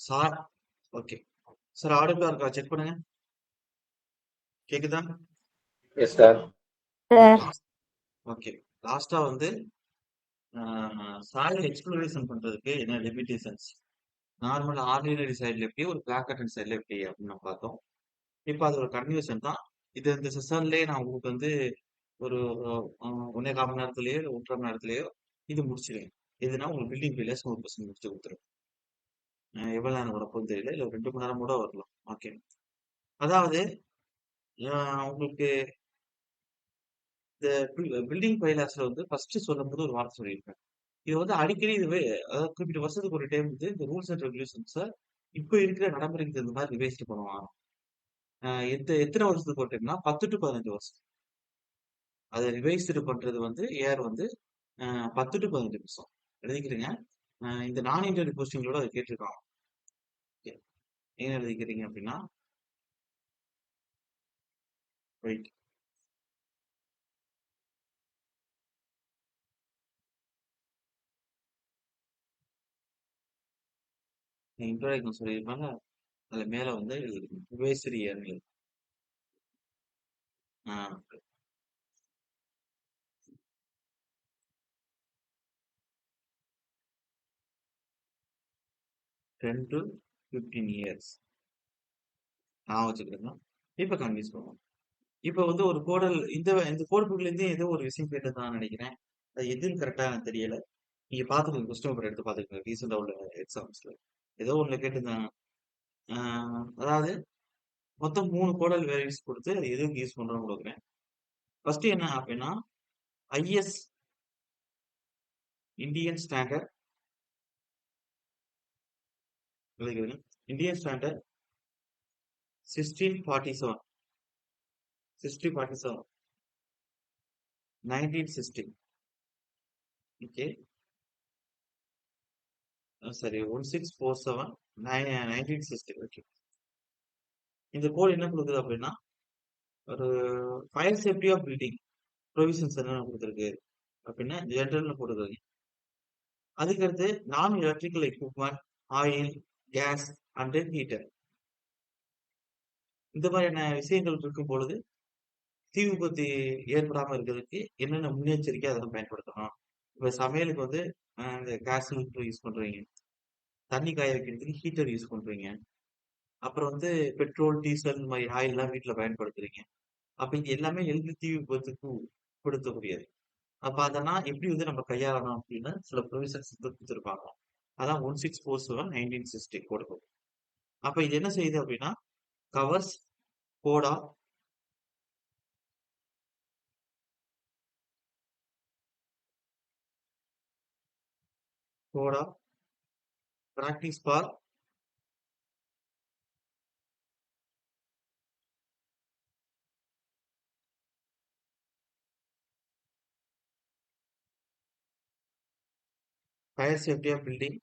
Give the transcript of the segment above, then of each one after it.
Sir. Okay sir, ஆடிபிளா இருக்கா? Check பண்ணுங்க. கேக்குதா? Yes sir. Sir okay. லாஸ்டா வந்து சாயில் எக்ஸ்ப்ளோரேஷன் பண்றதுக்கு என்ன லிமிடேஷன்ஸ், நார்மல் ஆர்டினரி சைட்ல எப்படி, ஒரு பிளாக் கட்டன் சைட்ல எப்படி அப்படின்னு நம்ம பார்த்தோம். இப்போ அது ஒரு கன்வியூஷன் தான். இது இந்த செஷன்லேயே நான் உங்களுக்கு வந்து ஒரு 1.25 மணி நேரத்திலேயோ இல்லை 1.5 மணி நேரத்திலேயோ இது முடிச்சிருவேன். இதுனா உங்களுக்கு பில்டிங் ஃபெயிலியர்ஸ் 100% முடிச்சு கொடுத்துரும். எவ்வளவு நேரம் வரப்போகுது தெரியல, இல்லை 2 மணி நேரம் கூட வரலாம். ஓகே. அதாவது உங்களுக்கு இந்த பில்டிங் ஃபெயிலியர்ஸ்ல வந்து ஃபர்ஸ்ட் சொல்லும்போது ஒரு வார்த்தை சொல்லியிருப்பேன். இது வந்து அடிக்கடி இதுவே, அதாவது குறிப்பிட்ட வருஷத்துக்கு ஒரு டைம் வந்து இந்த ரூல்ஸ் அண்ட் ரெகுலேஷன்ஸை இப்போ இருக்கிற நடைமுறைக்கு இந்த மாதிரி ரிவைஸ்ட் பண்ணுவாங்க. எத்தனை வருஷத்துக்கு ஒரு டைம்னா 10 டு 15 வருஷம். அதை ரிவைஸ்டு பண்றது வந்து ஏர் வந்து 10 டு 15 நிமிஷம் எழுதிக்கிறீங்க. இந்த நான் இன்டர்வியூ போஸ்டிங்களோட அதை கேட்டிருக்காங்க. Okay. என்ன எழுதிக்கிறீங்க அப்படின்னா ரைட். இன்ட்ரோடக்ஷன் சொல்லியிருப்பாங்க, அதுல மேல வந்து revised year. Ah 10 to 15 years நான் வச்சுக்கிறேங்க. இப்ப கன்வின்ஸ் பண்ணுவோம். இப்ப வந்து ஒரு கோடல் இந்த இந்த கோட் புக்ல இருந்து ஏதோ ஒரு விஷயம் கேட்டது நான் நினைக்கிறேன். அது எதுன்னு கரெக்டா எனக்கு தெரியல. நீங்க பாத்துக்கோங்க, கொஸ்டின் பேப்பர் எடுத்து பாத்துக்கோங்க. ரீசெண்டா உள்ள எக்ஸாம்ஸ்ல ஏதோ ஒண்ணு கேட்டிருந்தாங்க. அதாவது மொத்தம் 3 கோடல் வேல்யூஸ் கொடுத்து அது எதுக்கு யூஸ் பண்றோம்னு கொடுக்குறேன். ஃபர்ஸ்ட் என்ன அப்படின்னா ஐஎஸ் இந்தியன் ஸ்டாண்டர்ட் எழுதிக்கிறேன். Indian standard 1647 1960. ஓகே. சரி, 1647 1960. ஓகே. இந்த கோட் என்ன கொடுக்குது அப்படின்னா ஒரு fire safety of building provisions என்ன கொடுத்துருக்கு அப்படின்னா ஜென்ரல்னு போட்டுருக்காங்க. அதுக்கடுத்து நான் electrical equipment, oil, gas and heater, இந்த மாதிரியான விஷயங்கள் இருக்கும் பொழுது தீ விபத்து ஏற்படாம இருக்கிறதுக்கு என்னென்ன முன்னெச்சரிக்கை அதெல்லாம் பயன்படுத்தணும். இப்ப சமையலுக்கு வந்து இந்த கேஸ் சிலிண்டர் யூஸ் பண்றீங்க, தண்ணி காய வைக்கிறதுக்கு ஹீட்டர் யூஸ் பண்றீங்க, அப்புறம் வந்து பெட்ரோல், டீசல் இந்த மாதிரி ஆயில் எல்லாம் வீட்டுல பயன்படுத்துறீங்க. அப்ப இது எல்லாமே எளிதில் தீ விபத்துக்கு உட்படுத்தக்கூடியது. அப்ப அதெல்லாம் எப்படி வந்து நம்ம கையாளணும் அப்படின்னு சில ப்ரொவிஷன்ஸ் கொடுத்துருப்பாங்க. அதான் 1647 1960 கோடு. அப்ப இது என்ன செய்யுது அப்படின்னா covers, code of, code of practice for fire safety of building,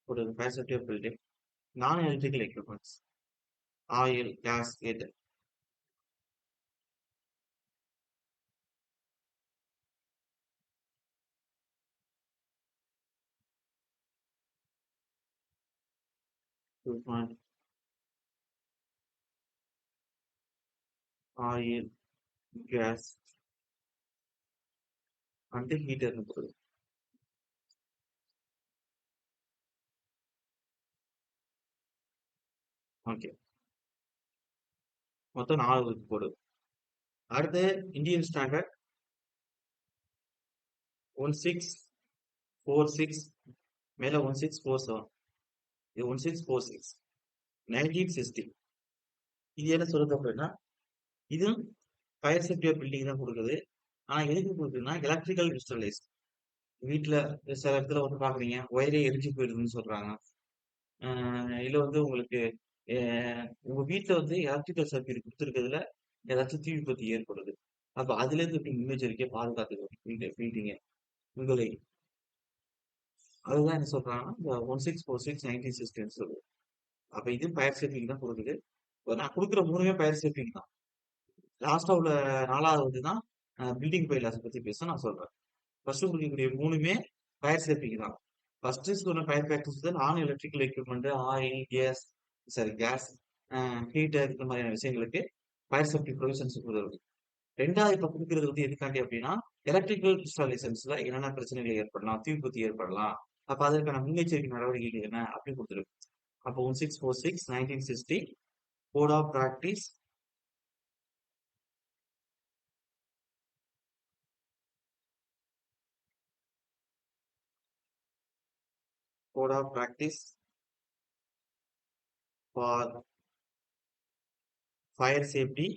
ஒரு ஃபயர் சேஃப்டி ஆஃப் பில்டிங், நான் electrical equipments, oil, gas, heater. Oil, gas and heater போடுது. ஓகே, மொத்தம் 4 போடுது. அடுத்து இந்தியன் ஸ்டாண்டர்ட் 1646, மேல 1647, இது 1646 1960. இது என்ன சொல்லுது அப்படின்னா இதுவும் ஃபயர் சேஃப்டி ஆஃப் பில்டிங் தான் கொடுக்குது. ஆனா எதுக்கு கொடுக்குதுன்னா எலக்ட்ரிக்கல் இன்ஸ்டாலேஷன். வீட்டுல சில இடத்துல வந்து பாக்குறீங்க ஒயரே எரிஞ்சு போயிருதுன்னு சொல்றாங்க. இல்ல வந்து உங்களுக்கு உங்க வீட்டுல வந்து எலக்ட்ரிக்கல் சர்க்யூட் கொடுத்துருக்கிறதுல ஏதாச்சும் தீ விபத்து ஏற்படுது. அப்ப அதுல இருந்து எப்படி முன்னெச்சரிக்கையை பாதுகாத்துக்கணும் பில்டிங்க உங்களை. அதுதான் என்ன சொல்றாங்கன்னா, இந்த 1646 1960 சொல்லுது. அப்ப இது ஃபயர் சேஃப்டிக்கு தான் குடுக்குது. இப்ப நான் குடுக்குற 3மே ஃபயர் சேஃப்டிக்கு தான். லாஸ்ட்டா உள்ள 4வது தான் பில்டிங் பைலாஸ் பத்தி பேச நான் சொல்றேன். ஃபர்ஸ்ட் குடுக்கக்கூடிய 3மே ஃபயர் சேஃப்டிக்கு தான். ஃபர்ஸ்ட் சொன்ன ஃபயர் ஃபேக்டர்ஸ் தான் நான் electrical equipment, oil, gas, heater இந்த மாதிரியான விஷயங்களுக்கு ஃபயர் சேஃப்டி ப்ரொவிஷன்ஸ் குடுக்குறது. 2வது இப்ப குடுக்குறது வந்து எதுக்காண்டி அப்டின்னா, எலக்ட்ரிக்கல் இன்ஸ்டாலேஷன்ஸ்ல என்னென்ன பிரச்சனைகள் ஏற்படலாம், தீ விபத்து ஏற்படலாம். அப்ப அதற்கான முன்னெச்சரிக்கை நடவடிக்கைகள் என்ன அப்டின்னு குடுத்துருக்கு. அப்போ 1646 1960 code of practice code of practice for fire safety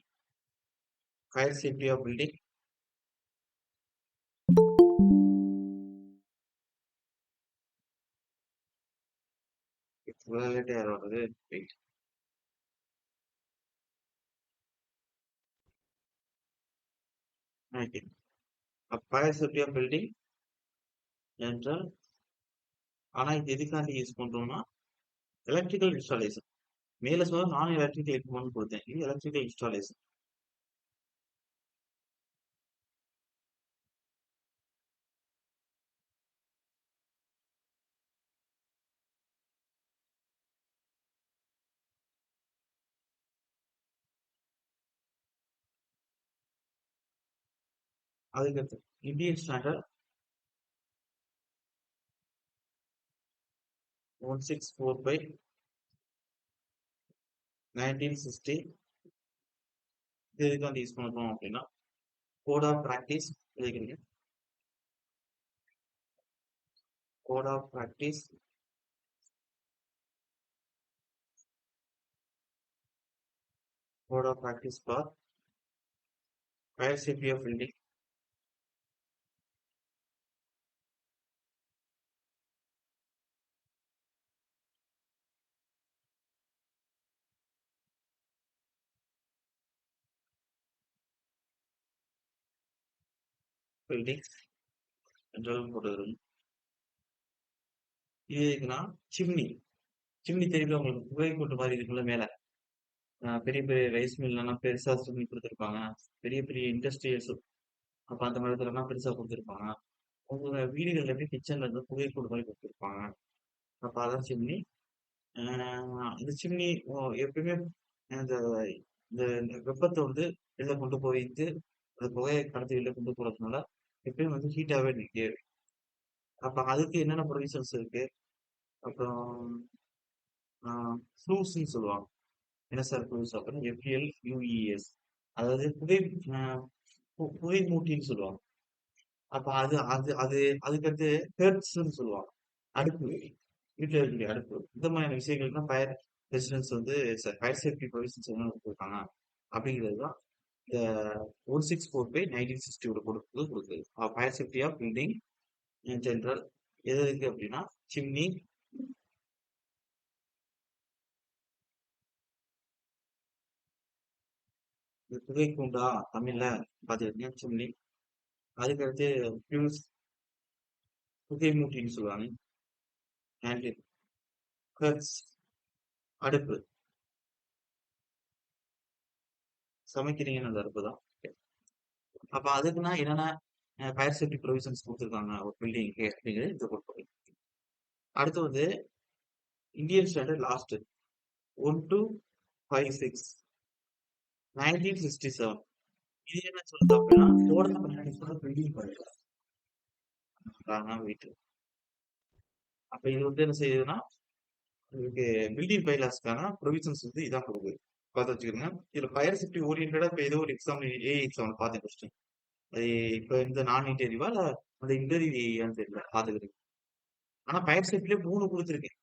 of building. இவ்வளவு லேட்டா யார் வர்றது? Wait. Fire safety of building என்றால், ஆனா இது எதுக்காண்டி யூஸ் பண்றோம்னா, எலக்ட்ரிக்கல் இன்ஸ்டாலேஷன். மேல சொன்னா நான் எலக்ட்ரிக்கல் எக்யூப்மென்ட் குடுத்தேன். இது எலக்ட்ரிக்கல் இன்ஸ்டாலேஷன். அதுக்கடுத்து இந்தியன் ஸ்டாண்டர்ட் 1645 1960 இது எதுக்காண்டி யூஸ் பண்றோம் அப்படின்னா, கோட் ஆஃப் பிராக்டிஸ் எழுதிக்கிறீங்க. Code of practice for fire safety of building. Building என்றாலும் போடுறது. இது எதுக்குன்னா, சிம்னி சிம்னி தெரியுமா உங்களுக்கு? புகை கூட்டு மாதிரி இருக்குல்ல மேல. பெரிய பெரிய ரைஸ் மில்லாம் பெருசா சிம்னி குடுத்துருப்பாங்க. பெரிய பெரிய இண்டஸ்ட்ரியல்ஸ் அப்ப அந்த மாதிரி இடத்துலலாம் பெருசா குடுத்துருப்பாங்க. உங்க வீடுகள்ல எப்படி கிச்சன்ல இருந்து புகை கூடு மாதிரி குடுத்துருப்பாங்க. அப்ப அதான் சிம்னி. ஆ இந்த சிம்னி எப்பயுமே இந்த இந்த வெப்பத்த வந்து வெளில கொண்டு போயிட்டு, அந்த புகைய கடத்தி வெளில கொண்டு போறதுனால, எப்பயும் வந்து ஹீட்டாவே நிக்கும். அப்ப அதுக்கு என்னென்ன ப்ரொவிஷன்ஸ் இருக்கு? அப்புறம் ஆ ஃப்ளூஸ்ன்னு சொல்லுவாங்க. என்ன சார் ஃப்ளூஸ் அப்படின்னா FLUES. அதாவது அ புகை மூட்டின்னு சொல்லுவாங்க. அப்ப அது அது அது அதுக்கடுத்து ஹெர்ட்ஸ்ன்னு சொல்லுவாங்க. அடுப்பு. வீட்ல இருக்கக்கூடிய அடுப்பு. இந்த மாதிரியான விஷயங்களுக்கு தான் ஃபயர் ரெசிடென்ஸ் வந்து ஃபயர் சேஃப்டி ப்ரொவிஷன்ஸ் என்ன குடுத்துருக்காங்க அப்படிங்கிறது தான் இந்த 1645 1960 ஓட குடுக்குது. Fire safety of building in general எது எதுக்கு அப்படின்னா, சிம்னி, இந்த புகைக்கூண்டா தமிழ்ல பாத்துக்கிட்டீங்க சிம்னி. அதுக்கடுத்து ஃபியூஸ் புகை மூட்டின்னு சொல்லுவாங்க. அண்ட் ஹெர்ட்ஸ் அடுப்பு. சமைக்கிறீங்கன்னு அந்த அடுப்பு தான். அப்ப அதுக்குன்னா என்னென்ன ஃபயர் சேஃப்டி ப்ரொவிஷன்ஸ் குடுத்துருக்காங்க ஒரு பில்டிங்க்கு அப்படிங்கிறது இந்த பொறுத்தவரை. அடுத்து வந்து இந்தியன் ஸ்டாண்டர்ட் லாஸ்ட் 1256 1967 இது என்ன சொல்லுது அப்படின்னா கோடா மெக்கானிக்ஸோட பில்டிங் பண்ணிருக்காங்க வீட்டு. அப்ப இது வந்து என்ன செய்யுதுன்னா உங்களுக்கு பில்டிங் பைலாஸ்க்கான ப்ரொவிஷன்ஸ் வந்து இதான் கொடுக்குது. பார்த்து வச்சுக்கோங்க. இதுல ஃபயர் சேஃப்டி ஓரியன்டா இப்ப ஏதோ ஒரு எக்ஸாம் எக்ஸாம் பார்த்தேன் ஃபர்ஸ்ட். அது இப்ப இந்த நான் இன்டர்வியூவா இல்ல அந்த இன்டர்வியூ ஏன்னு தெரியல பாத்துக்கிறேன். ஆனா ஃபயர் சேஃப்டிலே 3 கொடுத்துருக்கேன்.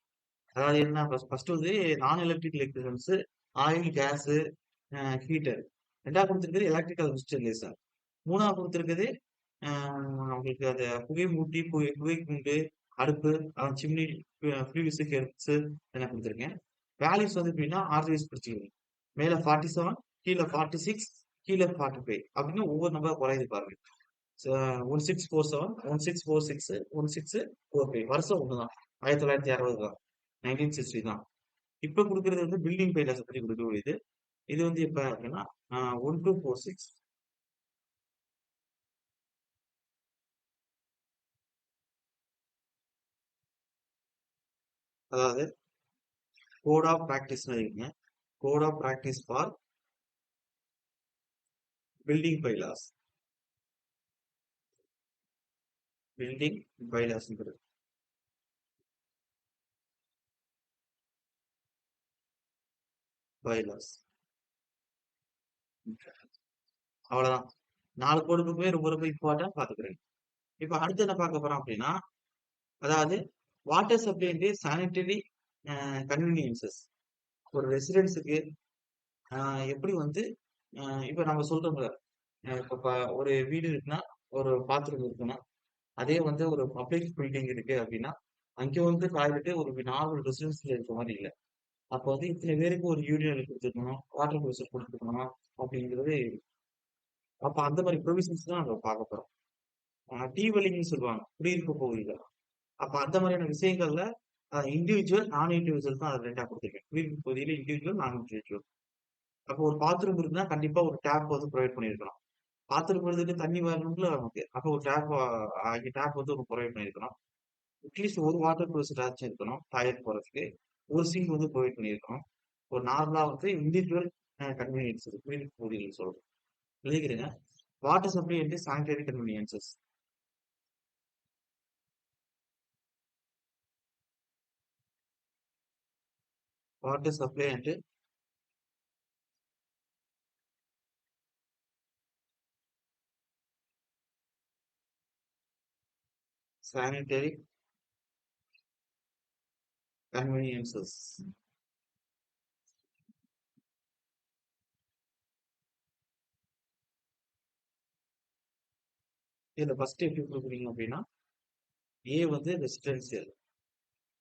அதாவது என்ன ஃபர்ஸ்ட் வந்து நான் electrical equipments, oil, gas, heater. 2வது குடுத்திருக்கிறது எலக்ட்ரிக்கல் இன்ஸ்டாலேஷன். 3வது குடுத்திருக்கிறது உங்களுக்கு அந்த புகை மூட்டி, புகைக்குண்டு, அடுப்பு, சிம்னி, ஃபியூஸ், ஹெர்ட்ஸ் இதெல்லாம் குடுத்திருக்கேன். வேல்யூஸ் வந்து எப்படின்னா ஆர்ஜிஎஸ் பிடிச்சுக்கணும். மேல 47, கீழ 46, கீழ 45 அப்படின்னு ஒவ்வொரு நம்பரா குறையுது பாருங்க. 1647, 1646, 1645 வருஷம் ஒண்ணுதான். 1960 தான். 1960 தான். இப்ப குடுக்குறது வந்து பில்டிங் பைலாஸ பத்தி குடுக்கக்கூடியது. இது வந்து எப்ப அப்படின்னா 1246, அதாவது கோட் ஆஃப் பிராக்டிஸ்னு இருக்குங்க. Code of practice for building bylaws. Building பைலாஸ்ங்கிறது பைலாஸ். அவ்வளவுதான். 4 கோடுக்குமே ரொம்ப ரொம்ப இம்பார்ட்டன்ட் பாத்துக்கிறேன். இப்ப அடுத்து என்ன பார்க்க போறோம் அப்படின்னா, அதாவது வாட்டர் சப்ளை அண்ட் சானிட்டரி கன்வீனியன்சஸ். ஒரு ரெசிடென்ஸுக்கு எப்படி வந்து இப்ப நம்ம சொல்றோம்ல, இப்ப ஒரு வீடு இருக்குன்னா, ஒரு பாத்ரூம் இருக்குன்னா, அதே வந்து ஒரு பப்ளிக் பில்டிங் இருக்கு அப்படின்னா, அங்க வந்து டாய்லெட் ஒரு நார்மல் ரெசிடென்ஸ்ல இருக்க மாரி இல்ல. அப்ப வந்து இத்தனை பேருக்கு ஒரு யூரினல் குடுத்துருக்கணும், வாட்டர் ப்ரெஷர் குடுத்துருக்கணும் அப்படிங்கிறது. அப்ப அந்த மாரி ப்ரொவிஷன்ஸ் தான் நம்ம பார்க்க போறோம். டீ வெல்லிங்ன்னு சொல்லுவாங்க, குடியிருப்பு பகுதிகள். அப்ப அந்த மாதிரியான விஷயங்கள்ல இண்டிவிஜுவல், நான் இண்டிவிஜுவல் தான் அது 2ஆ குடுத்துருக்கேன். குடியிருப்பு பகுதியில இண்டிவிஜுவல், நான் இண்டிவிஜுவல். அப்போ ஒரு பாத்ரூம் இருக்குன்னா, கண்டிப்பா ஒரு டேப் வந்து புரொவைட் பண்ணியிருக்கணும். பாத்ரூம் இருந்துட்டு தண்ணி வரணும்ல நமக்கு. அப்போ ஒரு டேப் அங்க டேப் வந்து ஒரு புரொவைட் பண்ணியிருக்கணும். அட்லீஸ்ட் ஒரு வாட்டர் ப்ரூஃபராச்சும் இருக்கணும். டாய்லெட் போறதுக்கு. ஒரு சிங்க் வந்து புரொவைட் பண்ணியிருக்கணும். ஒரு நார்மலா வந்து இண்டிவிஜுவல் கன்வீனியன்ஸ் குடியிருப்பு பகுதிகள் சொல்றோம். எழுதிக்கிறேங்க. Water supply and sanitary conveniences. Water supply and sanitary conveniences. இதுல ஃபர்ஸ்ட் எப்படி குடுக்குறீங்க அப்படின்னா, ஏ வந்து ரெசிடென்சியல்,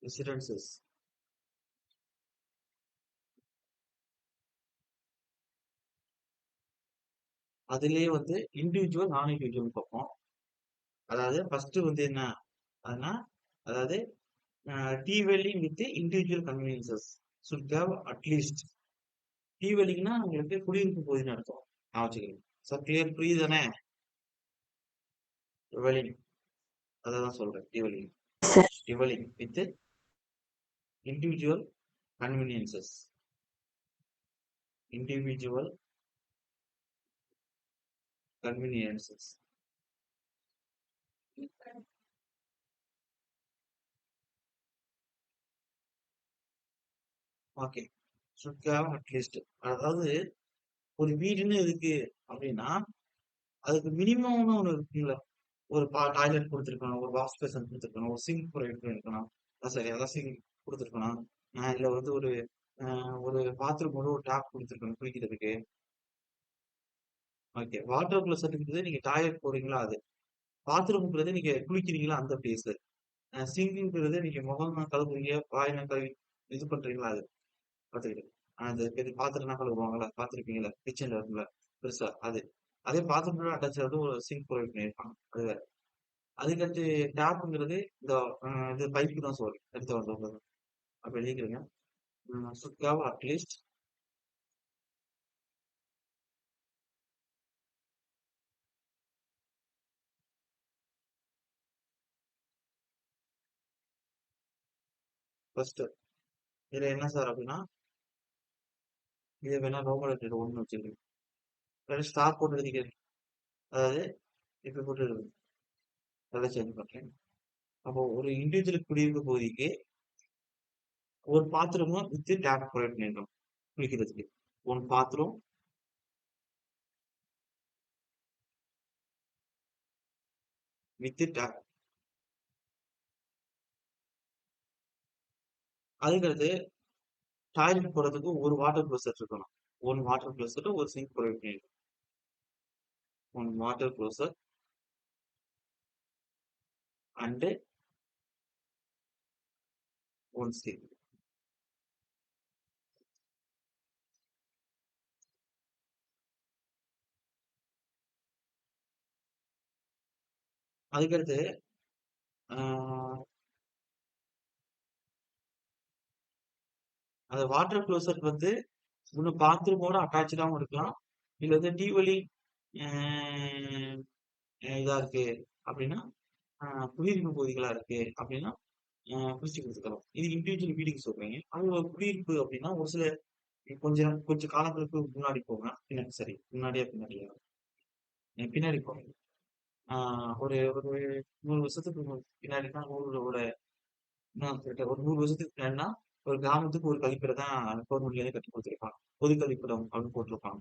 ரெசிடென்சஸ். அதிலேயே வந்து இண்டிவிஜுவல், நான் இண்டிவிஜுவல் பார்ப்போம். அதாவது ஃபர்ஸ்ட் வந்து என்ன அதுனா, அதாவது dwelling with individual conveniences should have at least. டீ வெல்லிங்னா உங்களுக்கு குடியிருப்பு பகுதின்னு அர்த்தம். நான் வச்சுக்கிறேன். So clear புரியுதானே? வெல்லிங் அதான் சொல்றேன். Dwelling. Dwelling with individual conveniences. Individual conveniences. Okay. Should have at least. அதாவது ஒரு வீடுன்னு இருக்கு அப்படின்னா, அதுக்கு மினிமம்னு ஒண்ணு இருக்குல்ல. ஒரு டாய்லெட் குடுத்துருக்கணும், ஒரு வாஷ் பேசன் குடுத்துருக்கணும், ஒரு சிங்க் ப்ரொவைட் பண்ணியிருக்கணும். சரி, அதான் சிங்க் குடுத்துருக்கணும். இல்ல வந்து அ ஒரு பாத்ரூமோட ஒரு டேப் குடுத்துருக்கணும் குளிக்கிறதுக்கு. ஓகே. வாட்டர் க்ளோசெட்ங்கிறது நீங்க டாய்லெட் போறீங்களா அது. பாத்ரூம்ங்கிறது நீங்க குளிக்கிறீங்களா அந்த பிளேஸு. சிங்க்ங்கிறது நீங்க முகம்லாம் கழுவுறீங்க, வாயெல்லாம் கழுவி இது பண்றீங்களா அது. பாத்துக்கிட்டு. அந்த பெரிய பாத்திரம்லாம் கழுவுவாங்கல்ல, பாத்துருப்பீங்கல்ல, கிச்சன்ல இருக்கும்ல, பெருசா அது. அதே பாத்ரூமோட அட்டாச்ல வந்து ஒரு சிங்க் ப்ரொவைட் பண்ணியிருப்பாங்க. அது வேற. அதுக்கடுத்து டேப்ங்கிறது இந்த இது பைப்பு தான் சொல்றேன். எடுத்து வந்தவங்க. அப்ப எழுதிக்கிறேங்க. should have at least first. இதுல என்ன சார் அப்படின்னா, இதை வேணா ரோமன் லெட்டர் 1 வச்சுக்கிறேன். வேற ஸ்டார் போட்டு எழுதிக்கிறேன். அதாவது இப்ப போட்டு நல்லா சேஞ்ச் பண்றேன். அப்போ ஒரு இண்டிவிஜுவல் குடியிருப்பு பகுதிக்கு ஒரு பாத்ரூமும் வித் டேப் ப்ரொவைட் பண்ணிருக்கோம் குளிக்கிறதுக்கு. One bathroom with tap. அதுக்கடுத்து டாய்லெட் போறதுக்கு ஒரு வாட்டர் க்ளோசெட் இருக்கணும். ஒன் வாட்டர் க்ளோசெட், ஒரு சிங்க் ப்ரொவைட் பண்ணிருக்கோம். One water closet and one sink. அதுக்கடுத்து ஆஹ் அந்த வாட்டர் க்ளோசர் வந்து ஒண்ணு பாத்ரூமோட அட்டாச்சாவும் இருக்கலாம். இல்ல வந்து டீவலி இதா இருக்கு அப்படின்னா, குடியிருப்பு பகுதிகளா இருக்கு அப்படின்னா, பிரிச்சு குடுத்துக்கலாம். இது இண்டிவிஜுவல் வீடுக்கு சொல்றீங்க. அது ஒரு குடியிருப்பு அப்படின்னா, ஒரு சில கொஞ்சம் காலங்களுக்கு முன்னாடி போங்க. பின்னாடி சரி. முன்னாடியா பின்னாடியா? பின்னாடி போங்க. ஆ ஒரு ஒரு 100 வருஷத்துக்கு பின்னாடின்னா, இன்னும் கிட்ட ஒரு 100 வருஷத்துக்கு பின்னாடின்னா, ஒரு கிராமத்துக்கு ஒரு கழிப்பறை தான் கவர்மெண்ட்லேருந்து கட்டிக் குடுத்துருப்பாங்க. பொது கழிப்பிடம் அப்படின்னு போட்டிருப்பாங்க.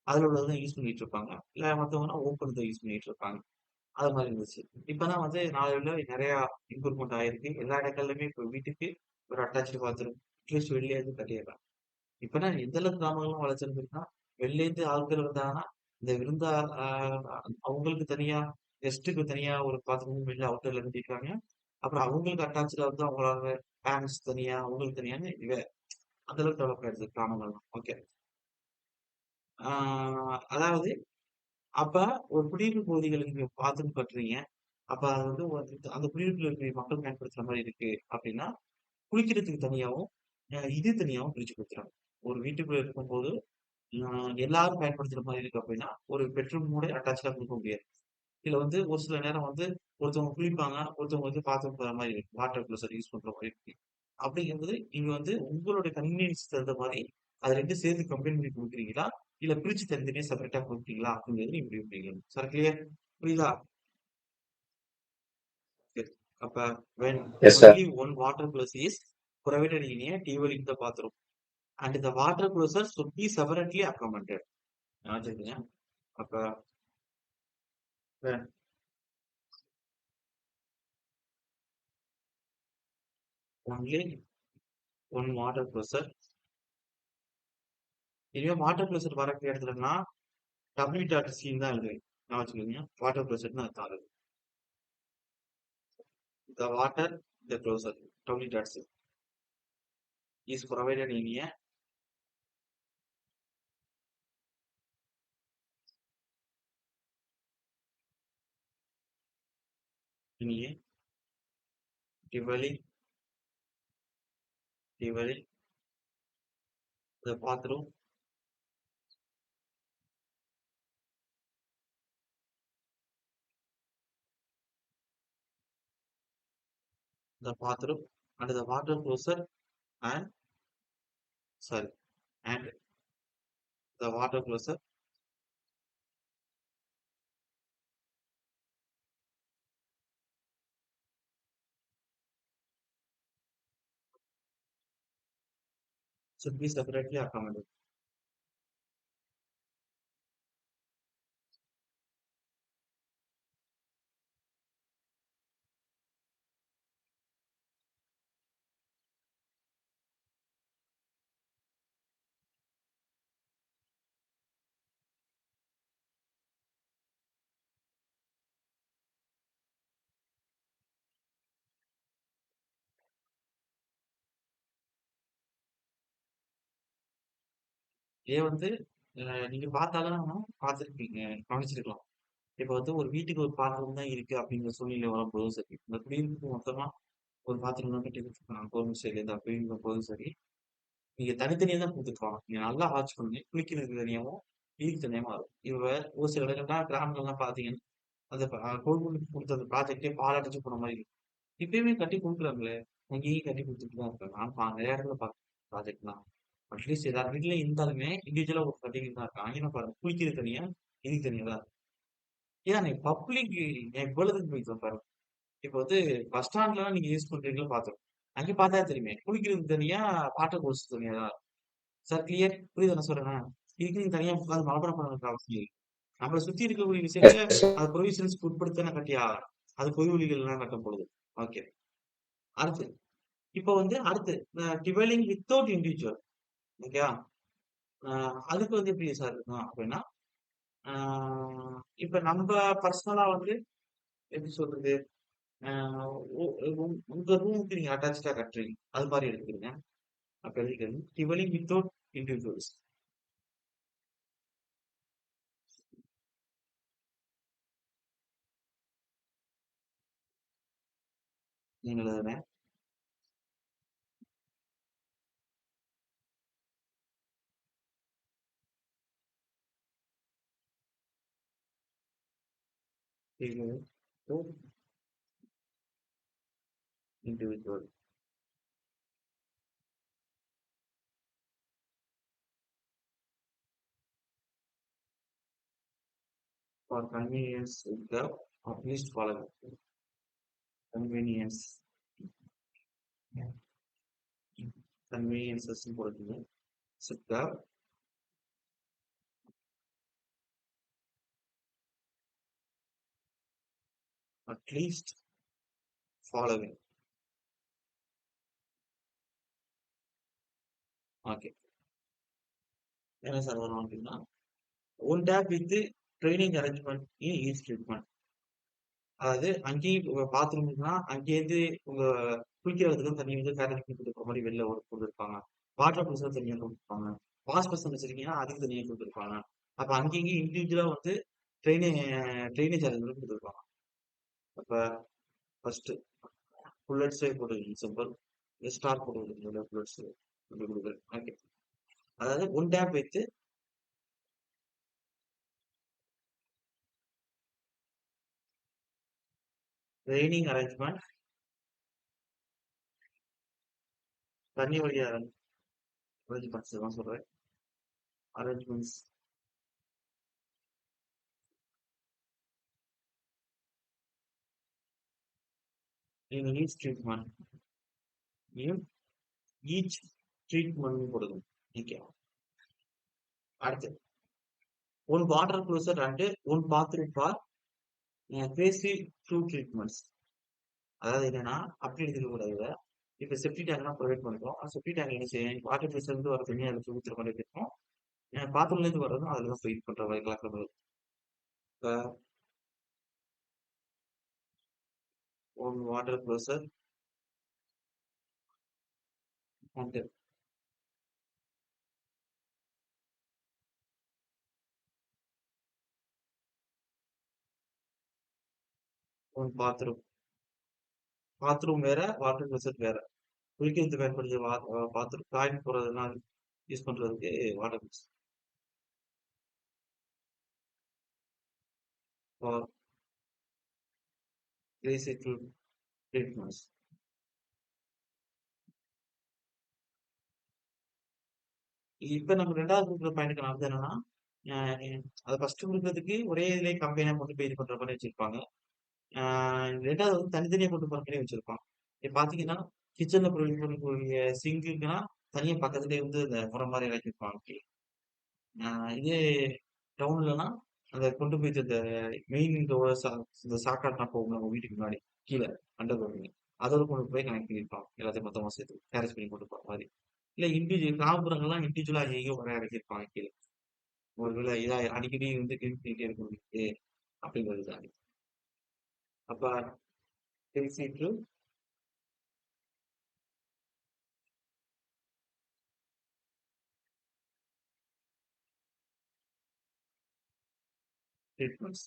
அதுல உள்ளத யூஸ் பண்ணிட்டு இருப்பாங்க. இல்ல மத்தவங்கன்னா ஓப்பன் இத யூஸ் பண்ணிட்டு இருப்பாங்க. அது மாரி இருந்துச்சு. இப்பதான் வந்து நாளடைவுல நெறையா இம்ப்ரூவ்மென்ட் ஆயிருக்கு. எல்லா இடங்கள்லயுமே இப்ப வீட்டுக்கு ஒரு அட்டாச்டு பாத்ரூம் அட்லீஸ்ட் வெளிய இருந்து கட்டிர்றாங்க. இப்பன்னா எந்த அளவுக்கு கிராமங்களும் வளர்ச்சிருக்குன்னா, வெளிலேருந்து ஆட்கள் வந்தாங்கன்னா, இந்த விருந்தா அ அவங்களுக்கு தனியா, கெஸ்ட்டுக்கு தனியா ஒரு பாத்ரூம் வெளில அவுட்டர்ல கட்டியிருக்காங்க. அப்புறம் அவங்களுக்கு அட்டாச்டா வந்து அவங்களால பேரண்ட்ஸ் தனியா, அவங்களுக்கு தனியான்னு அந்த அளவுக்கு டெவலப் ஆயிடுச்சு கிராமங்கள்லாம். ஓகே. ஆ அதாவது அப்ப ஒரு குடியிருப்பு பகுதிகளுக்கு நீங்க பாத்ரூம் கட்டுறீங்க. அப்ப அது வந்து அந்த குடியிருப்புல இருக்கிற மக்கள் பயன்படுத்துற மாரி இருக்கு அப்டின்னா, குளிக்கிறதுக்கு தனியாவும், இது தனியாவும் பிரிச்சு குடுத்துறாங்க. ஒரு வீட்டுக்குள்ள இருக்கும்போது, அ எல்லாரும் பயன்படுத்துற மாரி இருக்கு அப்டின்னா, ஒரு பெட்ரூமோட அட்டாச்டா குடுக்க முடியாது. இதுல வந்து ஒரு சில நேரம் வந்து ஒருத்தவங்க குளிப்பாங்க, ஒருத்தவங்க வந்து பாத்ரூம் போற மாரி இருக்கும். வாட்டர் க்ளோசர் யூஸ் பண்ற மாரி இருக்கு. அப்படிங்கும்போது, நீங்க வந்து உங்களுடைய கன்வீனியன்ஸ் தகுந்த மாரி, அத 2ம் சேர்த்து கம்பைன் பண்ணி குடுக்குறீங்களா? இல்ல பிரிச்சு தனித்தனியா செப்பரேட்டா குடுப்பீங்களா? அப்படிங்கிறது நீங்க முடிவு பண்ணிக்கணும். Sir clear? புரியுதா? சரி. அப்ப when Yes, sir. only one water closet is provided in a table in the bathroom and the water closet should be separately accommodated. ஞாபகம் வச்சுக்கங்க. அப்ப when only one water closet, இதுவே வாட்டர் க்ளோசெட் வரக்கூடிய இடத்துலனா WC தான் எழுதுவீங்க. ஞாபகம் வச்சுக்கோங்க. Water க்ளோசெட்ன்னு அர்த்தம் அதுக்கு. The water, the closet, WC is provided in a dwelling, the bathroom, and the water closet and sorry, and the water closet should be separately accommodated. இதே வந்து நீங்க பார்த்தாலும் பார்த்துருப்பீங்க, கவனிச்சிருக்கலாம். இப்ப வந்து ஒரு வீட்டுக்கு ஒரு பாத்ரூம் தான் இருக்கு அப்படிங்கிற சூழ்நிலை வரும்போது சரி, இந்த குடியிருப்புக்கு மொத்தமா ஒரு பாத்ரூம் தான் கட்டி குடுத்துருக்காங்க கவர்மெண்ட் சைட்லேருந்து அப்படிங்கும்போது சரி, நீங்க தனித்தனியா தான் குடுத்துருப்பாங்க. நீங்க நல்லா வாட்ச் பண்ணுங்க. குளிக்கிறதுக்கு தனியாவும், இதுக்கு தனியாவும் வரும். ஒரு சில இடங்கள்லாம் கிராமங்கள்லாம் பார்த்தீங்கன்னா, அந்த கவர்மெண்ட் குடுத்த அந்த ப்ராஜெக்ட்டே பாழடைஞ்சு போன மாரி இருக்கும். இப்பயுமே கட்டி குடுக்குறாங்களே! அங்கேயும் கட்டி குடுத்துட்டு தான் இருக்காங்க. நான் நெறைய இடத்துல பார்க்குறேன் ப்ராஜெக்ட்லாம். அட்லீஸ்ட் எல்லார் வீட்லயும் இருந்தாலுமே, இண்டிவிஜுவலா ஒரு கட்டிக்கிட்டு தான் இருக்காங்க. அங்கேயும் பாருங்க, குளிக்கிறது தனியா, இதுக்கு தனியா தான் இருக்கு. ஏன் நீ பப்ளிக் எவ்வளவுக்கு போயிட்டு பாருங்க. இப்ப வந்து பஸ் ஸ்டாண்ட்லலாம் நீங்க யூஸ் பண்றீங்களோ பார்த்துருக்கோம். அங்க பார்த்தா தெரியுமே. குளிக்கிறதுக்கு தனியா, வாட்டர் கோர்ஸ் தனியா தான் இருக்கும். Sir clear? புரியுதா நான் சொல்றேன்னா? இதுக்கு நீங்க தனியா உட்கார்ந்து மனப்பாடம் பண்ணணும்ன்ற அவசியம் இல்ல. நம்மள சுத்தி இருக்கக்கூடிய Yes, விஷயங்கள sir. அது ப்ரொவிஷன்ஸ்க்கு உட்படுத்தி தானே கட்டி ஆகணும். அது பொது வழிகள்லாம் கட்டப்போகுது. ஓகே. அடுத்து. இப்ப வந்து அடுத்து டிவைடிங் வித்தவுட் இண்டிவிஜுவல். ஓகேவா? அ அதுக்கு வந்து எப்படி சார் இருக்கும் அப்படின்னா, ஆ இப்ப நம்ப பர்சனலா வந்து எப்படி சொல்றது? அ உ உ உங்க ரூமுக்கு நீங்க அட்டாச்டா கட்டுறீங்க. அது மாரி எடுத்துக்கிறங்க. அப்ப எழுதிக்கங்க. Dividing without individuals. நீங்க எழுதுறேன். Equal to individual. For convenience, the at least follow convenience. Conveniences போடுறீங்க. So the at least following. Okay. என்ன சார் வரும் அப்படின்னா one tape with training arrangement in each treatment. அதாவது அங்கேயும் பாத்ரூம் இருக்குன்னா அங்கேருந்து உங்க குளிக்கிறதுக்கு தண்ணி வந்து ஃபேரட் கொடுக்குற மாதிரி வெளில ஒரு கொடுத்துருப்பாங்க. வாட்டர் ப்ரெஷர் தனியாக கொடுத்துருப்பாங்க. வாஷ் பர்சன் வச்சிருக்கீங்கன்னா அதுக்கு தனியாக கொடுத்துருப்பாங்க. அப்ப அங்கேயும் இண்டிவிஜுவலா வந்து ட்ரைனேஜ் ட்ரைனேஜ் அரேஞ்ச்மெண்ட் கொடுத்துருப்பாங்க. அப்ப ஃபர்ஸ்ட் புல்லட்ஸே போட்டுருக்கீங்க சிம்பிள். ஸ்டார் போட்டு புல்லட்ஸ் இப்படி கொடுக்குறேன். ஓகே. அதாவது ஒன் டேப் வைத்து ட்ரைனிங் அரேஞ்ச்மெண்ட் தண்ணி வழியா அரேஞ்ச்மெண்ட்ஸ் தான் சொல்றேன். Arrangements in each treatment. In each treatment போடுங்க. ஓகே. அடுத்து one water closet and one bathroom for phase 2 treatments. அதாவது என்னன்னா அப்படி எடுத்துக்க கூடாது இதை. இப்ப செப்டி டேங்க்லாம் ப்ரொவைட் பண்றோம். செப்டி டேங்க் என்ன செய்யும் வாட்டர் ப்ரெஷர் இருந்து வர தண்ணி அதில் ஊற்றுற மாதிரி இருக்கும். பாத்ரூம்ல இருந்து வர்றதும் அதில் தான் ஃபீட் பண்ற மாதிரி கலக்கிற மாதிரி. இப்போ one water closer and one bathroom. Bathroom வேற வாட்டர் க்ளோசர் வேற. குளிக்கிறதுக்கு பயன்படுத்த பாத்ரூம் காயின் போடுறதுலாம் யூஸ் பண்றதுக்கு water closer. For basic treatments. இப்ப நம்ம ரெண்டாவது குரூப்ல பயணிக்கலாம் வந்து என்னன்னா அது ஃபர்ஸ்ட் கொடுக்கறதுக்கு ஒரே இதுலயே கம்பெனியா கொண்டு போய் இது பண்ற மாதிரி வச்சிருப்பாங்க. ரெண்டாவது வந்து தனித்தனியா கொண்டு போற மாதிரி வச்சிருப்பாங்க. இப்ப பாத்தீங்கன்னா கிச்சன்ல ப்ரொவைட் பண்ணக்கூடிய சிங்குக்குன்னா தனியா பக்கத்துலயே வந்து இந்த முறை மாதிரி இறக்கிருப்பாங்க. இதே டவுன்லனா அந்த கொண்டு போயிட்டு இந்த மெயின் இந்த சாக்காட்னா போகும் நம்ம வீட்டுக்கு முன்னாடி கீழே அண்டர் கிரவுண்ட் அதோட கொண்டு போய் கனெக்ட் பண்ணிருப்பாங்க. எல்லாத்தையும் மொத்தமா சேர்த்து கேரேஜ் பண்ணி கொண்டு போற மாதிரி. இல்ல இண்டிவிஜுவல் கிராமப்புறங்கள்லாம் இண்டிவிஜுவலா எங்கேயும் வர இறக்கிருப்பாங்க கீழே. ஒருவேளை இதா அடிக்கடி வந்து கிளீன் பண்ணிட்டே இருக்கணும் அப்படிங்கிறது தான். அப்ப பேசிட்டு ட்ரீட்மெண்ட்ஸ்.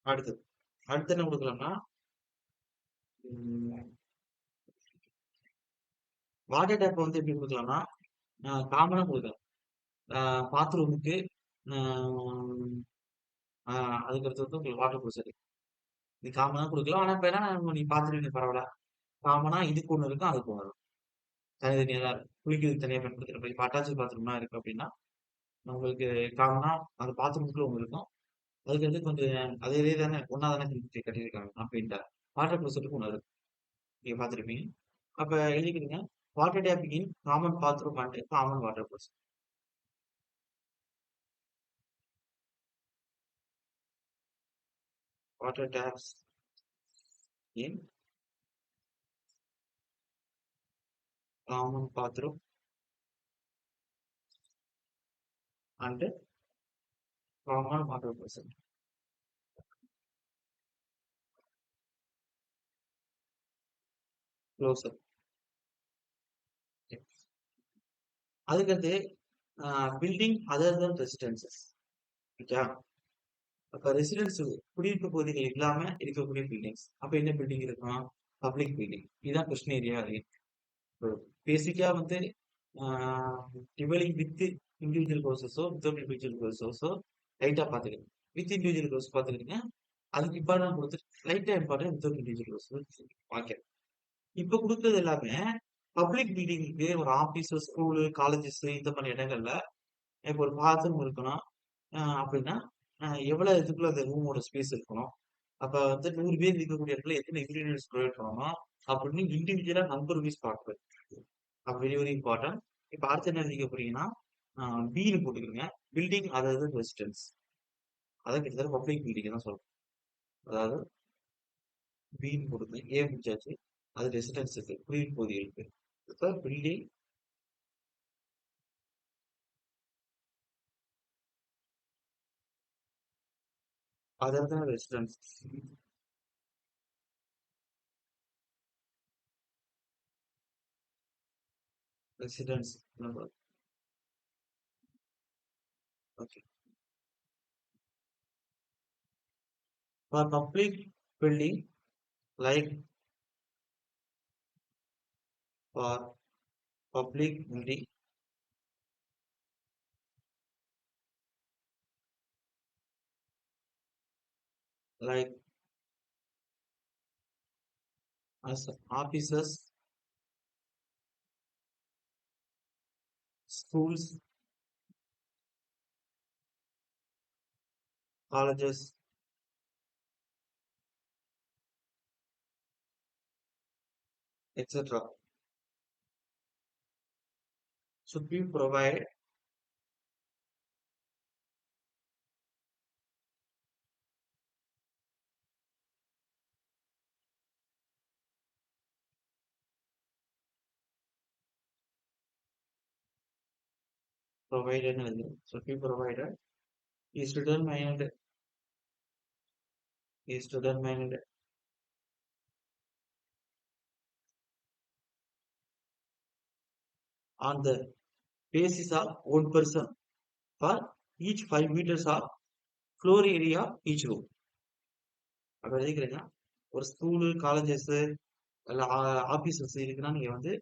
அடுத்து அடுத்து என்ன கொடுக்கலாம்னா வாட்டர் டேப் வந்து எப்படி கொடுக்கலாம்னா காமனா கொடுக்கலாம். பாத்ரூமுக்கு அதுக்கு அடுத்து வந்து உங்களுக்கு வாட்டர் ப்ரெஷர் இது காமனா கொடுக்கலாம். ஆனா இப்ப என்ன நீ பாத்துருக்கீங்க பரவாயில்ல. காமனா இதுக்கு ஒண்ணு இருக்கும் அதுக்கு ஒண்ணு இருக்கும். தனித்தனியா தான் இருக்கும். குளிக்கிறதுக்கு தனியா பயன்படுத்துற இப்ப அட்டாச்சு பாத்ரூம்லாம் இருக்கு அப்படின்னா உங்களுக்கு காமனா அந்த பாத்ரூமுக்குள்ள ஒண்ணு இருக்கும். அதுக்கு வந்து கொஞ்சம் அதே இதே தானே ஒன்னா தானே கட்டியிருக்காங்க அப்படின்ட்டு வாட்டர் ப்ரெஷருக்கு ஒண்ணு இருக்கு. நீங்க பாத்துருப்பீங்க. அப்ப எழுதிக்கிறீங்க water tap in common bathroom and common water pressure. Water taps in common bathroom and common water pressure. Closure. அதுக்கடுத்து building other than residences. Okay. அப்ப ரெசிடென்ஸ் குடியிருப்பு பகுதிகள் இல்லாம இருக்கக்கூடிய பில்டிங்ஸ். அப்ப என்ன பில்டிங் இருக்கும்? Public building. இதுதான் கொஸ்டின் ஏரியா பேசிக்கா வந்து டிவெலிங் வித் இண்டிவிஜுவல் கோர்சஸோ வித்தவுட் இண்டிவிஜுவல் கோர்சஸோ லைட்டா பாத்துக்கணும். வித் இண்டிவிஜுவல் கோர்ஸ் பாத்துக்கிட்டீங்க. அதுக்கு இம்பார்ட்டன்ட் கொடுத்துட்டு லைட்டா இம்பார்ட்டன்ட் வித்தவுட் இண்டிவிஜுவல் கோர்ஸ் பாக்கிறேன். இப்ப கொடுத்தது எல்லாமே பப்ளிக் பில்டிங்க்கு ஒரு ஆபீஸ், ஸ்கூலு, காலேஜஸ் இந்த மாதிரி இடங்கள்ல இப்போ ஒரு பாத்ரூம் இருக்கணும். அப்படின்னா எவ்வளவு இதுக்குள்ள அந்த ரூமோட ஸ்பேஸ் இருக்கணும். அப்ப வந்து 100 பேர் இருக்கக்கூடிய இடத்துல எத்தனை இன்கிரீடியன்ஸ் ப்ரொவைட் பண்ணணும் அப்படின்னு இண்டிவிஜுவலா நம்பர் வைஸ் பார்க்குறது. அப்ப வெரி வெரி இம்பார்ட்டன்ட். இப்ப அடுத்து என்ன எழுதிக்க போறீங்கன்னா பின்னு போட்டுக்கிறீங்க. பில்டிங் அதாவது ரெசிடென்ஸ். அதான் கிட்டத்தட்ட பப்ளிக் பில்டிங் தான் சொல்றோம். அதாவது பின்னு போட்டுங்க. ஏ முடிச்சாச்சு. அது ரெசிடென்ஸ் இருக்கு. குடியிருப்பு பகுதிகளுக்கு. இப்ப பில்டிங் அதாவது residence. Residence. Okay. For public building, like for public building, like as offices, schools, colleges, etc. should be provided should be provided is determined on the basis of one person for each 5 meters of floor area of each room. அப்ப எழுதிக்கிறீங்க. ஒரு school, colleges இல்ல offices இருக்குன்னா நீங்க வந்து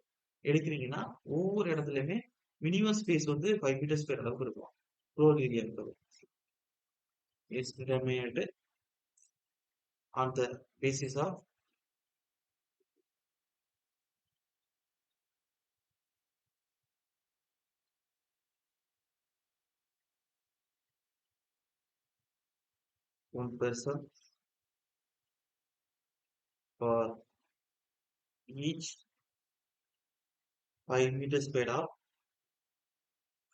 எடுக்கிறீங்கன்னா ஒவ்வொரு இடத்துலயுமே minimum space வந்து 5 மீட்டர் ஸ்கொயர் அளவுக்கு இருக்கும். ஃப்ளோர் ஏரியா இருக்கிறது. It's determined on the basis of one person for each 5 metre square of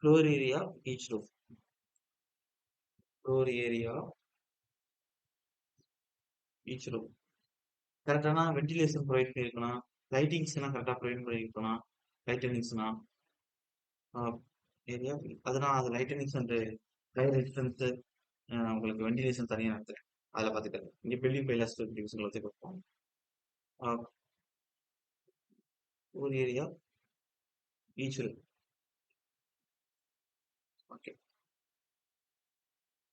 floor area each room. Floor area each room. கரெக்டான வென்டிலேஷன் ப்ரொவைட் பண்ணியிருக்கணும். லைட்டிங்ஸ் எல்லாம் கரெக்டாக ப்ரொவைட் பண்ணியிருக்கணும். லைட்டனிங்ஸ்னா ஏரியா அதெல்லாம் அது லைட்டனிங்ஸ் அண்ட் ஃபயர் ரெசிஸ்டன்ஸ் உங்களுக்கு வென்டிலேஷன் தனியாக நடத்துறேன். அதில் பார்த்துக்கிறேன். இங்கே பில்டிங் பைலாஸ் டிவிஷன் வச்சு கொடுப்போம். ஒரு ஏரியா ஈச் ரூம். ஓகே.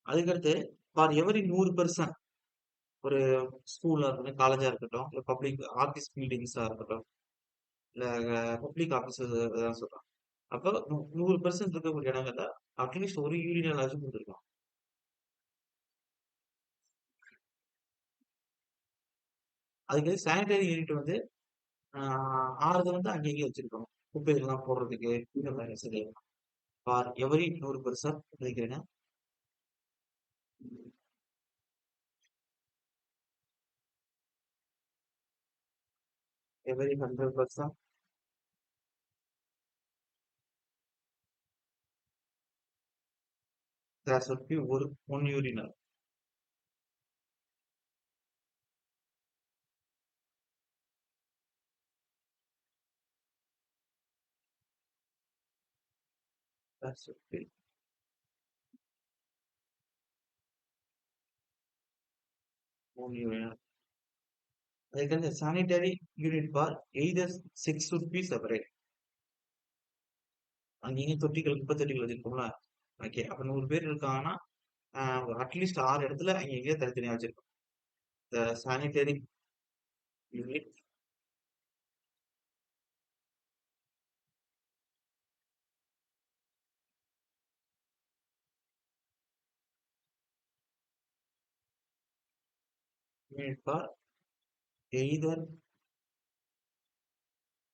அதுக்கடுத்து ஃபார் எவரி 100% ஒரு ஸ்கூலா இருக்கட்டும், காலேஜா இருக்கட்டும், இல்ல பப்ளிக் ஆபீஸ் பில்டிங்ஸா இருக்கட்டும், இல்ல பப்ளிக் ஆபீசஸ் தான் சொல்றேன். அப்போ 100% இருக்கக்கூடிய இடங்கள்ல அட்லீஸ்ட் ஒரு யூரினல் ஆச்சும் கொடுத்துருக்கோம். அதுக்கு சானிடரி யூனிட் வந்து ஆறுது வந்து அங்கேயே வச்சிருக்கோம். குப்பைகள்லாம் போடுறதுக்கு இந்த மாதிரி வசதி ஃபார் எவரி 100% நினைக்கிறேன். Every 100% there should be one urinal. There should be one urinal. அதுக்கு sanitary unit for either 6 should be separate. அங்கேயும் தொட்டிகள் குப்பை தொட்டிகள் வச்சிருக்கோம்ல. ஓகே. அப்ப 100 பேர் இருக்காங்கன்னா அட்லீஸ்ட் 6 இடத்துல அங்க எங்கேயோ தனித்தனியா வச்சிருக்கோம். இந்த sanitary unit unit for either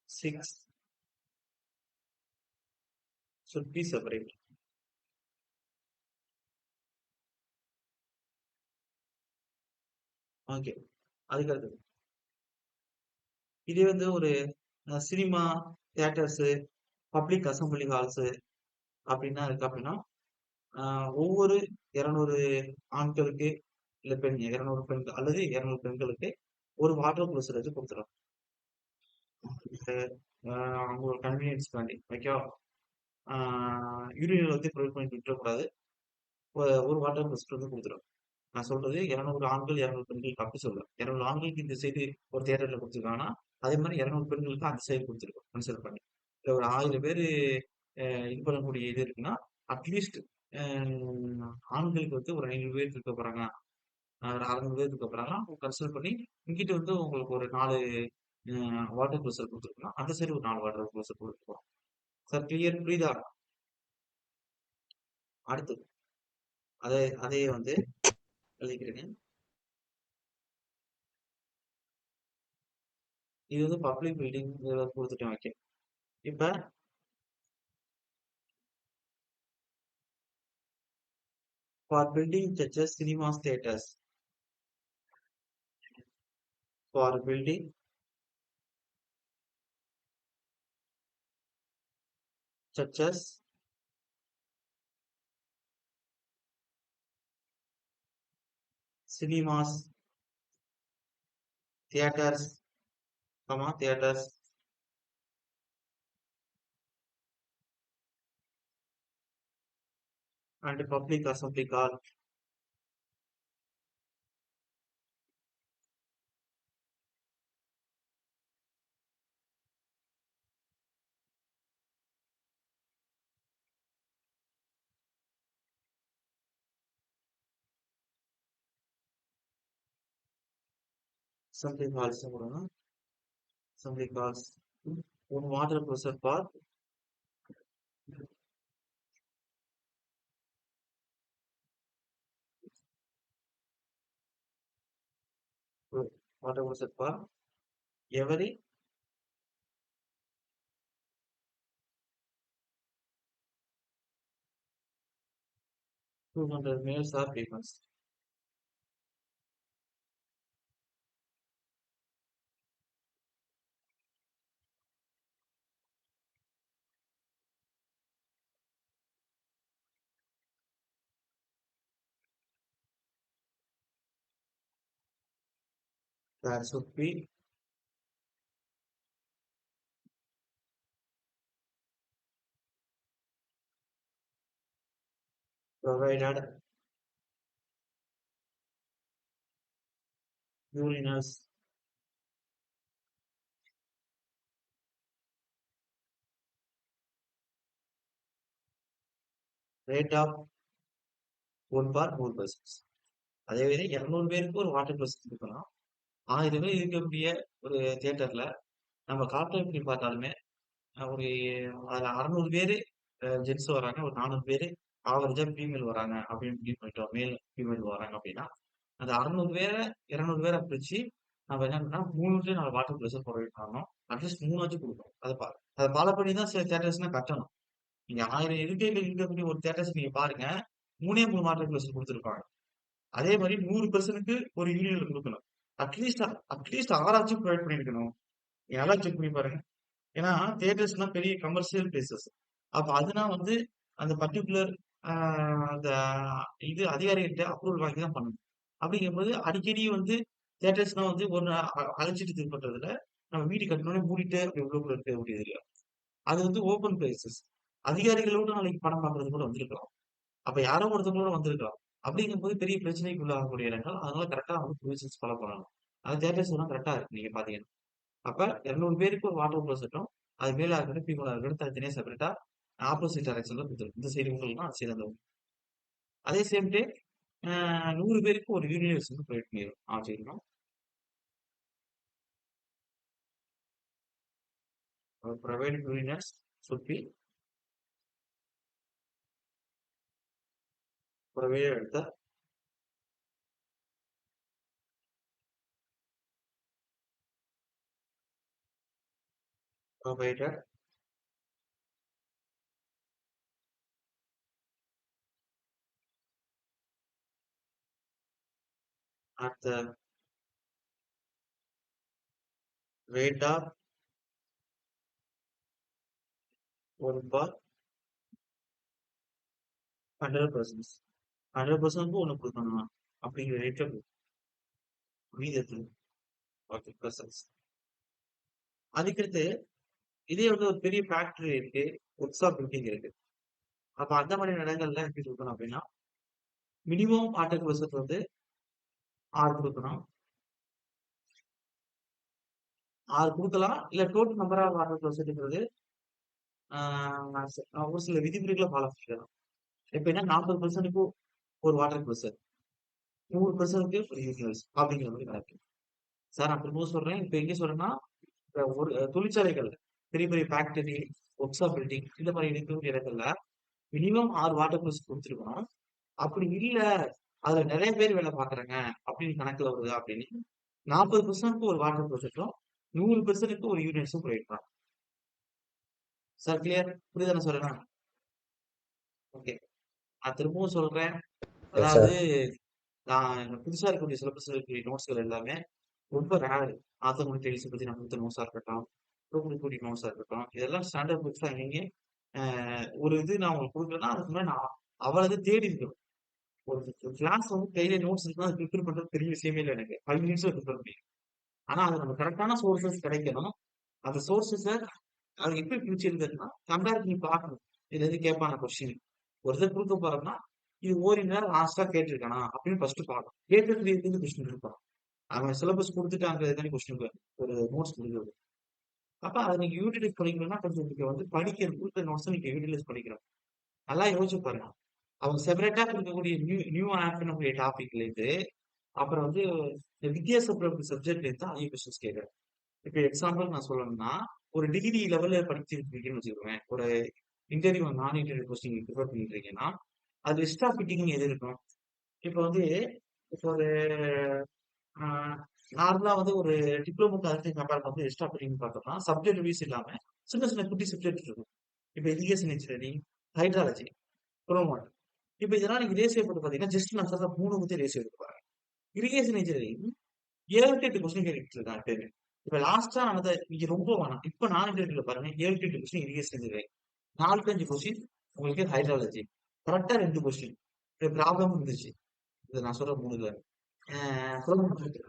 6 should be separate. Okay. அதுக்கு இதே வந்து ஒரு cinema, theatres, public assembly halls அப்படின்னா இருக்கு அப்படின்னா, ஒவ்வொரு 200 ஆண்களுக்கு இல்ல 200 பெண்கள் அல்லது 200 பெண்களுக்கு ஒரு வாட்டர் க்ளோசர் வச்சு கொடுத்துரும். அவங்களோட கன்வீனியன்ஸ் வேண்டி ஓகேவா. யூரினல் வந்து ப்ரொவைட் பண்ணி விட்டுறக்கூடாது. ஒரு வாட்டர் க்ளோசர் வந்து கொடுத்துரும். நான் சொல்றது 200 ஆண்கள் 200 பெண்களுக்கு அப்படி சொல்ல 200 ஆண்களுக்கு இந்த சைடு ஒரு தியேட்டர்ல கொடுத்துருக்காங்கன்னா அதே மாதிரி 200 பெண்களுக்கு அந்த சைடு கொடுத்துருக்கோம் கன்சிடர் பண்ணி. இல்லை ஒரு 1000 பேர் இது பண்ணக்கூடிய இது இருக்குன்னா அட்லீஸ்ட் ஆண்களுக்கு வந்து ஒரு 500 பேர் இருக்க போறாங்க, ஒரு 600 பேர் இருக்க போறாங்கன்னா கன்சிடர் பண்ணி இங்கிட்ட வந்து உங்களுக்கு ஒரு 4 வாட்டர் க்ளோசர் கொடுத்துருக்கோம், அந்த சைடு ஒரு 4 வாட்டர் க்ளோசர் கொடுத்துருக்கோம். சார் கிளியர் புரியுதா? அடுத்து அதே அதே வந்து எழுதிக்கிறேன். இது வந்து பப்ளிக் பில்டிங் கொடுத்துட்டேன். ஓகே. இப்ப for building churches, cinemas, theaters. For building churches, cinemas, theaters, theaters, and public assembly hall. Assembly halls. Assembly halls. One water pressure for water pressure for every 200 males or females. That should be provided urinals rate of 1 per 4 persons. அதே மாதிரி 200 பேருக்கு ஒரு water plus கொடுக்கலாம். 1000 பேர் இருக்கக்கூடிய ஒரு தியேட்டர்ல நம்ம கால்குலேட் பண்ணி பார்த்தாலுமே ஒரு அதுல 600 பேரு ஜென்ஸ் வராங்க, ஒரு 400 பேரு ஆவரேஜா ஃபீமேல் வராங்க அப்படின்னு முடிவு பண்ணிட்டோம். மேல் ஃபீமேல் வராங்க அப்படின்னா அந்த 600 பேரை 200 பேரை பிரிச்சு நம்ம என்ன பண்ணா 3 4 வாட்டர் ப்ளஸ் ப்ரொவைட் பண்ணணும். அட்லீஸ்ட் 3 வச்சு கொடுக்கணும். அதை ஃபாலோ பண்ணி தான் சில தியேட்டர்ஸ்னா கட்டணும். நீங்க 1000 இருக்கைகள் இருக்கக்கூடிய ஒரு தியேட்டர்ஸ் நீங்க பாருங்க, 3 வாட்டர் ப்ளஸ் கொடுத்துருப்பாங்க. அதே மாதிரி 100 பெர்சனுக்கு ஒரு யூனியன் கொடுக்கணும். அட்லீஸ்ட் அட்லீஸ்ட் 6 ப்ரொவைட் பண்ணிருக்கணும். நல்லா செக் பண்ணி பாருங்க. ஏன்னா தியேட்டர்ஸ்லாம் பெரிய கமர்ஷியல் பிளேசஸ். அப்ப அதுனா வந்து அந்த பர்ட்டிகுலர் அந்த இது அதிகாரிகிட்ட அப்ரூவல் வாங்கி தான் பண்ணணும். அப்படிங்கும்போது அடிக்கடி வந்து தியேட்டர்ஸ்லாம் வந்து ஒரு அழைச்சிட்டு இது பண்றதுல நம்ம வீடு கட்டினோடனே மூடிட்டு அப்படி உள்ளுக்குள்ள இருக்க முடியாது இல்லையா. அது வந்து ஓப்பன் பிளேசஸ். அதிகாரிகளோட நாளைக்கு படம் பார்க்கறது கூட வந்திருக்கலாம். அப்ப யாரோ ஒருத்தவங்களோட வந்திருக்கலாம். அப்படிங்கும்போது பெரிய பிரச்சனைக்கு உள்ளாகக்கூடிய இடங்கள். அதனால கரெக்டா வந்து ப்ரொவிஷன்ஸ் ஃபாலோ பண்ணணும். அந்த தியேட்டர்ஸ் எல்லாம் கரெக்டா இருக்கு நீங்க பாத்தீங்கன்னா. அப்ப 200 பேருக்கு ஒரு வாட்டர் க்ளோசெட்டும், அது மேலா இருக்கட்டும், ஃபீமேலா இருக்கட்டும் தனித்தனியா செப்பரேட்டா ஆப்போசிட் டைரக்ஷன்ல குடுத்துரும். இந்த சைடு இவங்களுக்குனா அந்த சைடு அந்த அதே சேம் டே 100 பேருக்கு ஒரு யூனிவர்ஸ் வந்து ப்ரொவைட் பண்ணிரும் அப்படின்னா, provide universe should be provided the provided at the rate of 1 per 100%. 100% ஒண்ணு குடுக்கணும். அப்படிங்கிற ரேட்ல வீதத்துல ஓகே பெர்சன்ஸ். அதுக்கடுத்து இதே வந்து ஒரு பெரிய ஃபேக்டரி இருக்கு. ஒர்க்ஸ் ஆஃப் பில்டிங் இருக்கு. அப்ப அந்த மாரி இடங்கள்ல எப்படி குடுக்கணும் அப்படின்னா, மினிமம் ஆர்டர் பெர்சன்ட் வந்து 6 குடுக்கணும். 6 குடுக்கலாம். இல்ல டோட்டல் நம்பர் ஆஃப் ஆர்டர் பெர்சன்ட்ங்கிறது ஒரு சில விதிமுறைகள ஃபாலோ பண்ணிக்கலாம். எப்படின்னா 40%க்கு ஒரு வாட்டர் பெர்சன், 100%க்கு ஒரு யூனிவர்ஸ் அப்படிங்கிற மாரி கணக்கு. சார் நான் திரும்பவும் சொல்றேன். இப்ப எங்க சொல்றேன்னா, இப்ப ஒரு தொழிற்சாலைகள், பெரிய பெரிய ஃபேக்டரி, ஒர்க்ஸ் ஆஃப் பில்டிங் இந்த மாரி இருக்கக்கூடிய இடங்கள்ல மினிமம் 6 வாட்டர் பெர்சன் குடுத்துருக்கணும். அப்படி இல்ல, அதுல நெறைய பேர் வேலை பார்க்குறாங்க அப்படின்னு கணக்குல வருது அப்படின்னு 40%க்கு ஒரு வாட்டர் பெர்சன்ட்டும், 100%க்கு ஒரு யூனிட்ஸும் ப்ரொவைட் பண்ணலாம். Sir clear? புரியுதா நான் சொல்றேன்? ஓகே. நான் திரும்பவும் சொல்றேன். எஸ் அதாவது சார். நான் புதுசா இருக்கக்கூடிய சிலபஸ்ல இருக்கக்கூடிய நோட்ஸ்கள் எல்லாமே ரொம்ப ரேர். ஆத்தமொழி டெய்ல்ஸ பத்தி நான் குடுத்த நோட்ஸா இருக்கட்டும், ப்ரோக்ராம் நோட்ஸா இருக்கட்டும், இதெல்லாம் ஸ்டாண்டர்ட் புக்ஸ் தான் எங்கேயும் ஒரு இது நான் உங்களுக்கு குடுக்கலன்னா, அதுக்கு முன்னாடி நான் அவ்வளவு தேடி இருக்கணும். ஒரு கிளாஸ் வந்து கையில நோட்ஸ் இருக்குன்னா, அது ப்ரிப்பேர் பண்றது பெரிய விஷயமே இல்ல எனக்கு. 5 மினிட்ஸ்ல ப்ரிப்பேர் பண்ணிடுவேன். ஆனா, அது நம்ம கரெக்ட்டான சோர்ஸஸ் கிடைக்கணும். அந்த சோர்ஸஸ அது எப்படி பிரிச்சிருந்ததுன்னா, கம்பேர் பண்ணி பார்க்கணும். இதுல இருந்து கேட்பான கொஸ்டின். ஒருத்தர் குடுக்க போறோம்னா, இது ஓரியன்டா லாஸ்ட்டா கேட்டிருக்கானா? அப்படின்னு ஃபர்ஸ்ட் பார்க்கணும். கேட்டதுக்கு எதுக்கு கொஸ்டின் இருப்பான். அவன் சிலபஸ் குடுத்துட்டாங்கிறது தானே கொஸ்டின் ஒரு நோட்ஸ் குடுக்குறது. அப்ப அத நீங்க யூட்டிலைஸ் பண்ணிக்கணும்னா, கொஞ்சம் நீங்க வந்து படிக்கிற குடுத்த நோட்ஸ நீங்க யூட்டிலைஸ் பண்ணிக்கணும். நல்லா யோசிச்சு பாருங்க. அவங்க செப்பரேட்டா குடுக்கக்கூடிய நியூ நியூ ஆப்னக்கூடிய டாபிக்ல இருந்து, அப்புறம் வந்து இந்த வித்தியாசப்பட்ட சப்ஜெக்ட்ல இருந்து தான் அதிக கொஸ்டின்ஸ் கேட்கறாங்க. இப்ப எக்ஸாம்பிள் நான் சொல்லணும்னா, ஒரு டிகிரி லெவல்ல படிச்சிருக்கீங்கன்னு வச்சுக்கோங்களேன். ஒரு இன்டர்வியூ, நான் இன்டர்வியூ கொஸ்டின் ப்ரிப்பேர் பண்ணிட்டு இருக்கீங்கன்னா, அது எக்ஸ்ட்ரா ஃபிட்டிங் எது இருக்கும்? இப்ப வந்து இப்ப ஒரு ஆ நார்மலா வந்து ஒரு டிப்ளோமாக்கு அதுக்கும் கம்பேர் பண்ணும்போது எக்ஸ்ட்ரா ஃபிட்டிங்னு பார்த்தோம்னா, சப்ஜெக்ட் வைஸ் இல்லாம சின்ன சின்ன குட்டி சப்ஜெக்ட் இருக்கும். இப்ப இரிகேஷன் இன்ஜினியரிங், ஹைட்ராலஜி, குரோமாட். இப்ப இதெல்லாம் நீங்க ரேஷியோ போட்டு பார்த்தீங்கன்னா, ஜஸ்ட் நான் சொல்ற 3 பத்தி ரேஷியோ எடுத்து பாருங்க. இரிகேஷன் இன்ஜினியரிங் 7 to 8 கொஸ்டின் கேட்டுட்டு இருக்கான் எப்பயுமே. இப்ப லாஸ்ட்டா நடந்த இங்க ரொம்ப வேணாம். இப்ப நான் இன்டர்வியூல பாருங்க 7 to 8 question irrigation engineering. 4 to 5 question உங்களுக்கு ஹைட்ராலஜி. கரெக்ட்டா 2 கொஸ்டின். ப்ராப்ளம் இருந்துச்சு. இது நான் சொல்ற 3 இதுல. குரோமாட்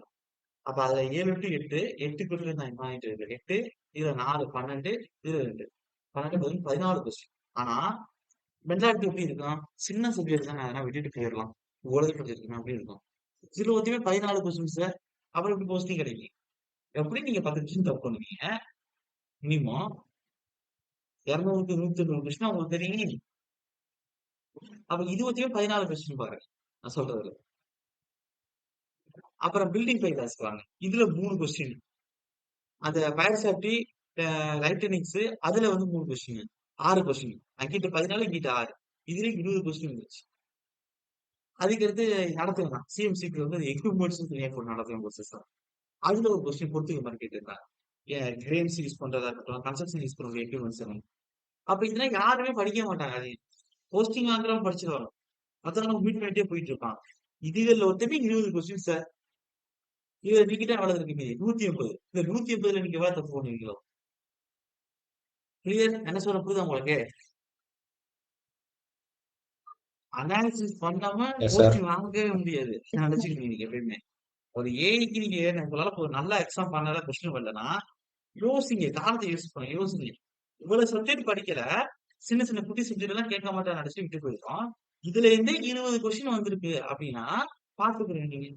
அப்ப அதுல 7 to 8, 8 கொஸ்டின் தான் வாங்கிட்டு இருக்கு. 8, இதுல 4, 12, இதுல 2. 12, 14 கொஸ்டின். ஆனா, மென்டாலிட்டி எப்படி இருக்கும்? சின்ன சப்ஜெக்ட் தானே அதெல்லாம் விட்டுட்டு போயிரலாம். இவ்வளவு படிச்சிருக்கணும் அப்படி இருக்கும். இதுல ஒருத்தமே 14 கொஸ்டின் சார். அப்புறம் எப்படி போஸ்டிங் கிடைக்கும்? எப்படி நீங்க 10 கொஸ்டின் தப்பு பண்ணுவீங்க? மினிமம் 200க்கு 190 கொஸ்டின் உங்களுக்கு தெரியும். அப்ப இது ஒருத்தமே 14 கொஸ்டின் பாருங்க. நான் சொல்றதுல. அப்புறம் பில்டிங் பைலாஸ் வாங்க. இதுல 3 கொஸ்டின். அந்த ஃபயர் சேஃப்டி, லைட்டனிங்ஸ் அதுல வந்து 3 கொஸ்டின். 6 கொஸ்டின். அங்கிட்டு 14 இங்கிட்டு 6. இதுலயும் 20 கொஸ்டின் இருந்துச்சு. அதுக்கடுத்து நடத்துவேன். சிஎம்சிக்கு வந்து எக்யூப்மெண்ட்ஸ் தனியா போட்டு நடத்துவேன் கோர்சஸ். அதுல ஒரு கொஸ்டின் பொறுத்துக்க மாரி கேட்டிருந்தாங்க. கிரேன்ஸ் யூஸ் பண்றதா இருக்கட்டும், கன்ஸ்ட்ரக்ஷன் யூஸ் பண்ற எக்யூப்மெண்ட்ஸ் எல்லாம். அப்ப இதெல்லாம் யாருமே படிக்க மாட்டாங்க. அது போஸ்டிங் வாங்குறவங்க படிச்சிருவாங்க. மத்தவங்க மீட் பண்ணிட்டே போயிட்டு இருப்பாங்க. இதுல ஒருத்தமே 20 கொஸ்டின் சார். இதுல நீங்க தான் எவ்வளவு இருக்கீங்க? 180. இந்த 180ல நீங்க எவ்வளவு தப்பு பண்ணுவீங்களோ? கிளியர்? என்ன சொல்ல புரியுதா உங்களுக்கு? அனாலிசிஸ் பண்ணாம எஸ் சார். போஸ்டிங் வாங்கவே முடியாது. நினைச்சுக்கங்க நீங்க எப்பயுமே. ஒரு ஏஐக்கு நீங்க உங்களால ஒரு நல்ல எக்ஸாம் பண்ணாத கொஸ்டின் வரலன்னா, யோசிங்க. காலத்த யூஸ் பண்ணுங்க. யோசிங்க. இவ்வளவு சப்ஜெக்ட் படிக்கல. சின்ன சின்ன குட்டி சப்ஜெக்ட் எல்லாம் கேட்க மாட்டான்னு நினைச்சுட்டு விட்டு போயிருக்கோம். இதுல இருந்தே 20 கொஸ்டின் வந்திருக்கு அப்படின்னா, பாத்துக்கிறீங்க நீங்க.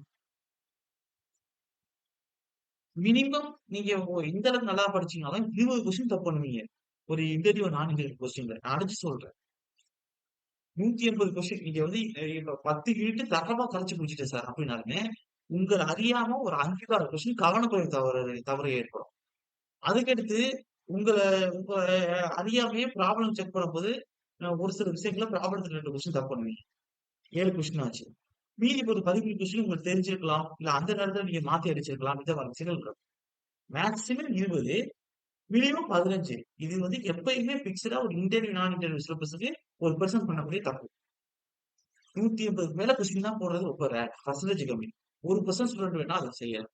மினிமம் நீங்க எந்த அளவுக்கு நல்லா படிச்சீங்கனாலும் 20 கொஸ்டின் தப்பு பண்ணுவீங்க. ஒரு இன்டர்வியூ, நான் இன்டர்வியூ கொஸ்டின்ல. நான் அடிச்சு சொல்றேன். 180 கொஸ்டின் நீங்க வந்து இப்ப 10 யூனிட் தரமா கரைச்சு குடிச்சிட்டேன் சார் அப்படின்னாலுமே, உங்கள அறியாம ஒரு 5, 6 கொஸ்டின் கவனக்குறைவு தவறு தவறு ஏற்படும். அதுக்கடுத்து உங்கள உங்க அறியாமயே ப்ராப்ளம் செக் பண்ணும்போது, ஒரு சில விஷயங்கள ப்ராப்ளத்துல 2 கொஸ்டின் தப்பு பண்ணுவீங்க. 7 கொஸ்டின் ஆச்சு. மீதி ஒரு 13 கொஸ்டின் உங்களுக்கு தெரிஞ்சிருக்கலாம். இல்ல அந்த நேரத்துல நீங்க மாத்தி அடிச்சிருக்கலாம். இந்த மாரி விஷயங்கள் இருக்கும். Maximum 20, minimum 15. இது வந்து எப்பயுமே பிக்ஸ்டா ஒரு இன்டர்வியூ, நான் இன்டர்வியூ சிலபஸ்க்கு ஒரு பெர்சன் பண்ணக்கூடிய தப்பு. 180க்கு மேல கொஸ்டின் தான் போடுறது ரொம்ப ரேர். பெர்சன்டேஜ் கம்மி. 1% ஸ்டூடண்ட் வேணா அத செய்யலாம்.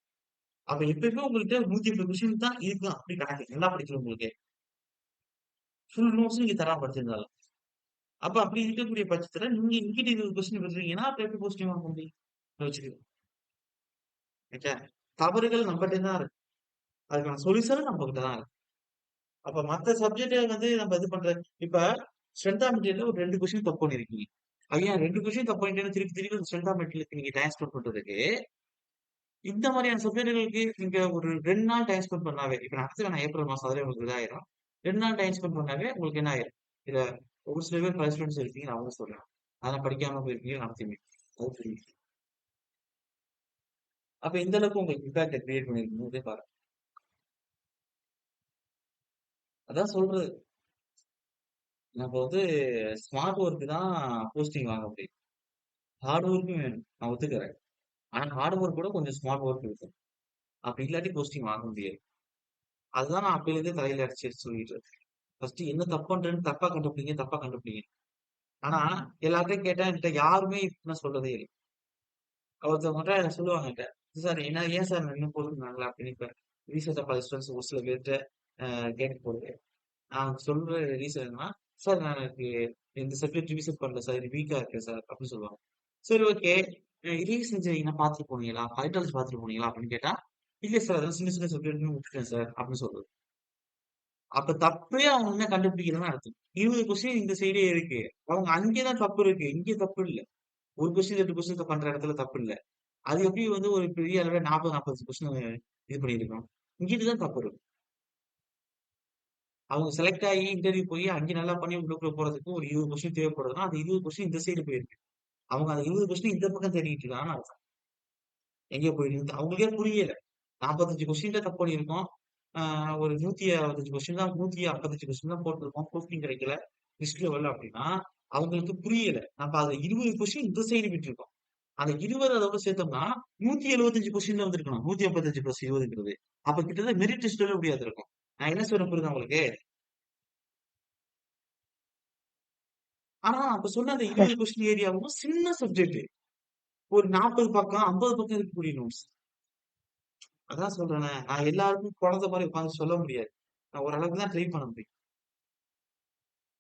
அப்ப எப்பயுமே உங்கள்ட்ட 180 கொஸ்டின் தான் இருக்கும். அப்படி கணக்கு. நல்லா படிக்கிறவங்களுக்கு. ஃபுல் நோட்ஸ் நீங்க தராம படிச்சிருந்தாலும். அப்ப அப்படி இருக்கக்கூடிய பட்சத்துல நீங்க இங்கிட்ட 20 கொஸ்டின் விடுறீங்கன்னா, அப்ப எப்படி பாசிட்டிவ் வாங்க முடியும்? யோசிச்சுக்கங்க. ஓகே. தவறுகள் நம்மட்ட தான் இருக்கு. அதுக்கான சொல்யூஷனும் நம்மகிட்ட தான் இருக்கு. அப்ப மத்த சப்ஜெக்ட்ட வந்து நம்ம இது பண்ற இப்ப ஸ்ட்ரென்த் ஆஃப் மெட்டீரியல்ல ஒரு 2 கொஸ்டின் தப்பு பண்ணியிருக்கீங்க. ஐயா 2 கொஸ்டின் தப்பு பண்ணிட்டேன்னு திருப்பி திருப்பி ஸ்ட்ரென்த் ஆஃப் மெட்டீரியலுக்கு நீங்க டைம் ஸ்பெண்ட் பண்றதுக்கு, இந்த மாதிரியான சப்ஜெக்ட்களுக்கு நீங்க ஒரு 2 நாள் டைம் ஸ்பெண்ட் பண்ணாவே, இப்ப அடுத்து நான் ஏப்ரல் மாசம் அதுலயே உங்களுக்கு இதாயிரும். 2 நாள் டைம் ஸ்பெண்ட் பண்ணாவே உங்களுக்கு என்ன ஆயிரும்? இதுல ஒரு சில பேர் பல ஸ்டூடண்ட்ஸ் இருக்கீங்க, நான் அவங்க சொல்றேன். அதெல்லாம் படிக்காம போயிருக்கீங்க, நடத்துவீங்க. அது புரியுது. அப்ப இந்த அளவுக்கு உங்களுக்கு இம்பாக்ட்ட கிரியேட் பண்ணியிருக்கும்போதே பாருங்க. அதான் சொல்றது. நம்ம வந்து ஸ்மார்ட் ஒர்க் தான் போஸ்டிங் வாங்க முடியும். ஹார்ட் ஒர்க்கும் வேணும். நான் ஒத்துக்கிறேன். ஆனா ஹார்ட் ஒர்க் கூட கொஞ்சம் ஸ்மார்ட் ஒர்க் இருக்கும். அப்படி இல்லாட்டி போஸ்டிங் வாங்க முடியாது. அதுதான் நான் அப்பயிலேருந்தே தலையில அடிச்சு சொல்லிட்டு இருக்கேன். ஃபர்ஸ்ட் என்ன தப்பு பண்றேன்னு தப்பா கண்டுபிடிங்க, தப்பா கண்டுபிடிங்க. ஆனா எல்லார்ட்டயும் கேட்டா என்கிட்ட யாருமே இப்படிலாம் சொல்றதே இல்ல. ஒருத்தவங்கட்ட சொல்லுவாங்க என்ட்ட, "சார் என்ன ஏன் சார் இன்னும் போட்டுருந்தாங்களா?" அப்படின்னு இப்ப ரீசெண்டா பல ஸ்டூடண்ட்ஸ் ஒரு சில பேர்ட்ட கேட்க போது, நான் சொல்ற ரீசன் என்னன்னா, "சார் நான் எனக்கு இந்த சப்ஜெக்ட் ரிவிஷன் பண்ணல சார். இது வீக்கா இருக்கு சார்" அப்படின்னு சொல்லுவாங்க. சரி ஓகே. ரிவிஷன் செஞ்சீங்கன்னா பார்த்துட்டு போனீங்களா? ஃபைனல்ஸ் பார்த்துட்டு போனீங்களா? அப்படின்னு கேட்டா, "இல்ல சார். அதெல்லாம் சின்ன சின்ன சப்ஜெக்ட்ன்னு விட்டுட்டேன் சார்" அப்படின்னு சொல்றது. அப்ப தப்பே அவங்க என்ன கண்டுபிடிக்கலன்னு அர்த்தம். 20 கொஸ்டின் இந்த சைடே இருக்கு. அவங்க அங்கே தான் தப்பு இருக்கு. இங்க தப்பு இல்ல. ஒரு கொஸ்டின் 2 கொஸ்டின் பண்ற இடத்துல தப்பு இல்ல. அது எப்படி வந்து ஒரு பெரிய அளவுல 40, 45 கொஸ்டின் இது பண்ணியிருக்கோம். இங்கிட்டு தான் தப்பு இருக்கு. அவங்க செலக்ட் ஆகி இன்டர்வியூ போய் அங்க நல்லா பண்ணி உள்ளுக்குள்ள போறதுக்கு ஒரு 20 கொஸ்டின் தேவைப்படுதுன்னா, அந்த 20 கொஸ்டின் இந்த சைடு போயிருக்கு. அவங்க அந்த 20 கொஸ்டின் இந்த பக்கம் தேடிட்டு இருக்காங்கன்னு அர்த்தம். எங்க போயிருக்கு அவங்களுக்கே புரியல. 45 கொஸ்டின்ல தப்பு பண்ணியிருக்கோம். ஆ ஒரு 165 கொஸ்டின் தான் 155 கொஸ்டின் தான் போட்டிருக்கோம். போஸ்டிங் கிடைக்கல. லிஸ்ட்ல வரல அப்படின்னா, அவங்களுக்கு புரியல. நம்ம அதுல 20 கொஸ்டின் இந்த சைடு விட்டுருக்கோம். அந்த 20 அதோட சேர்த்தோம்னா, 175 கொஸ்டின்ல வந்திருக்கணும். 155 பிளஸ் 20ங்கிறது. அப்ப கிட்டத்தட்ட மெரிட் லிஸ்ட்ல முடியாது இருக்கும். நான் என்ன சொல்றேன் புரியுதா உங்களுக்கு? ஆனா, அப்ப சொன்ன அந்த 20 கொஸ்டின் ஏரியாவும் சின்ன சப்ஜெக்ட். ஒரு 40 பக்கம், 50 பக்கம் இருக்கக்கூடிய நோட்ஸ். அதான் சொல்றேனே, நான் எல்லாருக்கும் குழந்தை மாரி உட்கார்ந்து சொல்ல முடியாது. நான் ஓரளவுக்கு தான் ட்ரை பண்ண முடியும்.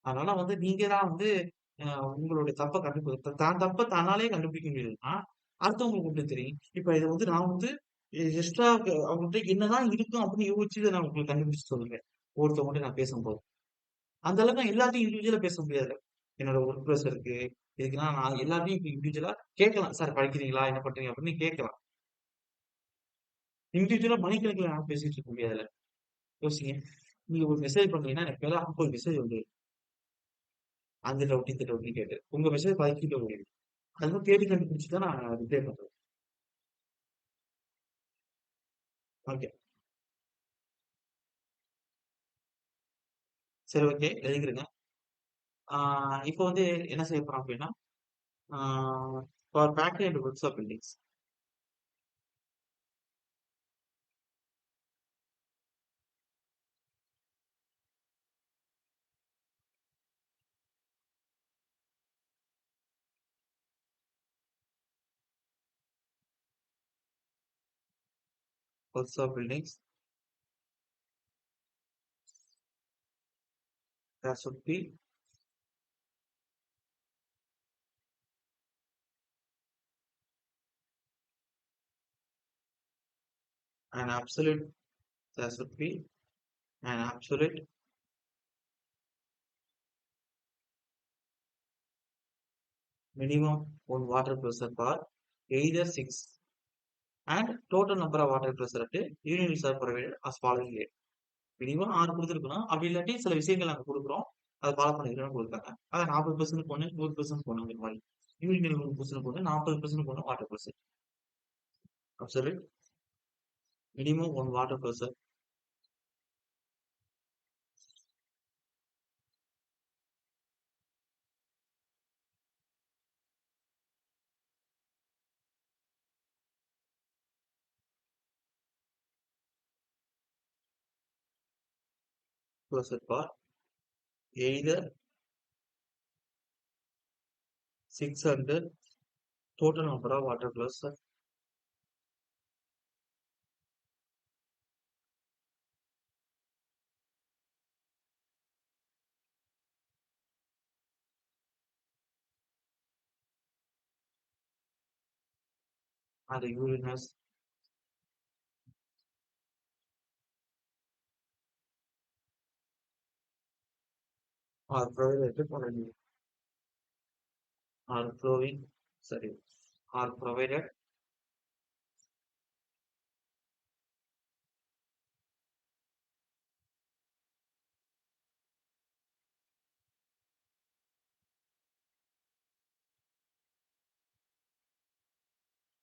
அதனால வந்து நீங்க தான் வந்து அ உங்களுடைய தப்ப தான் தப்ப தன்னாலயே கண்டுபிடிக்க முடியலன்னா, அடுத்தவங்களுக்கு எப்படி தெரியும்? இப்ப இத வந்து நான் வந்து எக்ஸ்ட்ரா அவங்கள்ட்ட என்னதான் இருக்கும் அப்படின்னு யோசிச்சு இத நான் உங்களுக்கு கண்டுபிடிச்சு சொல்லுவேன். ஒருத்தவங்கள்ட்ட நான் பேசும்போது. அந்த அளவுக்கு நான் எல்லாத்தையும் இண்டிவிஜுவலா பேச முடியாது. என்னோட ஒர்க் ப்ரெஷர் இருக்கு. இதுக்கெல்லாம் நான் எல்லாத்தையும் இப்ப இண்டிவிஜுவலா கேட்கலாம். சார் படிக்கிறீங்களா? என்ன பண்றீங்க? அப்படின்னு கேட்கலாம். இண்டிவிஜுவலா மணிக்கணக்குல நான் பேசிட்டு இருக்க முடியாதுல்ல. யோசிங்க. நீங்க ஒரு மெசேஜ் பண்றீங்கன்னா, எனக்கு மேல 50 மெசேஜ் வந்து அந்த டவுட், இந்த டவுட்ன்னு கேட்டு. உங்க மெசேஜ் பாதிக்கிட்டு வருது. அதெல்லாம் தேடி கண்டுபிடிச்சு தான் நான் ரிப்ளை பண்றேன். ஓகே. சரி ஓகே. எழுதிக்கிறேங்க. ஆ இப்போ வந்து என்ன செய்ய போறோம் அப்டின்னா, ஆ for back and goods of buildings. Goods of buildings. There should be an absolute there should be an absolute minimum on water pressure for either 6 and total number of water pressure at units are provided as following here. Minimum 6 குடுத்துருக்கணும். அப்படி இல்லாட்டி சில விஷயங்கள் நாங்க குடுக்குறோம். அதை follow பண்ணிக்கிறேன்னு கொடுத்தாங்க. அதை 40% போடணும், 100% போடணுங்கிற மாதிரி. யூரின் 100% போடணும், 40% போடணும் water percent. Absolute minimum 1 water percent percent for either 600 total number of water plus and the urinous are provided for are flowing, sorry, are provided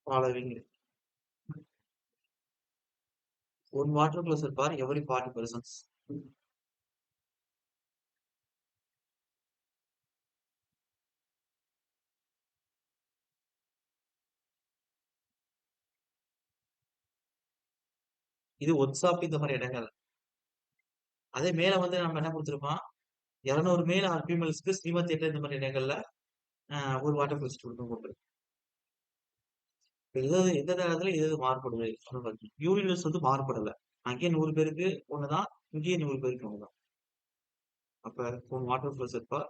following 1 water plus for every 40 persons. இது workshop இந்த மாதிரி இடங்கள். அதே மேல வந்து நம்ம என்ன கொடுத்துருப்போம், 200 மேல் ஃபீமேல்ஸ்க்கு ஸ்ரீமத் தேட்டர் இந்த மாதிரி இடங்கள்ல ஒரு வாட்டர் ஃபெஸ்ட் கொடுக்கும். எதாவது எந்த நேரத்துல எது மாறுபடுது யூனிவர்ஸ் வந்து மாறுபடல. அங்கேயே 100 பேருக்கு ஒண்ணுதான், இங்கேயே 100 பேருக்கு ஒண்ணுதான். அப்ப வாட்டர் ஃப்ளோஸ் இருப்பா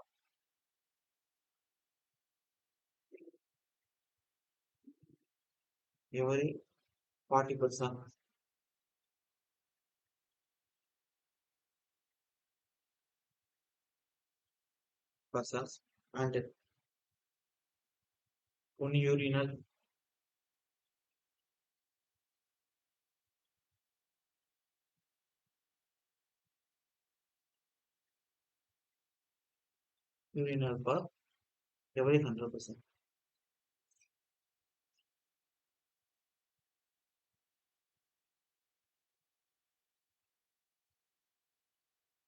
every 40% persons and one urinal for every 100%.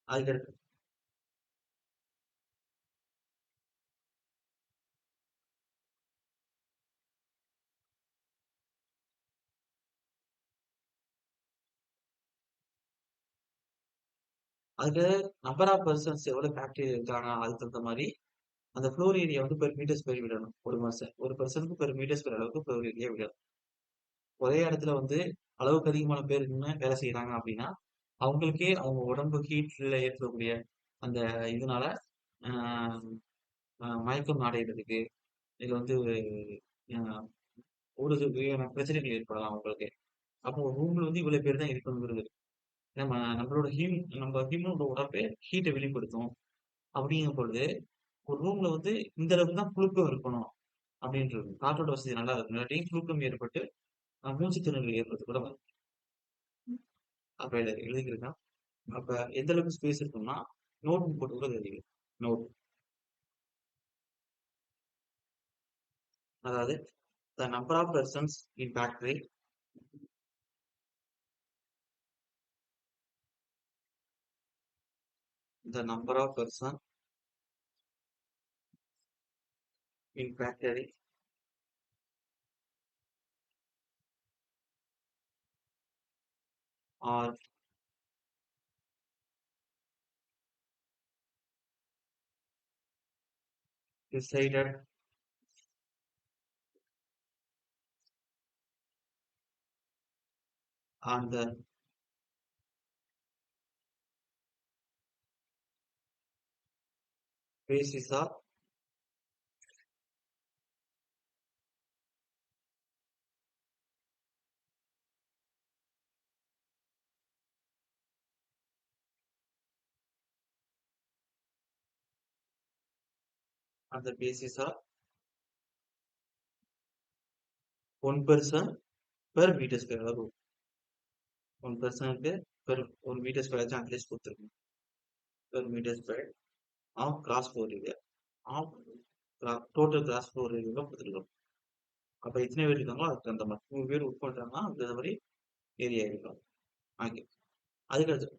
அதுக்கு அதுக்கு நம்பர் ஆஃப் பர்சன்ஸ் எவ்வளவு பாக்டீரியா இருக்காங்க அதுக்கு தகுந்த மாதிரி அந்த ஃப்ளோர் ஏரியா வந்து பெர் மீட்டர் ஸ்கொயர் விடணும். ஒரு மாசம் ஒரு பர்சனுக்கு பெர் மீட்டர் ஸ்கொயர் அளவுக்கு ஃப்ளோர் ஏரியா விடணும். ஒரே இடத்துல வந்து அளவுக்கு அதிகமான பேர் நின்னு வேலை செய்யறாங்க அப்படின்னா அவங்களுக்கே அவங்க உடம்பு ஹீட்ல ஏற்படக்கூடிய அந்த இதனால ஆஹ் மயக்கம் அடைகிறதுக்கு இதுல வந்து ஆஹ் ஒரு வகையான பிரச்சனைகள் ஏற்படலாம் அவங்களுக்கு. அப்போ ஒரு ரூம்ல வந்து இவ்வளவு பேர் தான் இருக்கணுங்கிறது நம்ம நம்மளோட நம்ம ஹியூமனோட உடம்பே ஹீட்டை வெளிப்படுத்தும். அப்படிங்கும் பொழுது ஒரு ரூம்ல வந்து இந்த அளவுக்கு தான் புழுக்கம் இருக்கணும் அப்படின்றது. காற்றோட வசதி நல்லா இருக்கும், இல்லாட்டி புழுக்கம் ஏற்பட்டு மூச்சு திணறல் ஏற்படுறது கூட வரும். அப்ப இதை எழுதிக்கிறேன். அப்ப எந்த அளவுக்கு ஸ்பேஸ் இருக்கும்னா நோட் போட்டு கூட எழுதிக்கிறேன். நோட் அதாவது the number of persons in factory, the number of person in factory are decided on the basis of on the basis of 1 person per meter square. அதாவது 1 person per 1 meter square at least கொடுத்துருக்கணும் per meter square of gross floor area, of total gross floor ஏரியாவ குடுத்துருக்கோம். அப்ப எத்தனை பேர் இருக்காங்களோ அதுக்கு தகுந்த மாரி. 100 பேர் ஒர்க் பண்றாங்கன்னா, அதுக்கு தகுந்த மாரி ஏரியா இருக்கும். ஓகே. அதுக்கு அடுத்து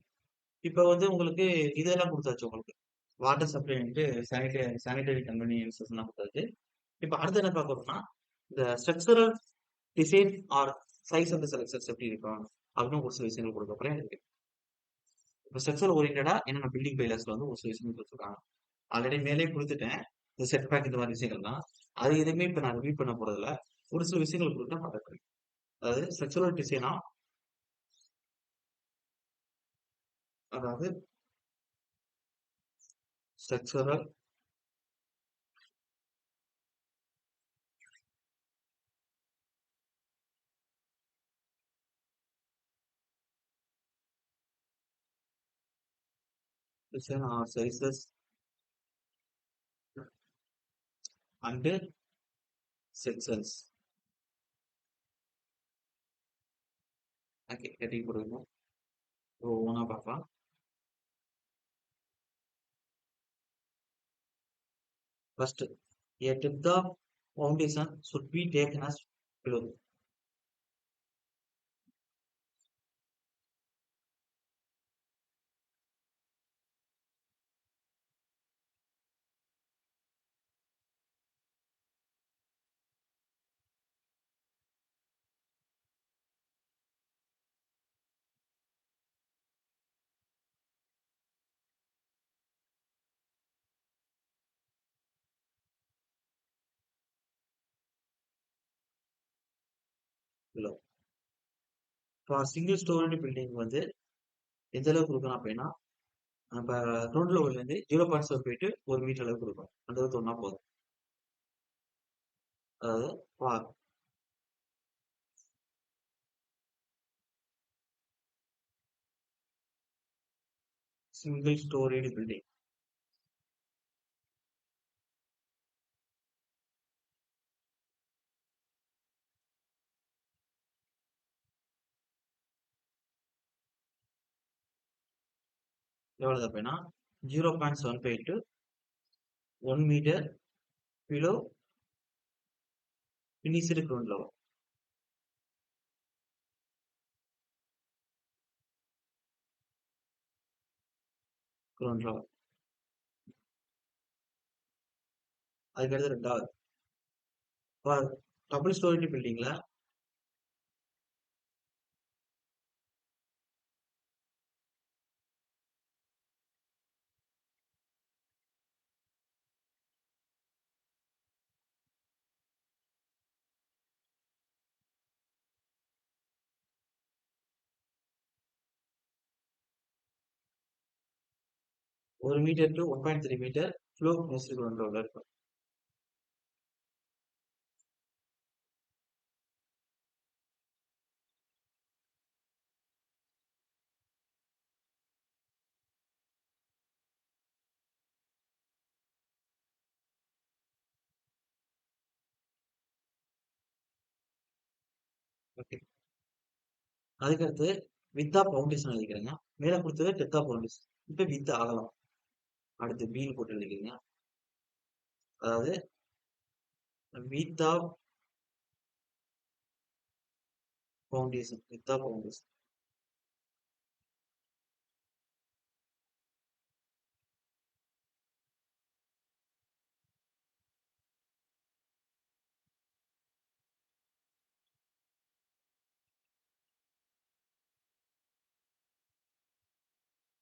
இப்ப வந்து உங்களுக்கு இதெல்லாம் குடுத்தாச்சு உங்களுக்கு. வாட்டர் சப்ளைன்ட்டு சானிட்டரி கன்வீனியன்ஸஸ் எல்லாம் குடுத்தாச்சு. இப்ப அடுத்து என்ன பார்க்க போறோம்னா, இந்த structural design or size of the structures எப்படி இருக்கும்? அப்படின்னு ஒரு சில விஷயங்கள் குடுக்க போறேன். இப்ப ஸ்ட்ரக்சர் ஓரியன்டடா என்னென்ன பில்டிங் பைலர்ஸ்ல வந்து ஒரு சில விஷயங்கள் குடுத்துருக்காங்க. ஆல்ரெடி மேலேயே குடுத்துட்டேன். இந்த செட் பேக் இந்த மாரி விஷயங்கள்லாம். அது எதுவுமே இப்ப நான் ரிப்பீட் பண்ண போறதில்ல. ஒரு சில விஷயங்கள் குடுத்தா பார்த்துக்கிறேன். அதாவது ஸ்ட்ரக்சரல் டிசைனா அதாவது structural design R sizes and sections. Okay. Heading குடுக்கணும். ஒவ்வொன்னா பார்க்கலாம். First, a depth of foundation should be taken as below. Below. For single story building வந்து எந்த அளவுக்கு கொடுக்கணும் அப்படின்னா, நம்ம கிரவுண்ட் லெவல்ல இருந்து 0.7 போயிட்டு 1 மீட்டர் அளவுக்கு கொடுக்கணும். அந்த அளவுக்கு சொன்னா போதும். அதாவது ஃபார் சிங்கிள் ஸ்டோரிடு பில்டிங் எவ்வளவு அப்படின்னா 0.75 to 1 metre below finished ground level. Ground level. அதுக்கடுத்து ரெண்டாவது ஃபார் டபுள் ஸ்டோரி பில்டிங்ல ஒரு metre to 1.3 metre below finished ground level இருக்கும். ஓகே. அதுக்கடுத்து வித் ஆஃப் பவுண்டேஷன் எழுதிக்கிறேங்க. மேல கொடுத்தது டெப்த் ஆஃப் பவுண்டேஷன். இப்ப வித் ஆகலாம். அடுத்து பீன்னு போட்டு எழுதிக்கிறீங்க. அதாவது width of foundation. Width of foundation.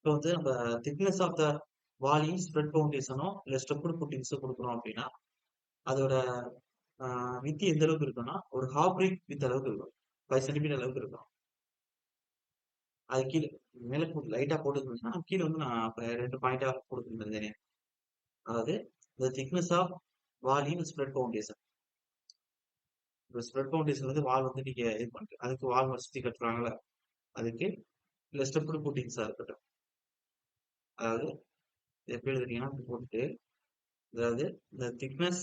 இப்போ வந்து நம்ம thickness of the volume spread பவுண்டேஷனோ இல்ல ஸ்டெப்டு புட்டிங்ஸோ கொடுக்குறோம் அப்படின்னா அதோட வித்தி எந்த அளவுக்கு இருக்குன்னா ஒரு ஹாஃப் பிரேக் வித் அளவுக்கு இருக்கும். 5 சென்டிமீட்டர் அளவுக்கு இருக்கும். அது கீழே மேல போட்டு லைட்டா போட்டுருந்தீங்கன்னா கீழே வந்து நான் அப்ப 2 பாயிண்டா கொடுத்துருந்தேன். அதாவது the thickness of volume spread foundation. இப்போ ஸ்ப்ரெட் பவுண்டேஷன் வந்து வால் வந்து நீங்க இது பண்ணுங்க. அதுக்கு வால் சுத்தி கட்டுறாங்கல்ல அதுக்கு இல்ல ஸ்டெப்டு புட்டிங்ஸா இருக்கட்டும். அதாவது எப்படி எழுதுறீங்கன்னா இப்படி போட்டுட்டு அதாவது இந்த thickness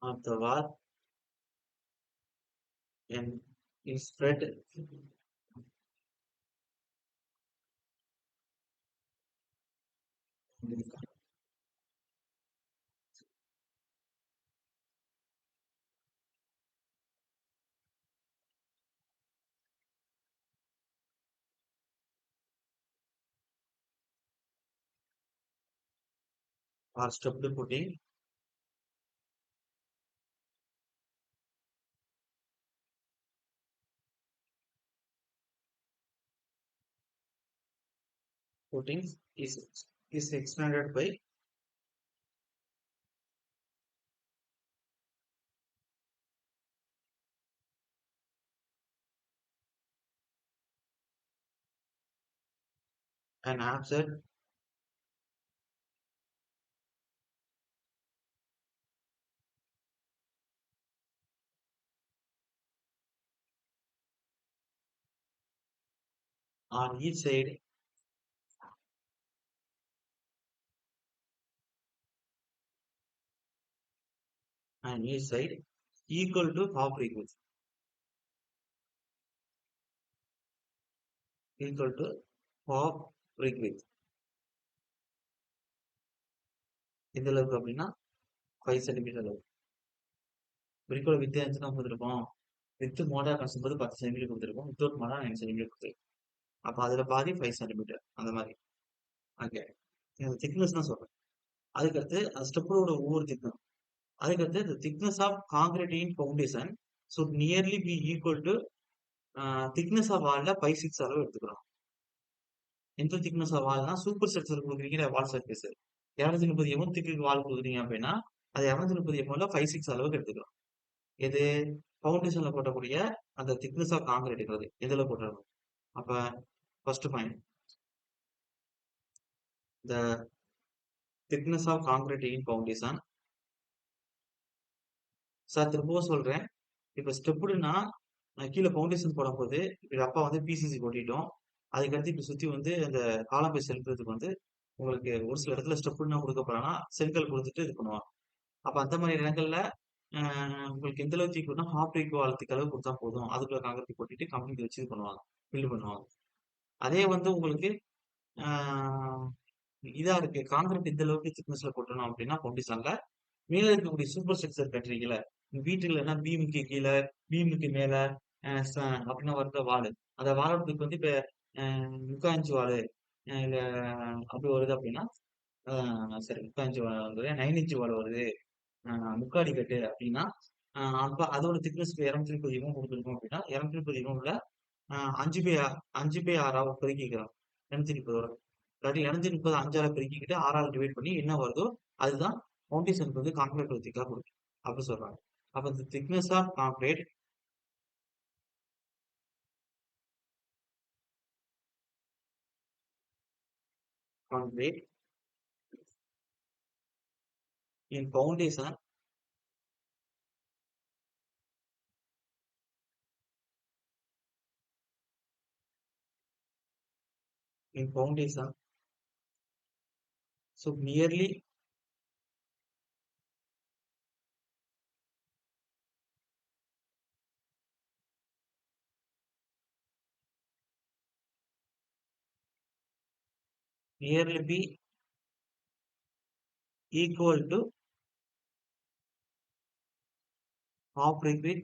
of the wall and is spread or stepped puttings is expanded by an absurd on each side equal to half frequency equal to half frequency எந்த அளவுக்கு அப்படின்னா 5 சென்டிமீட்டர் அளவு குறிக்கோள வித்து இருந்துச்சுன்னா கொடுத்துருக்கோம் வித்து மோட்டார் கன்சம் போது 10 சென்டிமீட்டர் கொடுத்துருக்கோம் without motor 9 centimetre கொடுத்துருக்கோம் அப்ப அதுல பாதி 5 சென்டிமீட்டர் அந்த மாதிரி ஓகே திக்னஸ் தான் சொல்றேன் அதுக்கடுத்து அந்த ஸ்டெப்போட ஒவ்வொரு திக்னஸ் அதுக்கடுத்து the thickness of concrete in foundation should nearly be equal to thickness of wall 5-6 அளவு எடுத்துக்கிறோம் எந்த திக்னஸ் ஆஃப் வால்னா சூப்பர் ஸ்ட்ரக்சர் கொடுக்குறீங்க வால் சர்ஃபேஸ் 230 எம்எம் திக்கு வால் கொடுக்குறீங்க அப்படின்னா அது 230 எம்எம்ல 5-6 அளவுக்கு எடுத்துக்கலாம் எது ஃபவுண்டேஷன்ல போட்டக்கூடிய அந்த திக்னஸ் ஆஃப் காங்கிரீட்ங்கிறது எதுல போட்டுருக்கோம் அப்ப first point the thickness of concrete in foundation sir திரும்பவும் சொல்றேன் இப்ப ஸ்டெப்புடுனா கீழே ஃபவுண்டேஷன் போடும்போது இப்ப அப்பா வந்து பிசிசி கொட்டிட்டோம் அதுக்கடுத்து இப்ப சுத்தி வந்து அந்த காலம் போய் செலுத்துறதுக்கு வந்து உங்களுக்கு ஒரு சில இடத்துல ஸ்டெப்புன்னா கொடுக்க போறாங்கன்னா செங்கல் கொடுத்துட்டு இது பண்ணுவாங்க அப்ப அந்த மாதிரி இடங்கள்ல உங்களுக்கு எந்த அளவுக்கு தூக்கி ஹாஃப் ரேக் வால்த்துக்கு அளவு கொடுத்தா போதும் அதுக்குள்ள காங்கிரீட் கொட்டிட்டு கம்பெனி வச்சு இது பண்ணுவாங்க பில்டு பண்ணுவாங்க அதே வந்து உங்களுக்கு ஆஹ் இதா இருக்கு காங்கிரீட் இந்த அளவுக்கு திக்னஸ்ல கொட்டணும் அப்படின்னா ஃபவுண்டேஷன்ல மேல இருக்கக்கூடிய சூப்பர் ஸ்ட்ரக்சர் கட்டுறீங்கல்ல வீட்டுல பீமுக்கு கீழே பீமுக்கு மேல அப்படின்னா வருத வாழு அந்த வாழறதுக்கு வந்து இப்ப முக்காஞ்சு வாழு இல்ல அப்படி வருது அப்படின்னா சரி முக்காஞ்சு வாழை வந்து 9 இன்ச் வாழை வருது முக்காடி கட்டு அப்படின்னா அப்ப அதோட திக்னஸ் 230 எம்எம் கொடுத்துருக்கோம் அப்படின்னா 230 எம்எம்ல 5/6 பெருக்கிக்கிறோம் 230 இல்லாட்டி 230 5ஆல பெருக்கிக்கிட்டு 6ஆல் டிவைட் பண்ணி என்ன வருதோ அதுதான் ஃபவுண்டேஷனுக்கு வந்து கான்கிரீட் திக்கா கொடுக்கும் அப்படி சொல்றாங்க அப்ப இந்த thickness of concrete in foundation in foundation so nearly be equal to half liquid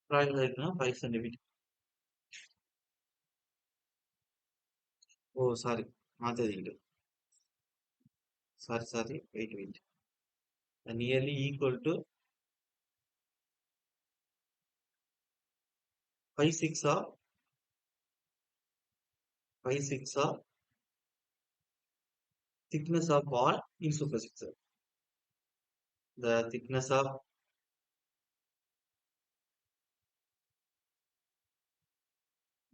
like 5 centimeter. Oh, sorry. Sorry. Wait. Nearly equal to 5/6 of 5/6 of thickness of wall in superstructure. The thickness of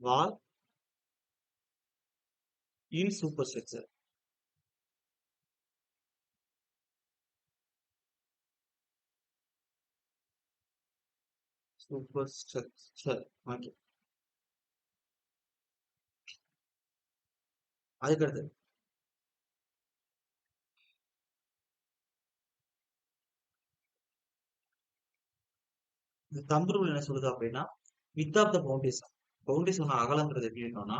wall in superstructure. Superstructure. Okay. அதுக்கடுத்து இந்த thumb rule என்ன சொல்லுது அப்படின்னா, width of the foundation. Foundation அகலங்கிறது எப்படி இருக்கணும்னா,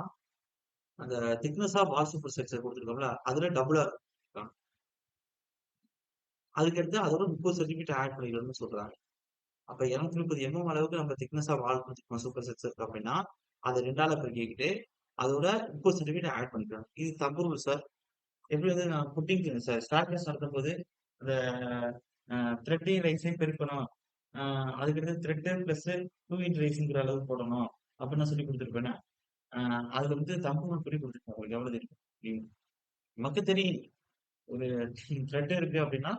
அந்த thickness of wall superstructure கொடுத்துருக்கோம்ல, அதுல டபுளா இருக்கும். அதுக்கடுத்து அதோட 30 சென்டிமீட்டர் ஆட் பண்ணிக்கணும்னு சொல்றாங்க. அப்ப 230 அளவுக்கு நம்ம திக்னஸ் ஆஃப் வால் கொடுத்துருக்கோம் சூப்பர் ஸ்ட்ரக்சர் அப்படின்னா, அதை 2ஆல பெருக்கிக்கிட்டு அதோட 30 சென்டிமீட்டர் ஆட் பண்ணிக்கணும். இது தம்ப் ரூல் சார். எப்படி வந்து நான் புட்டிங் சார் ஸ்டார்டர்ஸ் நடத்தும்போது அந்த த்ரெட்டையும் ரைஸையும் பெருக்கணும். அதுக்கடுத்து த்ரெட்டு பிளஸ் 2 இன்ட் ரைஸுங்கிற அளவு போடணும் அப்படின்னு நான் சொல்லி கொடுத்துருப்பேன். அதுல வந்து தம்பு ரூல் பண்ணி கொடுத்துருக்கேன். உங்களுக்கு எவ்வளவு தெரியும்? ம். நமக்கு தெரியும். ஒரு த்ரெட் இருக்கு அப்படின்னா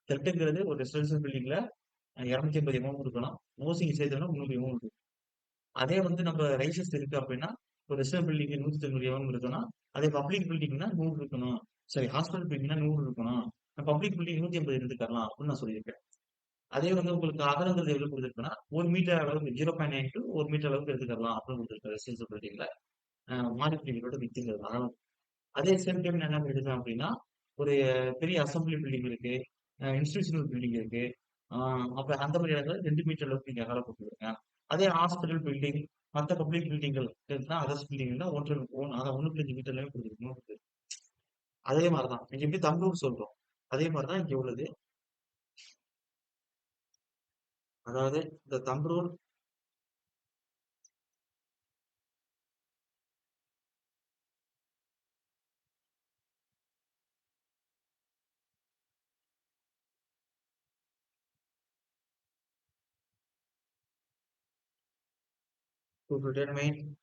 த்ரெட்டுங்கிறது ஒரு ரெசிடென்சியல் பில்டிங்ல 250 இருக்கணும். மோசிங் சேர்த்தோம்னா 300 இருக்கும். அதே வந்து நம்ம ரைசஸ் இருக்கு அப்படின்னா ஒரு ரெசிடென்ட் பில்டிங் 190 இருக்குன்னா அதே பப்ளிக் பில்டிங்னா 100 இருக்கணும். சரி, ஹாஸ்பிட்டல் பில்டிங்னா 100 இருக்கணும். பப்ளிக் பில்டிங் 150 இருந்துக்கலாம் அப்படின்னு நான் சொல்லியிருக்கேன். அதே வந்து உங்களுக்கு அகலங்கிறது எவ்வளவு கொடுத்துருக்குன்னா 1 மீட்டர் அளவுக்கு 0.9 டு 1 மீட்டர் அளவுக்கு எடுத்துக்கலாம் அப்படின்னு கொடுத்துருக்கேன் ரெசிடென்சியல் பில்டிங்ல. மாடி பில்டிங்கோட வித்துங்கிறது அகலம். அதே சேம் டைம் நான் என்ன எடுக்கலாம் அப்படின்னா ஒரு பெரிய அசம்பிளி பில்டிங் இருக்கு, இன்ஸ்டிடியூஷனல் பில்டிங் இருக்கு. அப்ப அந்த மாதிரி இடத்துல 2 மீட்டர் அளவுக்கு நீங்க அகலம் கொடுத்துருங்க. அதே ஹாஸ்பிட்டல் பில்டிங், மற்ற பப்ளிக் பில்டிங்கள் இருக்குன்னா அதர்ஸ் பில்டிங்னா 1.5 மீட்டர்லயே கொடுத்துருக்கணும். அதே மாதிரிதான் நீங்க எப்படி தம்பூர் சொல்றோம், அதே மாதிரிதான் இங்க உள்ளது. அதாவது இந்த thumb rule to determine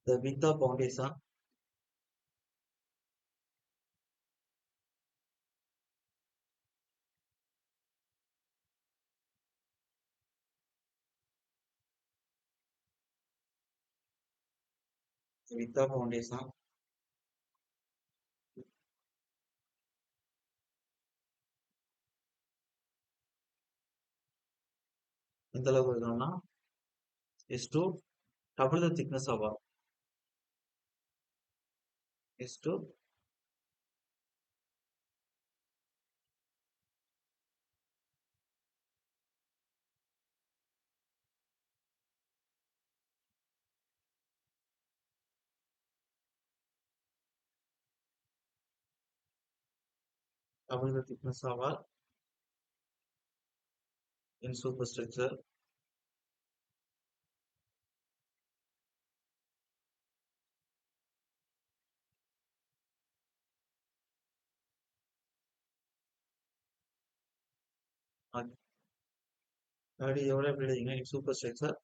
the width of foundation, width of foundation, எந்த அளவுக்கு இருக்கணும்னா is to double the thickness of wall, is to double the thickness of wall in superstructure. அப்படி எவ்வளவு எப்படி எழுதிங்க சூப்பர் ஸ்ட்ரக்சர்.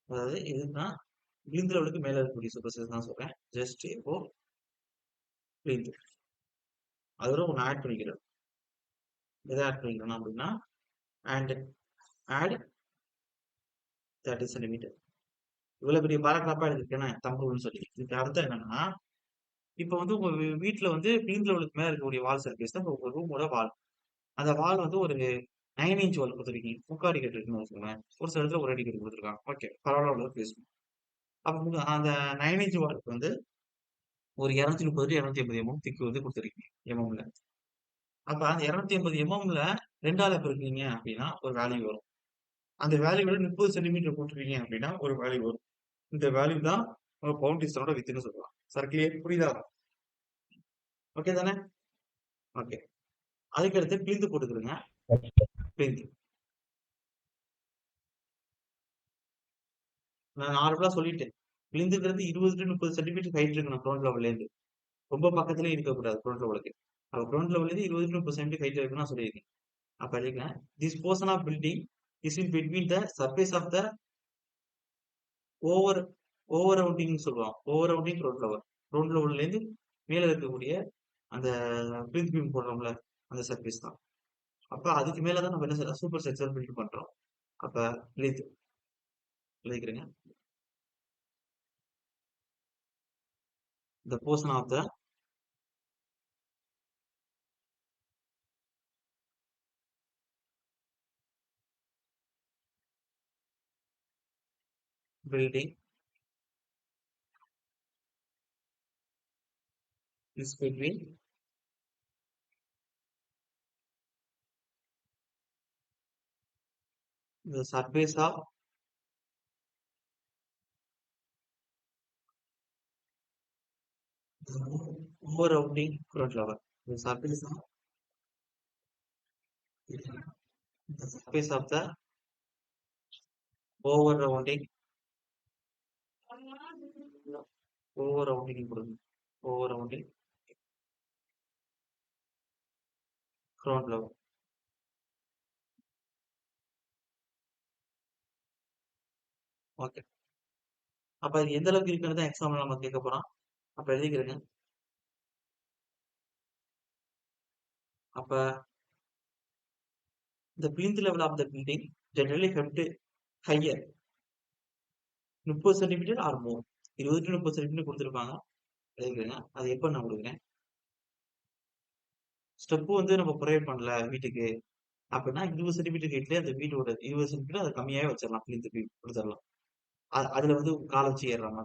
அதாவது இதுதான் விளிம்பு லெவலுக்கு மேல இருக்கக்கூடிய சூப்பர் ஸ்ட்ரக்சர் தான் சொல்றேன். ஜஸ்ட் இப்போ விளிம்பு அதோட ஒன்று ஆட் பண்ணிக்கிறோம். எதை ஆட் பண்ணிக்கிறோம் அப்படின்னா அண்ட் ஆட் 30 சென்டிமீட்டர். இவ்வளவு பெரிய பேராகிராஃபா எழுதிருக்கேன் தம்புன்னு சொல்லி. இதுக்கு அர்த்தம் என்னன்னா, இப்ப வந்து உங்க வீட்டுல வந்து விளிம்பு லெவலுக்கு மேல இருக்கக்கூடிய வால் சர்ஃபேஸ் தான் உங்க ரூமோட வால். அந்த வால் வந்து ஒரு 9 இன்ச் வால் கொடுத்துருக்கீங்க. முக்காடி கட்டு இருக்குன்னு வச்சுக்கோங்களேன். ஒரு சில இடத்துல ஒரு அடி கட்டு கொடுத்துருக்காங்க. ஓகே, பரவாயில்ல பேசுவோம். அப்ப அந்த 9 இன்ச் வாலுக்கு வந்து ஒரு 230 டு 250 திக்கு வந்து கொடுத்துருக்கீங்க எம்எம்ல. அப்ப அந்த 250 எம்எம்ல 2ஆல பெருக்கீங்க அப்படின்னா ஒரு வேல்யூ வரும். அந்த வேல்யூல 30 சென்டிமீட்டர் போட்டுருக்கீங்க அப்படின்னா ஒரு வேல்யூ வரும். இந்த வேல்யூ தான் உங்க பவுண்டேஷனோட வித்துன்னு சொல்லலாம். சார் கிளியர் புரியுதா? ஓகே தானே? ஓகே. அதுக்கு அடுத்து பிளிந்து போட்டுக்கிறேங்க. பிளிந்து நான் நார்மலா சொல்லிட்டேன். பிளிந்துங்கிறது 20 டு 30 சென்டிமீட்டர் ஹைட் இருக்கணும் கிரவுண்ட் லெவல்ல இருந்து. ரொம்ப பக்கத்துலயே இருக்கக்கூடாது கிரவுண்ட் லெவலுக்கு. அப்ப கிரவுண்ட் லெவல்ல இருந்து 20 டு 30 சென்டிமீட்டர் ஹைட் இருக்குன்னு நான் சொல்லியிருக்கேன். அப்ப எழுதிக்கிறேன். This portion of building is in between the surface of the over over rounding சொல்லுவாங்க. Over rounding ground level. Ground லெவல்ல இருந்து மேல இருக்கக்கூடிய அந்த பிளிந்த் பீம் போடுறோம்ல அந்த சர்ஃபேஸ் தான். அப்ப அதுக்கு மேலதான் நம்ம என்ன செய்யலாம் சூப்பர் ஸ்ட்ரக்சர் பில்ட் பண்றோம். அப்ப plinth எழுதிக்கிறேங்க. the portion of the building is between the surface of overrounding ground level. The surface of the surface of the overrounding overrounding overrounding ground level. Okay. அப்ப இது எந்த அளவுக்கு இருக்குன்னு தான் எக்ஸாம்ல நம்ம கேட்க போறோம். அப்ப எழுதிக்கிறேங்க. அப்ப the plinth level of the building generally kept higher 30 centimetre or more. 20 to 30 centimetre கொடுத்துருப்பாங்க. எழுதிக்கிறேங்க. அது எப்ப நான் கொடுக்குறேன். ஸ்டெப் வந்து நம்ம ப்ரொவைட் பண்ணல வீட்டுக்கு அப்படின்னா 20 சென்டிமீட்டர் ஹைட்லயே அந்த வீட்டோட 20 சென்டிமீட்டர் அதை கம்மியாவே வச்சிடலாம். plinth கொடுத்துடலாம். அதுல வந்து கால வச்சு ஏறுறாங்க.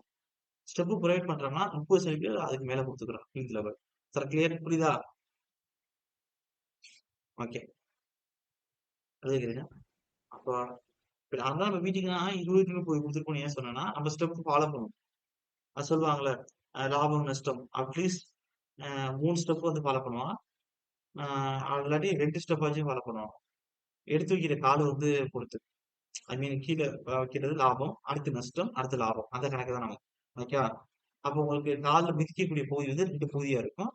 ஸ்டெப் ப்ரொவைட் பண்றோம்னா 30 சென்டிமீட்டர் அதுக்கு மேல கொடுத்துக்கிறோம் plinth லெவல். சார் கிளியர் புரியுதா? ஓகே. எழுதிக்கிறேங்க. அப்போ அதான் நம்ம வீட்டுக்கு நான் 20 போய் கொடுத்துருக்கோம் ஏன் சொன்னேன்னா நம்ம ஸ்டெப் ஃபாலோ பண்ணுவோம். அது சொல்லுவாங்கல்ல லாபம் நஷ்டம் அட்லீஸ்ட் 3 ஸ்டெப் வந்து ஃபாலோ பண்ணுவான். இல்லாட்டி 2 ஸ்டெப் ஆச்சும் ஃபாலோ பண்ணுவான். எடுத்து வைக்கிற கால் வந்து பொறுத்து. ஐ மீன் கீழ வைக்கிறது லாபம், அடுத்து நஷ்டம், அடுத்து லாபம். அந்த கணக்கு தான் நமக்கு. ஓகேவா? அப்போ உங்களுக்கு கால்ல மிதிக்கக்கூடிய பகுதி வந்து 2 பகுதியா இருக்கும்.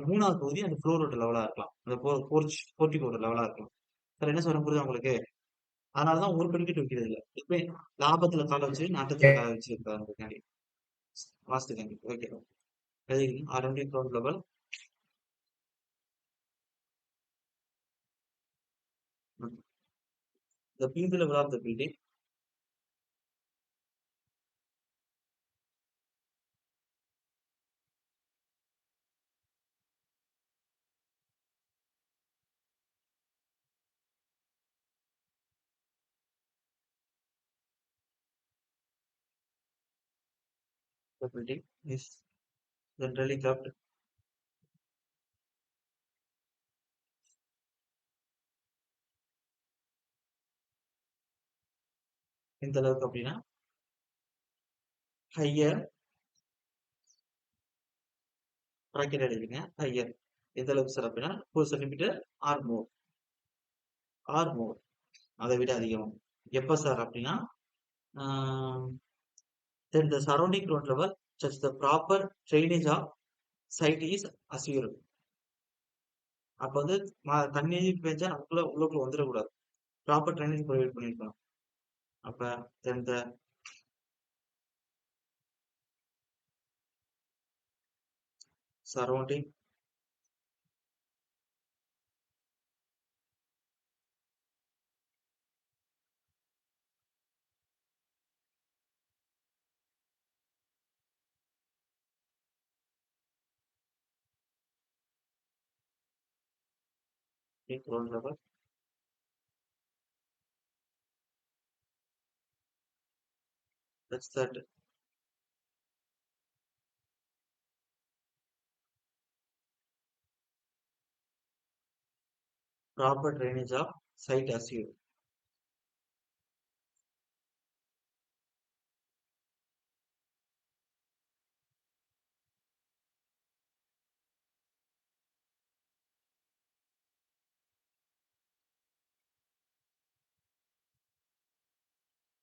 3வது பகுதி அந்த ஃப்ளோரோட லெவலா இருக்கலாம். அந்த போர்டிகோட லெவலா இருக்கலாம். சார் என்ன சொல்றேன் புரியுதா உங்களுக்கு? அதனால தான் ஒரு படிக்கட்டு வைக்கிறது இல்ல. எப்பயும் லாபத்துல கால வச்சு, நட்டத்துல கால வச்சு இருக்காங்க. வாஸ்துக்காண்டி. ஓகே. எழுதிக்கங்க. R and D ground level. The plinth level of the building the building is generally kept எந்த அளவுக்கு அப்படின்னா ஹையர் bracket எழுதிங்க. ஹையர் எந்த அளவுக்கு சார் அப்படின்னா 4 சென்டிமீட்டர் ஆர் மோர் ஆர் மோர் அதை விட அதிகம். எப்ப சார் அப்படின்னா then the surrounding ground level such the proper drainage of site is assured. அப்ப வந்து தண்ணி பெஞ்சா நமக்குள்ள உள்ளுக்குள்ள வந்துடக்கூடாது. ப்ராப்பர் ட்ரைனேஜ் ப்ரொவைட் பண்ணிருக்கணும். அப்ப then the surrounding ground level such that proper drainage of site assured.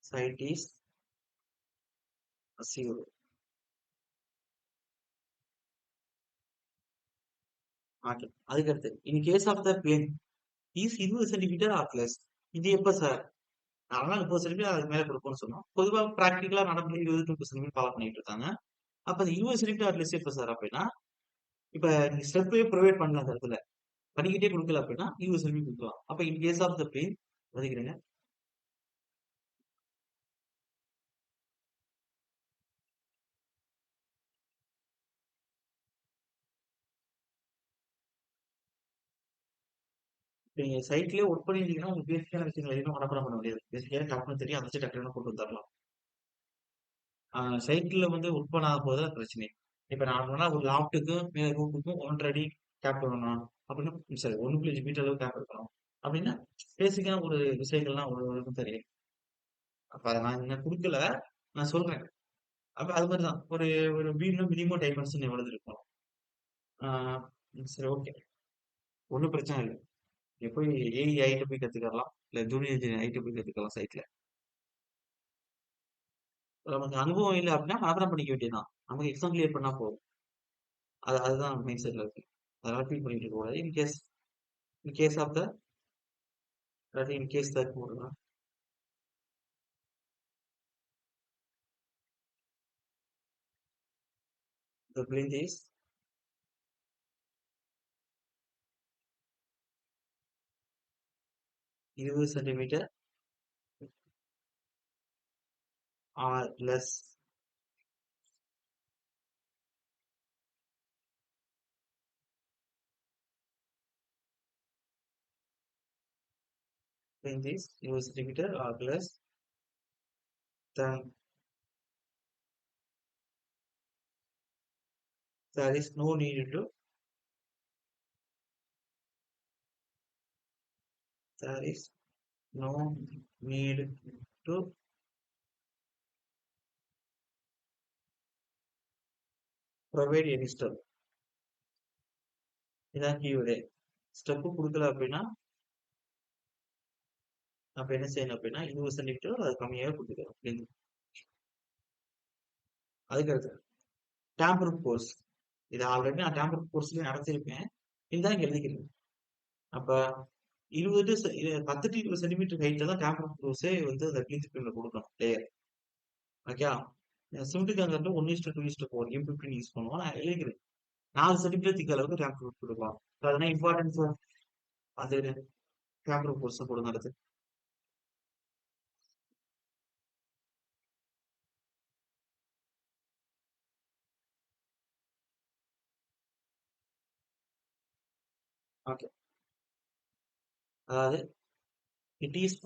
Site is assured. Okay. அதுக்கடுத்து in case of the plain is 20 centimetre or less. இது எப்ப சார்? நார்மலா 30 சென்டிமீட்டர் அதுக்கு மேல கொடுப்போம்னு சொன்னோம். பொதுவா பிராக்டிகலா நடைமுறை 20 to 30 சென்டிமீட்டர் ஃபாலோ பண்ணிட்டு இருக்காங்க. அப்ப அந்த 20 சென்டிமீட்டர் ஆர் லெஸ் எப்ப சார் அப்படின்னா இப்ப நீங்க ஸ்டெப்பே ப்ரொவைட் பண்ணல அந்த இடத்துல பண்ணிக்கிட்டே கொடுக்கல அப்படின்னா 20 சென்டிமீட்டர் கொடுக்கலாம். அப்ப in case of the plain வதிக்கிறேங்க. இப்ப நீங்க சைட்லயே ஒர்க் பண்ணிருந்தீங்கன்னா உங்களுக்கு பேசிக்கான விஷயங்கள் எதுவும் மனப்பாடம் பண்ண முடியாது. பேசிக்கான டக்குனு தெரியும் அதை வச்சு டக்குனு கொண்டு வந்துடலாம். சைக்கிள்ல வந்து ஒர்க் பண்ணாத போது தான் பிரச்சனை. இப்ப நார்மலா ஒரு லாஃப்ட்டுக்கும் மேல ரூஃபுக்கும் 1 1/2 அடி கேப் விடணும். அப்படின்னா சாரி 1.5 மீட்டர் அளவு கேப் இருக்கணும். அப்படின்னா பேசிக்கா ஒரு விஷயங்கள்லாம் ஒரு தெரியும். அப்ப அத நான் இன்னும் குடுக்கல. நான் சொல்றேன். அப்ப அது மாரி தான். ஒரு ஒரு வீடுனா மினிமம் டைமென்ஷன் எவ்வளவு இருக்கும்? ஆ சரி ஓகே. ஒண்ணும் பிரச்சனை இல்ல. நீங்க போய் ஏஇ ஐட்ட போய் கத்துக்கலாம். இல்ல ஜூனியர் இன்ஜினியர் ஐட்ட போய் கத்துக்கலாம் சைட்ல. நமக்கு அனுபவம் இல்ல அப்படின்னா மனப்பாடம் பண்ணிக்க வேண்டியது தான். நமக்கு எக்ஸாம் கிளியர் பண்ணா போதும். அதுதான் மைண்ட் செட்ல இருக்கு. அதனால ஃபீல் பண்ணிட்டு இருக்க கூடாது. இன் கேஸ் ஆஃப் த அதாவது in case the the plinth is 20 centimetre or less. Plinth is 20 centimetre or less than. There is no need to. There is no need to provide any step. இதான் keyword. Step குடுக்கல அப்படின்னா, அப்ப என்ன செய்யணும் அப்படின்னா 20 centimetre அது கம்மியாவே குடுத்துக்கணும். length. அதுக்கு அடுத்து டேம்பர் கோர்ஸ். இது ஆல்ரெடி நான் டேம்பர் கோர்ஸ்லயே நடத்திருப்பேன். இருந்தாலும் இங்க எழுதிக்கிறேன். அப்ப 20 10 to 20 சென்டிமீட்டர் ஹைட்ல தான் டேம்பர் கோர்ஸே வந்து அந்த கிளீன் ஸ்கிரீன்ல குடுக்கணும் லேயர். ஓகே. சிமெண்ட் கான்கிரீட்ல 1:2:4 M15 யூஸ் பண்ணுவோம். நான் எழுதிக்கிறேன். 4 சென்டிமீட்டர் திக் அளவுக்கு டேம்பர் குடுக்கலாம். அதனால இம்பார்ட்டன்ஸ் அது டேம்பர் கோர்ஸ் கொடுங்க அடுத்து. ஓகே. அதாவது it is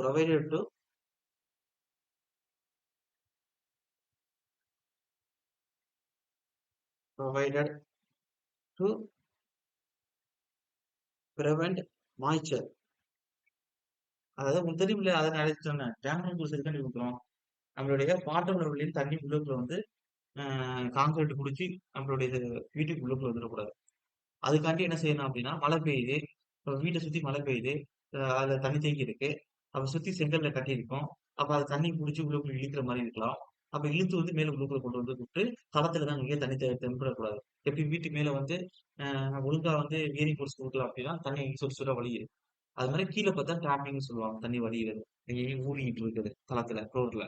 provided to prevent moisture. அதாவது உங்களுக்கு தெரியும் இல்லையா? அதான் நான் சொன்னேன். டேம்பர் கோர்ஸ் எதுக்காண்டி குடுக்குறோம்? நம்மளுடைய பாட்டம் லெவல்லயும் தண்ணி உள்ளுக்குள்ள வந்து கான்கிரீட் புடிச்சு நம்மளுடைய இது வீட்டுக்கு உள்ளுக்குள்ள வந்துடக்கூடாது. அதுக்காண்டி என்ன செய்யணும் அப்படின்னா, மழை பெய்யுது. இப்ப வீட்ட சுத்தி மழை பெய்யுது. அதுல தண்ணி தேங்கி இருக்கு. அப்ப சுத்தி செங்கல்ல கட்டியிருக்கோம். அப்ப அது தண்ணி புடிச்சு உள்ளுக்குள்ள இழுக்கிற மாரி இருக்கலாம். அப்ப இழுத்து வந்து மேல உள்ளுக்குள்ள கொண்டு வந்து விட்டு, களத்துல தான் அங்கேயே தண்ணி தென்படக்கூடாது. எப்படி வீட்டுக்கு மேல வந்து ஒழுங்கா வந்து ஏரி ஃபோர்ஸ் குடுக்கல அப்படின்னா, தண்ணி சொட்டு சொட்டா வழியுது. அது மாரி கீழ பார்த்தா டிராப்பிங்ன்னு சொல்லுவாங்க. தண்ணி வடியுறது. எங்கேயும் ஊறிக்கிட்டு இருக்குது களத்துல, ஃப்ளோர்ல.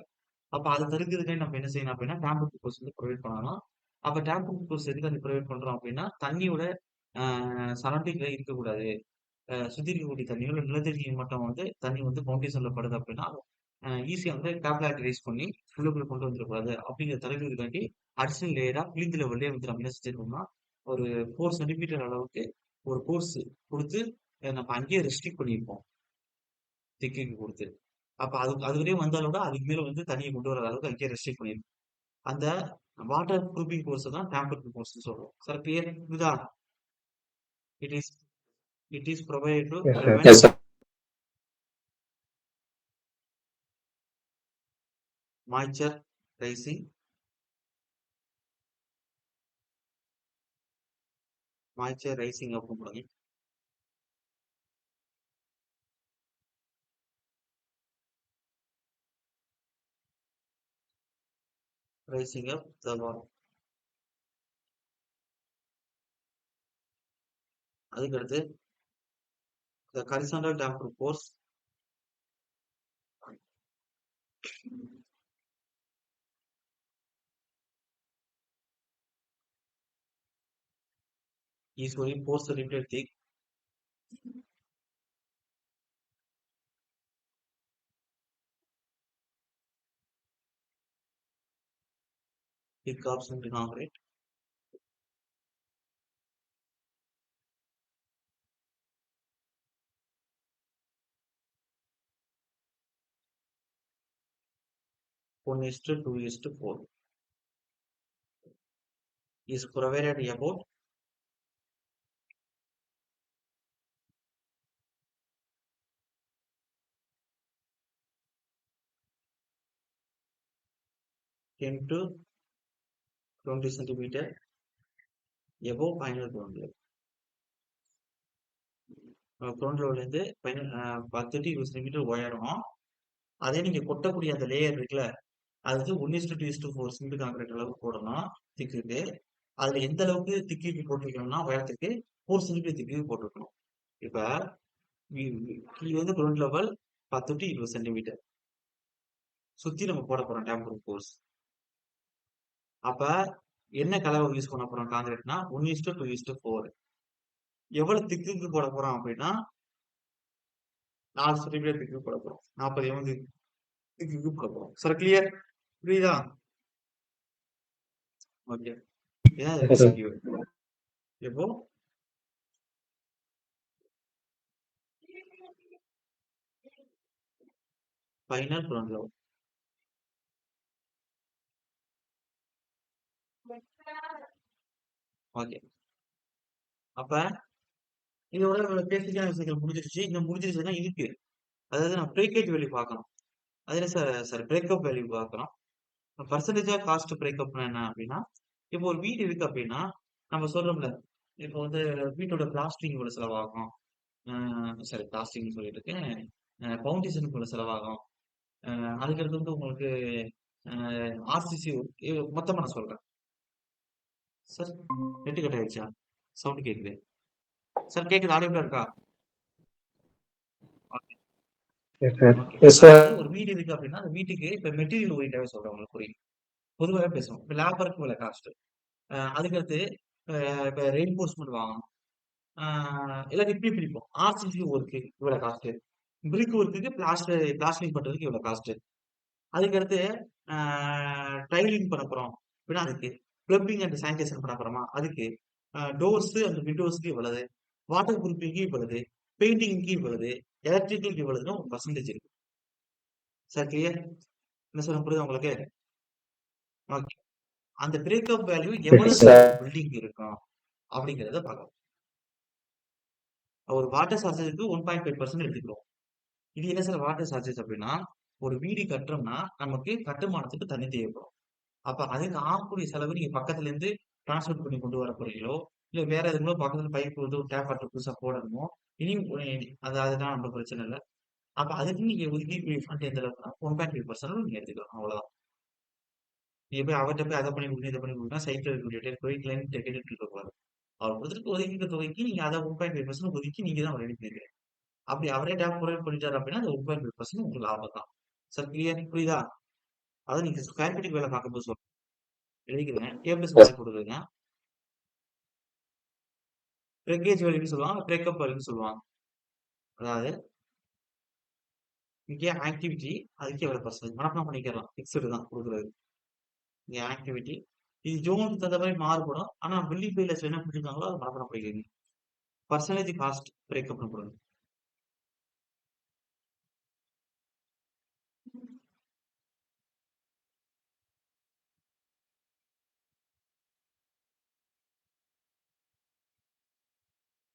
அப்ப அத தடுக்கிறதுக்காக நம்ம என்ன செய்யணும் அப்படின்னா, டேம்பர் குளுக்கோஸ் வந்து ப்ரொவைட் பண்ணலாம். அப்ப டேம்பர் குளுக்கோஸ் எதுக்கு வந்து ப்ரொவைட் பண்றோம் அப்படின்னா, தண்ணியோட சரௌண்டிங்ல இருக்கக்கூடாது. சுத்தி இருக்கக்கூடிய தண்ணியோ, இல்ல நிலத்தடி நீர் மட்டம் வந்து தண்ணி வந்து பவுண்டேஷன்ல படுது அப்படின்னா, ஈஸியா வந்து கேபிலாரிட்டி ரைஸ் பண்ணி உள்ளுக்குள்ள கொண்டு வந்துடக்கூடாது. அப்படிங்கிற தடுக்கிறதுக்காண்டி அடிஷனல் லேயரா விளிம்பு லெவல்லயே வந்து நம்ம என்ன செஞ்சிருக்கோம்னா, ஒரு 4 சென்டிமீட்டர் அளவுக்கு ஒரு கோர்ஸ் குடுத்து, நம்ம அங்கேயே ரெஸ்ட்ரிக்ட் பண்ணியிருப்போம். தெக்குக்கு குடுத்து. அப்ப அது வரையும் வந்தாலோட அதுக்கு மேல வந்து தண்ணிய கொண்டு வராத அளவுக்கு அங்கேயே ரெஸ்ட்ரிக்ட் பண்ணிருக்கும். அந்த வாட்டர் ப்ரூஃபிங் கோர்ஸ் தான் டேம்பர் கோர்ஸ்ன்னு சொல்றோம். சார் கிளியர் புரியுதா? It is it is provided to Yes, sir. Prevent moisture rising moisture rising up கூப்பிடுங்க. Rising up the wall. அதுக்கடுத்து the horizontal damper course is only 4 centimeter thick. Thick of cement concrete. One is to 2 is to 4. is provided about 10 to 20 centimeter above final ground level. ground level இருந்து 10 to 20 centimetre உயரம். அதே நீங்க கொட்டக்கூடிய அந்த layer இருக்குல்ல, அது 1:2:4 cement concrete அளவுக்கு போடணும் திக்குக்கு. அதுல எந்த அளவுக்கு திக்குக்கு போட்டிருக்கணும்னா உயரத்துக்கு 4 சென்டிமீட்டர் திக்குக்கு போட்டிருக்கணும். இப்ப கீழே வந்து கிரவுண்ட் லெவல் 10 to 20 சென்டிமீட்டர் சுத்தி நம்ம போட போறோம் டேம்பர் கோர்ஸ். அப்ப என்ன கலவை யூஸ் பண்ண போறோம் கான்கிரீட்னா 1:2:4. எவ்வளவு திக்குக்கு போட போறோம் அப்படின்னா 4 சென்டிமீட்டர் திக்குக்கு போட போறோம். 40 mm திக்குக்கு போட போறோம். Sir clear? புரியுதா? ஓகே. இதான் MCQ. இப்போ ஃபைனல் கிரவுண்ட் லெவல். ஓகே. அப்ப இதோட பேசிக்கான விஷயங்கள் முடிஞ்சிருச்சு. இன்னும் முடிஞ்சிருச்சுன்னா இருக்கு. அதாவது நான் பிரேக்கேஜ் வேல்யூ பார்க்கணும். அதுல சார் பிரேக்கப் வேல்யூ பார்க்கணும். பர்சன்டேஜ் ஆஃப் காஸ்ட் பிரேக்கப்னா என்ன அப்படின்னா, இப்போ ஒரு வீடு இருக்கு அப்படின்னா நம்ம சொல்றோம்ல, இப்போ வந்து வீட்டோட பிளாஸ்டிங் இவ்வளவு செலவாகும். சாரி பிளாஸ்டிங் சொல்லிட்டு இருக்கேன். பவுண்டேஷனுக்கு இவ்வளவு செலவாகும். அதுக்கடுத்து வந்து உங்களுக்கு ஆர்சிசி மொத்தமா நான் சொல்றேன். சார் நெட்டு கட் ஆயிடுச்சா? சவுண்ட் கேக்குது. சார் கேக்குது, ஆடியோல இருக்கா? ஓகே. Yes, sir. அதாவது ஒரு வீடு இருக்கு அப்படின்னா அந்த வீட்டுக்கு இப்ப மெட்டீரியல் ஓரியன்டாவே சொல்றேன் உங்களுக்கு புரியும். பொதுவாகவே பேசுவோம். இப்ப லேபருக்கு இவ்வளவு காஸ்ட். அதுக்கடுத்து இப்ப ரெயின்போர்ஸ்மெண்ட் வாங்கணும். எல்லாத்தையும் இப்படி பிரிப்போம். ஆர்சிசி ஒர்க்கு இவ்வளவு காஸ்ட். பிரிக் ஒர்க்குக்கு பிளாஸ்டரிங் பண்றதுக்கு இவ்வளவு காஸ்ட். அதுக்கடுத்து டைலிங் பண்ண போறோம் அப்படின்னா அதுக்கு, பிளம்பிங் அண்ட் சானிடேஷன் பண்ண போறோமா அதுக்கு, டோர்ஸ் அண்ட் விண்டோஸ்க்கு இவ்வளவு, வாட்டர் ப்ரூஃபிங்க்கு இவ்வளவு, பெயிண்டிங்க்கு இவ்வளவு, எலக்ட்ரிக்கலுக்கு இவ்வளவுன்னு ஒரு பர்சன்டேஜ் இருக்கு. Sir clear? என்ன சொல்ல புரியுது உங்களுக்கு? ஓகே. அந்த பிரேக்கப் வேல்யூ Yes, எவ்வளவு sir. பில்டிங் இருக்கும் அப்படிங்கறத பார்க்கலாம். ஒரு வாட்டர் சார்ஜருக்கு 1.5% எடுத்துக்கிறோம். இது என்ன சார் வாட்டர் சார்ஜஸ் அப்படின்னா, ஒரு வீடு கட்டுறோம்னா நமக்கு கட்டுமானத்துக்கு தண்ணி தேவைப்படும். அப்ப அதுக்கு ஆகக்கூடிய செலவு நீங்க பக்கத்துல இருந்து டிரான்ஸ்போர்ட் பண்ணி கொண்டு வர போறீங்களோ, இல்ல வேற எதுவும் பக்கத்துல பைப் வந்து ஒரு டேப் வாட்டர் புதுசா போடணுமோ, இனியும் அதெல்லாம் நம்ம பிரச்சனை இல்ல. அப்ப அதுக்கு நீங்க ஒதுக்கி ஃபண்ட் எந்த அளவுக்குனா 1.5% நீங்க எடுத்துக்கலாம். அவ்வளவுதான். நீங்க போய் அவர்ட்ட போய் அதை பண்ணி கொடுங்க, இதை பண்ணி கொடுங்க, சைட்ல இருக்கக்கூடிய போய் கிளைண்ட் கேட்டுட்டு இருக்க கூடாது. அவர் கொடுத்துட்டு ஒதுக்கிற தொகைக்கு நீங்க அதை 1.5% ஒதுக்கி நீங்க தான் ரெடி பண்ணிருக்கீங்க. அப்படி அவரே டேப் ப்ரொவைட் பண்ணிட்டாரு அப்படின்னா அது 1.5% உங்களுக்கு லாபம் தான். சார் கிளியர் புரியுதா? அதான் நீங்க ஸ்கொயர் ஃபீட்டுக்கு வேலை பார்க்கும்போது சொல்றேன். எழுதிக்கிறேன். ஏ பிளஸ் மாதிரி கொடுக்குறேங்க. பிரேக்கேஜ் வேல்யூன்னு சொல்லுவாங்க, பிரேக்கப் வேல்யூன்னு சொல்லுவாங்க. அதாவது இங்கே ஆக்டிவிட்டி அதுக்கு எவ்வளவு பர்சன்டேஜ் மனப்பாடம் பண்ணிக்கலாம். ஃபிக்ஸ்டு தான் கொடுக்குறது. இங்க ஆக்டிவிட்டி இது ஜோனுக்கு தகுந்த மாதிரி மாறுபடும். ஆனா பில்டிங் ஃபெயிலியர்ஸ் என்ன பண்ணிருக்காங்களோ அதை மனப்பாடம் பண்ணிக்கிறீங்க. பர்சன்டேஜ் காஸ்ட் பிரேக்கப் கொடுங்க.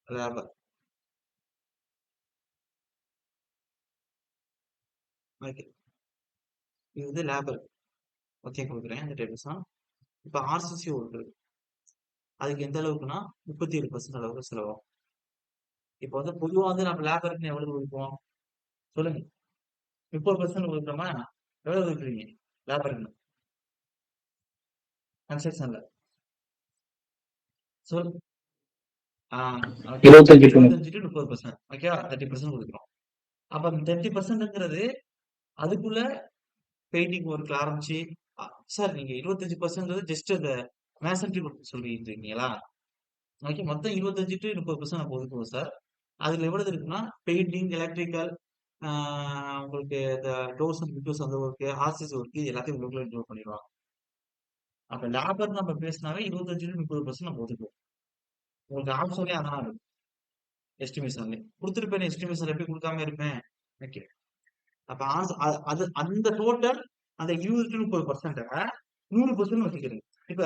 Labour okay. இது வந்து லேபர் ஓகே கொடுக்குறேன் இந்த டைப்ஸ் தான். இப்போ ஆர்சிசி ஒர்க்கு அதுக்கு எந்த அளவுக்குன்னா 37% அளவுக்கு செலவாகும். இப்போ வந்து பொதுவா வந்து நம்ம லேபருக்கு எவ்வளவு கொடுப்போம் சொல்லுங்க. 30% கொடுக்குறோமா? எவ்வளவு கொடுக்குறீங்க லேபருக்கு கன்ஸ்ட்ரக்ஷன்ல? சொல். ஓகே. 25 to 25 to 30%. ஓகேவா? 30% கொடுக்குறோம். அப்ப அந்த 30%ங்கிறது அதுக்குள்ள பெயிண்டிங் ஒர்க்ல ஆரம்பிச்சு சார் நீங்க 25% ஜஸ்ட் அந்த மேசன்ட்ரி ஒர்க் சொல்லிட்டு இருக்கீங்களா? ஓகே. மொத்தம் 25 to 30% நம்ம ஒதுக்குவோம் சார். அதுல எவ்வளவு இருக்குன்னா பெயிண்டிங், எலக்ட்ரிக்கல், உங்களுக்கு இந்த டோர்ஸ் அண்ட் விண்டோஸ் அந்த ஒர்க், ஆர்சிசி ஒர்க் இது எல்லாத்தையும் உங்களுக்குள்ள இன்க்ளூட் பண்ணிடுவாங்க. அப்ப லேபர் நம்ம பேசினாவே 25 to 30% நம்ம ஒதுக்குவோம். உங்களுக்கு ஆப்ஷனே அதான் இருக்கும். எஸ்டிமேஷன்ல கொடுத்துருப்பேன். எஸ்டிமேஷன் எப்படி கொடுக்காம இருப்பேன்? ஓகே. அப்ப அது அந்த டோட்டல் அந்த 20 to 30% 100% வச்சுக்கிறீங்க. இப்ப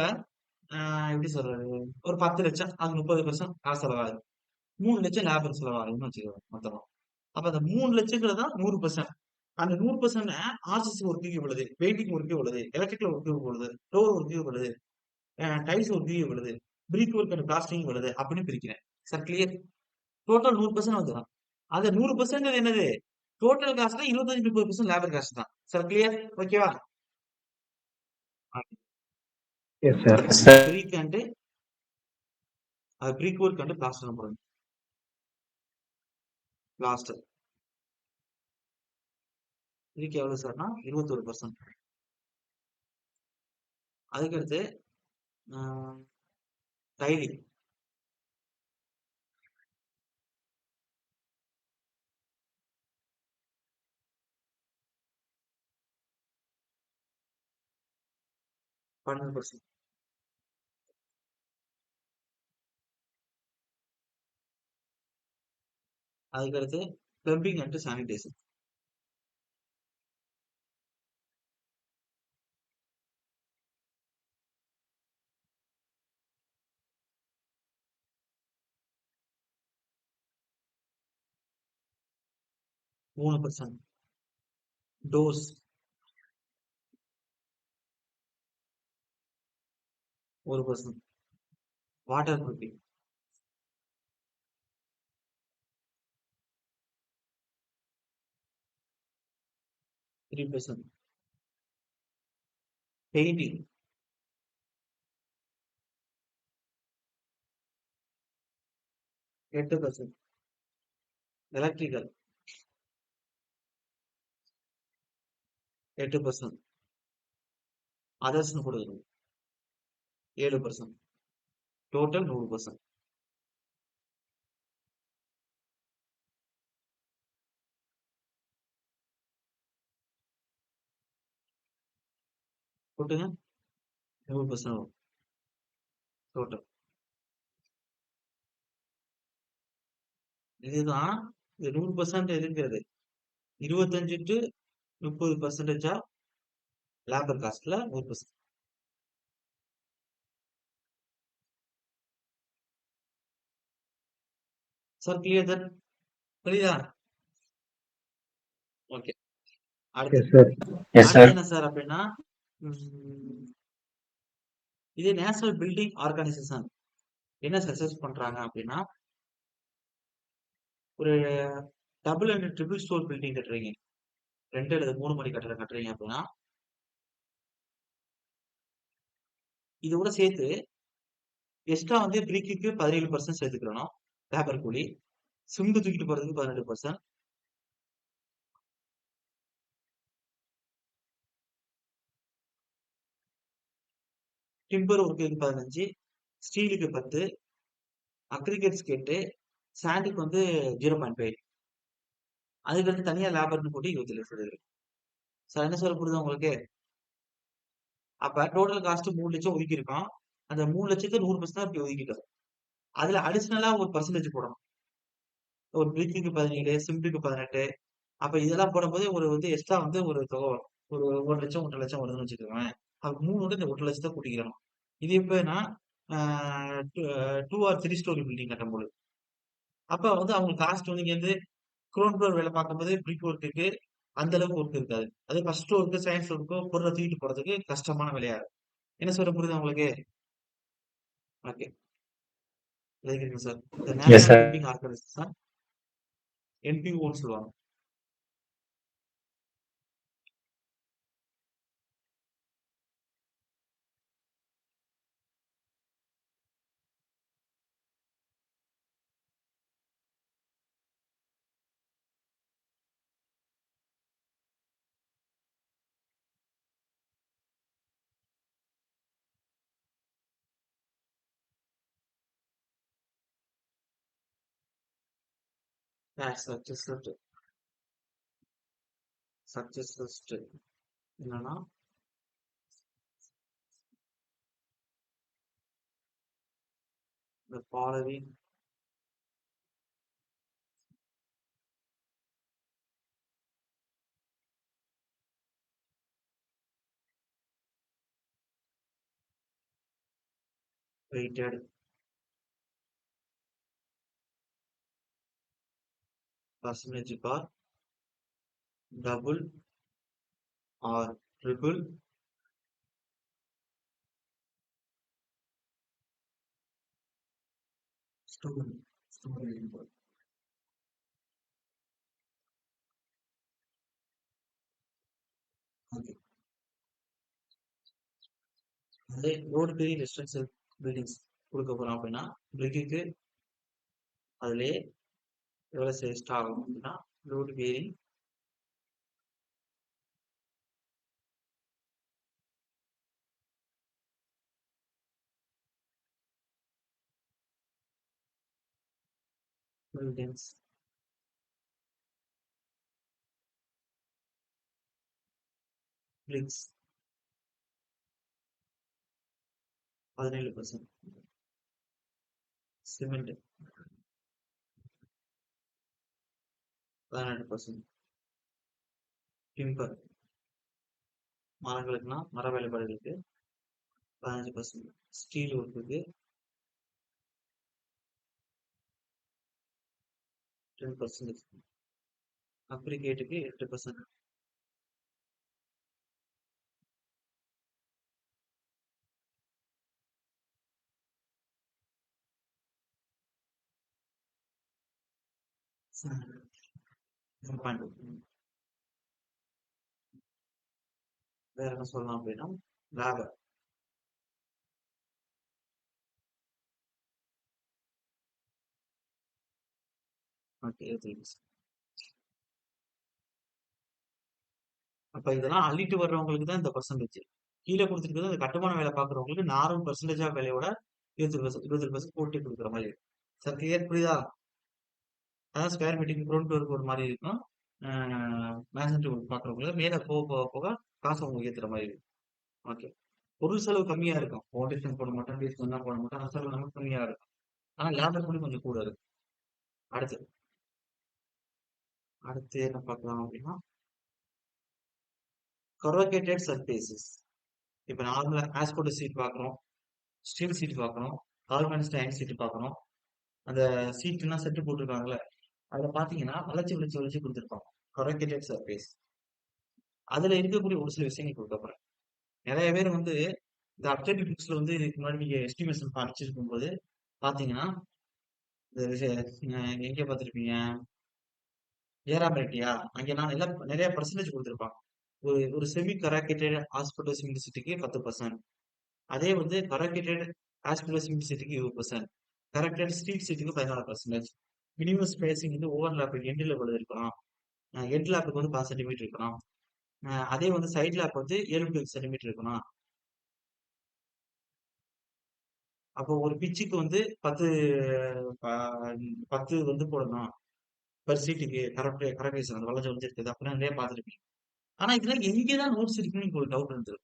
எப்படி சொல்றது? ஒரு 10,00,000 அது 30% காசு செலவாகுது. 3,00,000 லேபர் செலவாகுதுன்னு வச்சுக்கோங்க மொத்தமா. அப்ப அந்த 3,00,000ங்கிறது தான் 100%. அந்த 100% ஆர்சிசி ஒர்க்குக்கு இவ்வளவு, பெயிண்டிங் ஒர்க்கு இவ்வளவு, எலக்ட்ரிக்கல் ஒர்க்கு இவ்வளவு, டோர் ஒர்க்கு இவ்வளவு, டைல்ஸ் ஒர்க்கு இவ்வளவு, பிரிக் ஒர்க் அண்ட் பிளாஸ்டரிங் இவ்வளவு அப்படின்னு பிரிக்கிறேன். Sir clear? டோட்டல் 100% வந்துரும். அது 100% என்னது? டோட்டல் காஸ்ட்ல 25, 30% லேபர் காஸ்ட் தான். Sir clear? ஓகேவா? Yes, sir. Brick and brick work and plaster போடுங்க. பிளாஸ்டர் பிரிக் எவ்வளவு சார்னா 21%. அதுக்கடுத்து டைலிங் 12%. அதுக்கடுத்து plumbing and sanitation 3%. Doors 1%. Water proofing 3%. Painting 8%. Electrical 8%. அதர்ஸ்னு கொடுக்கணும் 7%. டோட்டல் 100%. போட்டுங்க 100% வரும் டோட்டல். இதுதான் இது 100% எதுங்கிறது 25 டு 30% லேபர் காஸ்ட்ல 100%. Sir clear sir? புரியுதா? ஓகே. அடுத்து Yes, sir. Yes, அடுத்து sir. என்ன சார் அப்படின்னா ம், இது நேஷனல் பில்டிங் ஆர்கனைசேஷன் என்ன சக்சஸ் பண்றாங்க அப்படின்னா ஒரு double and triple storey building கட்டுறீங்க, 2 அல்லது 3 மாடி கட்டடம் கட்டுறீங்க அப்படின்னா இது கூட சேர்த்து எக்ஸ்ட்ரா வந்து பிரிக்குக்கு 17% சேர்த்துக்கிறணும் லேபர் கூலி, சிமெண்ட் தூக்கிட்டு போறதுக்கு 18%, டிம்பர் ஒர்க்குக்கு 15, ஸ்டீலுக்கு 10, அக்ரிகேட்ஸ் கேட்டு சாண்டுக்கு வந்து 0.5, அதுக்கடுத்து தனியா லேபர்னு போட்டு 27,00,000. சார் என்ன சொல்ல புரியுதா உங்களுக்கு? அப்ப டோட்டல் காஸ்ட் 3,00,000 ஒதுக்கி இருக்கோம். அந்த 3,00,000 100% இப்படி ஒதுக்கிட்டோம். அதுல அடிஷனலா ஒரு பர்சன்டேஜ் போடணும். ஒரு பிரிக்குக்கு 17, சிமெண்ட்டுக்கு 18. அப்ப இதெல்லாம் போடும்போது ஒரு வந்து எக்ஸ்ட்ரா வந்து ஒரு தொகை வரும். ஒரு 1,00,000 1,50,000 வருதுன்னு வச்சுக்கோங்களேன். அப்ப 3 வந்து இந்த 1,00,000 கூட்டிக்கிறணும். இது எப்பன்னா 2 ஆர் 3 ஸ்டோரி பில்டிங் கட்டும்போது. அப்ப வந்து அவங்க காஸ்ட் வந்து இங்க இருந்து கிரவுண்ட் ஃப்ளோர் வேலை பார்க்கும்போது பிரிக் ஒர்க்குக்கு அந்த அளவுக்கு ஒர்க் இருக்காது. அதே ஃபர்ஸ்ட் ஃப்ளோருக்கு செகண்ட் ஃப்ளோருக்கோ பொருளை தூக்கிட்டு போறதுக்கு கஷ்டமான வேலையா இருக்கும். என்ன சொல்ல புரியுதா உங்களுக்கு? ஓகே. எழுதிக்கிறீங்க சார். இந்த Yes, national sir. Building organisation என்பிஓன்னு சொல்லுவாங்க. சக்சஸ்ட் சக்சஸ்ட் என்னன்னா the following weighted percentage bar double or triple story input. Okay. அதே லோடு பெரிய ரெசிடென்சியல் பில்டிங்ஸ் கொடுக்க போறோம் அப்படின்னா பிரிக்குக்கு அதுலயே எவ்வளவு சேஸ்ட் ஆகும் அப்படின்னா load bearing buildings bricks 17%, cement 18%, timber மரங்களுக்குன்னா மர வேலைப்பாடுகளுக்கு 15%, ஸ்டீல் ஒர்க்குக்கு 10%, அப்ரிகேட்டுக்கு 8%. வேற என்ன சொல்லலாம் அப்படின்னா லேபர். ஓகே, அப்ப இதெல்லாம் அள்ளிட்டு வர்றவங்களுக்கு தான் இந்த பர்சன்டேஜ். கீழே கொடுத்துருக்கிறது அந்த கட்டுமான வேலை பார்க்குறவங்களுக்கு நார்மல் பர்சன்டேஜ் ஆஃப் வேலையோட 20% போட்டு கொடுக்குற மாதிரி இருக்கும். சார் கிளியர் புரியுதா? அதான் ஸ்கொயர் மீட்டிங் ஃப்ரண்ட் ஒர்க் ஒரு மாதிரி இருக்கும். மேசன்ட்ரி ஒர்க் பார்க்குறவங்களுக்கு மேலே போக போக போக காசு அவங்க ஏற்றுற மாதிரி இருக்கும். ஓகே, பொருள் செலவு கம்மியா இருக்கும். ஃபவுண்டேஷன் போட மாட்டோம், பேஸ் பண்ணா போட மாட்டோம், அந்த செலவு நமக்கு கம்மியா இருக்கும். ஆனா லேபர் கூட கொஞ்சம் கூட இருக்கும். அடுத்து அடுத்து என்ன பார்க்கலாம் அப்படின்னா கரோகேட்டட் சர்ஃபேசஸ். இப்போ நார்மலா ஆஸ்போர்ட் சீட் பார்க்குறோம், ஸ்டீல் சீட் பார்க்குறோம், கால்வனிஸ்ட் அயன் சீட் பார்க்குறோம். அந்த சீட்லாம் செட்டு போட்டிருக்காங்கல்ல, அதுல பாத்தீங்கன்னா வளைச்சு வளைச்சு வளைச்சு கொடுத்துருப்பாங்க கரோகேட்டட் சர்ஃபேஸ். அதுல இருக்கக்கூடிய ஒரு சில விஷயங்கள் கொடுக்க போறேன். நிறைய பேர் வந்து இந்த அப்டேட் புக்ஸ்ல வந்து இதுக்கு முன்னாடி நீங்க எஸ்டிமேஷன் படிச்சிருக்கும் போது பாத்தீங்கன்னா இந்த எங்க பார்த்திருப்பீங்க, ஏராமெட்டியா அங்க நான் எல்லாம் நிறைய பர்சன்டேஜ் கொடுத்துருப்பாங்க. ஒரு ஒரு செமி கராக்கேட்டட் ஹாஸ்பிட்டல் சிம்பிளிசிட்டிக்கு 10%, அதே வந்து கராக்கேட்டட் ஹாஸ்பிட்டல் சிம்பிளிசிட்டிக்கு 20%, கரெக்டட் ஸ்ட்ரீட் சீட்டுக்கு 16%. மினிமம் ஸ்பேசிங் வந்து ஓவர்லாப் எண்டில் எவ்வளவு இருக்கலாம், எண்ட் லேப்புக்கு வந்து 10 சென்டிமீட்டர் இருக்கலாம், அதே வந்து சைட் லேப் வந்து 7 சென்டிமீட்டர் இருக்கணும். அப்போ ஒரு பிச்சுக்கு வந்து 10 வந்து போடணும் பெர் சீட்டுக்கு. கரெக்டேஷன் அந்த வளர்ச்சி வந்துருக்குது அப்படின்னு நிறைய பார்த்துருப்பீங்க. ஆனா இதுல எங்கேதான் நோட்ஸ் இருக்குன்னு உங்களுக்கு ஒரு டவுட் இருந்தது.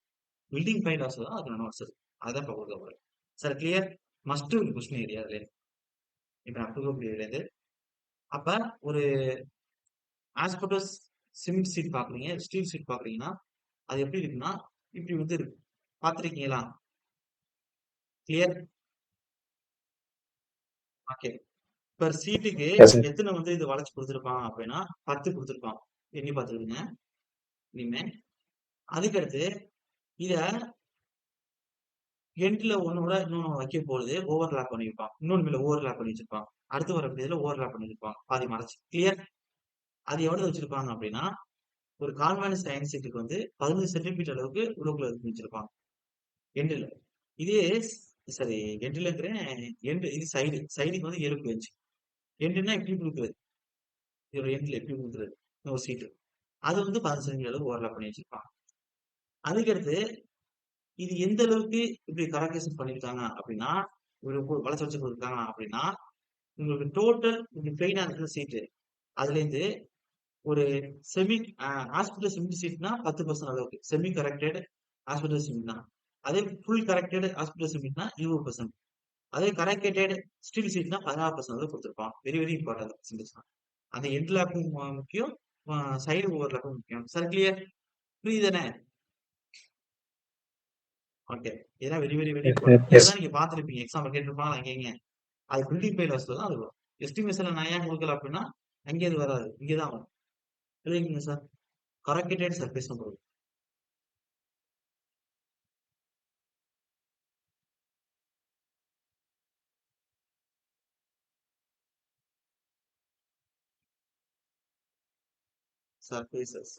பில்டிங் பாயிண்ட் ஆஃப் தான் அதுல நோட்ஸ் இருக்கு. அதான் இப்போ கொடுக்க போறேன். Sir clear? மஸ்ட் ஒரு கொஸ்டின் ஏரியா அதுல. இப்ப நான் கொடுக்கக்கூடியது அப்ப ஒரு ஆஸ்பெட்டோஸ் சிமெண்ட் சீட் பாக்குறீங்க, ஸ்டீல் சீட் பாக்குறீங்கன்னா அது எப்படி இருக்குன்னா இப்படி வந்து இருக்கு. பாத்திருக்கீங்களா? கிளியர்? ஓகே. பெர் சீட்டுக்கு Yes, sir. எத்தனை வந்து இது வளைச்சு கொடுத்துருப்பான் அப்படின்னா 10 கொடுத்துருப்பான். எண்ணி பார்த்துருக்கீங்க இனிமே. அதுக்கடுத்து இத எண்ட்ல ஒண்ணோட இன்னொன்னு வைக்க பொழுது ஓவர்லாப் பண்ணிருப்பான். இன்னொன்னு மேல ஓவர்லாப் பண்ணி வச்சிருப்பான். அடுத்து வர இதுல ஓவர்லாப் பண்ணி வச்சிருப்பான். பாதி மறைச்சு. கிளியர்? அது எவ்வளவு வச்சிருப்பாங்க அப்படின்னா ஒரு கால்வானிஸ் அயன் சீட்டுக்கு வந்து 15 சென்டிமீட்டர் அளவுக்கு உள்ளுக்குள்ள வச்சிருப்பாங்க எண்டுல. இதே சரி, எண்டுல இருக்கிறேன். எண்டு இது சைடுக்கு வந்து 7 எண்டுன்னா எப்படி கொடுக்குறது, இதோட எண்ட்ல எப்படி கொடுக்குறது ஒரு சீட்டு, அது வந்து 15 சென்டிமீட்டர் அளவுக்கு ஓவர்லாப் பண்ணி வச்சிருப்பாங்க. அதுக்கடுத்து இது எந்த அளவுக்கு இப்படி கராகேஷன் பண்ணிருக்காங்க அப்படின்னா ஒரு வளர்ச்சி வச்சு கொடுத்துருக்காங்க அப்படின்னா உங்களுக்கு டோட்டல் இப்படி பிளைனா இருக்கிற சீட்டு அதுல இருந்து ஒரு செமி ஹாஸ்பிட்டல் சிமெண்ட் சீட்னா 10% அளவுக்கு செமி கரெக்டட் ஹாஸ்பிட்டல் சிமெண்ட் தான். அதே ஃபுல் கரெக்டட் ஹாஸ்பிட்டல் சிமெண்ட்னா 20%. அதே கரெக்டட் ஸ்டீல் சீட்னா 16% அளவுக்கு கொடுத்துருப்பான். வெரி வெரி இம்பார்ட்டன்ட் பர்சன்டேஜ் தான். அந்த எண்ட் லேப்பும் முக்கியம், சைடு ஓவர் லேப்பும் முக்கியம். Sir clear? புரியுதானே? ஓகே. இதெல்லாம் very very very Yes, sir. Important. Yes. இதெல்லாம் நீங்க பார்த்திருப்பீங்க. எக்ஸாம்ல கேட்டிருப்பாங்க எங்கேங்க. அது பில்டிங் பைலர்ஸ்ல தான் அது வரும். எஸ்டிமேஷன்ல நான் ஏன் கொடுக்கல அப்படின்னா, அங்கே அது வராது. இங்கே தான் வரும். எழுதிக்கங்க சார். கரெக்டட் சர்ஃபேஸ் வரும். Surfaces.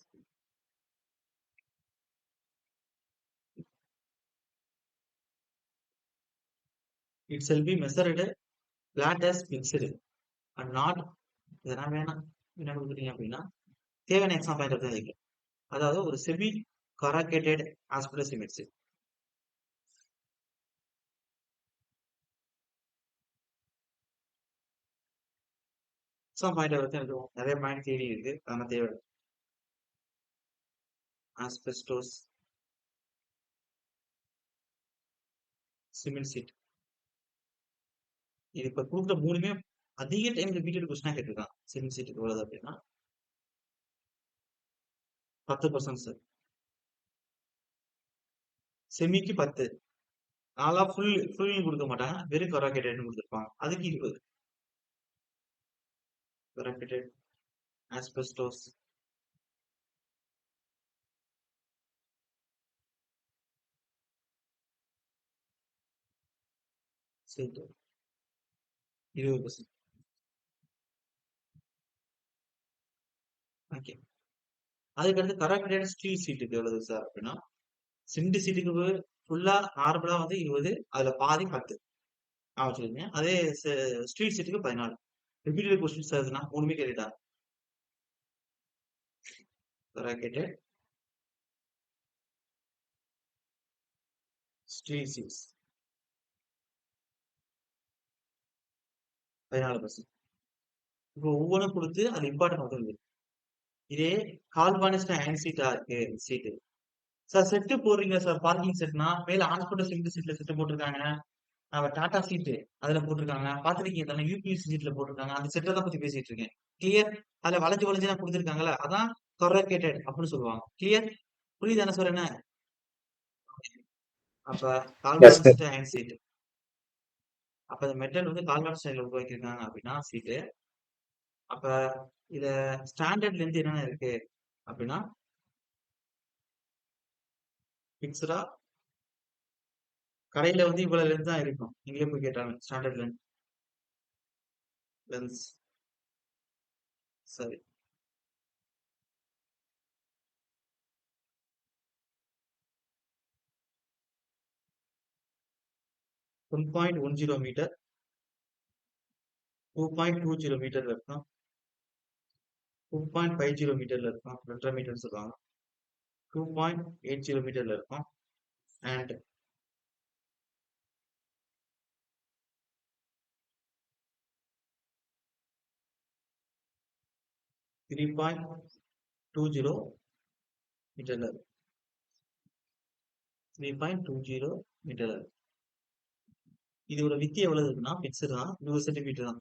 It shall be measured flat as fixed and not இதெல்லாம் வேணாம். என்ன கொடுக்குறீங்க அப்படின்னா, தேவையான எக்ஸாம் பாயிண்ட் தான் இருக்கு. அதாவது ஒரு semi corrugated aspect symmetry. Exam point வச்சு எழுதுவோம். நிறைய பாயிண்ட் தேடி இருக்கு. அதெல்லாம் தேவை. Asbestos cement sheet. இது இப்ப கொடுக்குற மூணுமே அதிக டைம் ரிப்பீட்டட் கொஸ்டினா கேட்டிருக்கான். சிமெண்ட் சீட்டுக்கு எவ்வளவு அப்படின்னா 10% சார். செமிக்கு 10. நாளா ஃபுல் கொடுக்க மாட்டாங்க. வெறும் கராகேட்டட் கொடுத்துருப்பாங்க. அதுக்கு 20. கராகேட்டட் ஆஸ்பெஸ்டோஸ் சீட்டு 20%. ஓகே. அதுக்கடுத்து கராகேட்டட் ஸ்டீல் சீட்டுக்கு எவ்வளவு சார் அப்படின்னா, சிமெண்ட் சீட்டுக்கு ஃபுல்லா நார்மலா வந்து 20, அதுல பாதி 10 வச்சுக்கோங்க. அதே ஸ்ட்ரீட் சீட்டுக்கு 14. ரிப்பீட்டட் கொஸ்டின்ஸ் அதுனா மூணுமே கேட்டுட்டா. கராகேட்டட் ஸ்ட்ரீட் சீட்ஸ் 14%. இப்போ ஒவ்வொன்றும் கொடுத்து அது இம்பார்ட்டன்ட் வந்து இதே கால்பானிஸ்ட் அயன் சீட்டா இருக்கு சீட்டு. சார் செட்டு போடுறீங்க சார். பார்க்கிங் செட்னா மேல ஹாஸ்பிட்டல் சிமெண்ட் சீட்ல செட்டு போட்டிருக்காங்க. டாடா சீட்டு அதுல போட்டிருக்காங்க. பாத்திருக்கீங்க தானே யூபிஎஸ் சீட்ல போட்டிருக்காங்க. அந்த செட்டை தான் பத்தி பேசிட்டு இருக்கேன். கிளியர். அதுல வளைஞ்சு வளைஞ்சு தான் கொடுத்துருக்காங்கல்ல, அதான் கராகேட்டட் அப்படின்னு சொல்லுவாங்க. கிளியர். புரியுதானே சார் என்ன? அப்ப Yes, sir. Galvanised iron sheet. அப்ப இந்த மெட்டல் வந்து கால்வான் ஸ்டைல உருவாக்கியிருக்காங்க அப்படின்னா சீட்டு. அப்ப இத ஸ்டாண்டர்ட் லென்த் என்னென்ன இருக்கு அப்படின்னா, பிக்சரா கடையில வந்து இவ்வளவு லென்த் தான் இருக்கும். நீங்களே போய் கேட்டாங்க ஸ்டாண்டர்ட் லென்ஸ். சரி. 1.10 மீட்டர், 2.20 மீட்டர்ல இருக்கும், 2.50 மீட்டர்ல இருக்கும், 2.5 மீட்டர் சொல்லுவாங்க, 2.80 மீட்டர்ல இருக்கும், அண்ட் 3.20 மீட்டர்ல இருக்கும். 3.20 மீட்டர்ல இருக்கும். இதோட வித்தி எவ்வளவு இருக்குன்னா பிக்சர் தான் 20 சென்டிமீட்டர் தான்.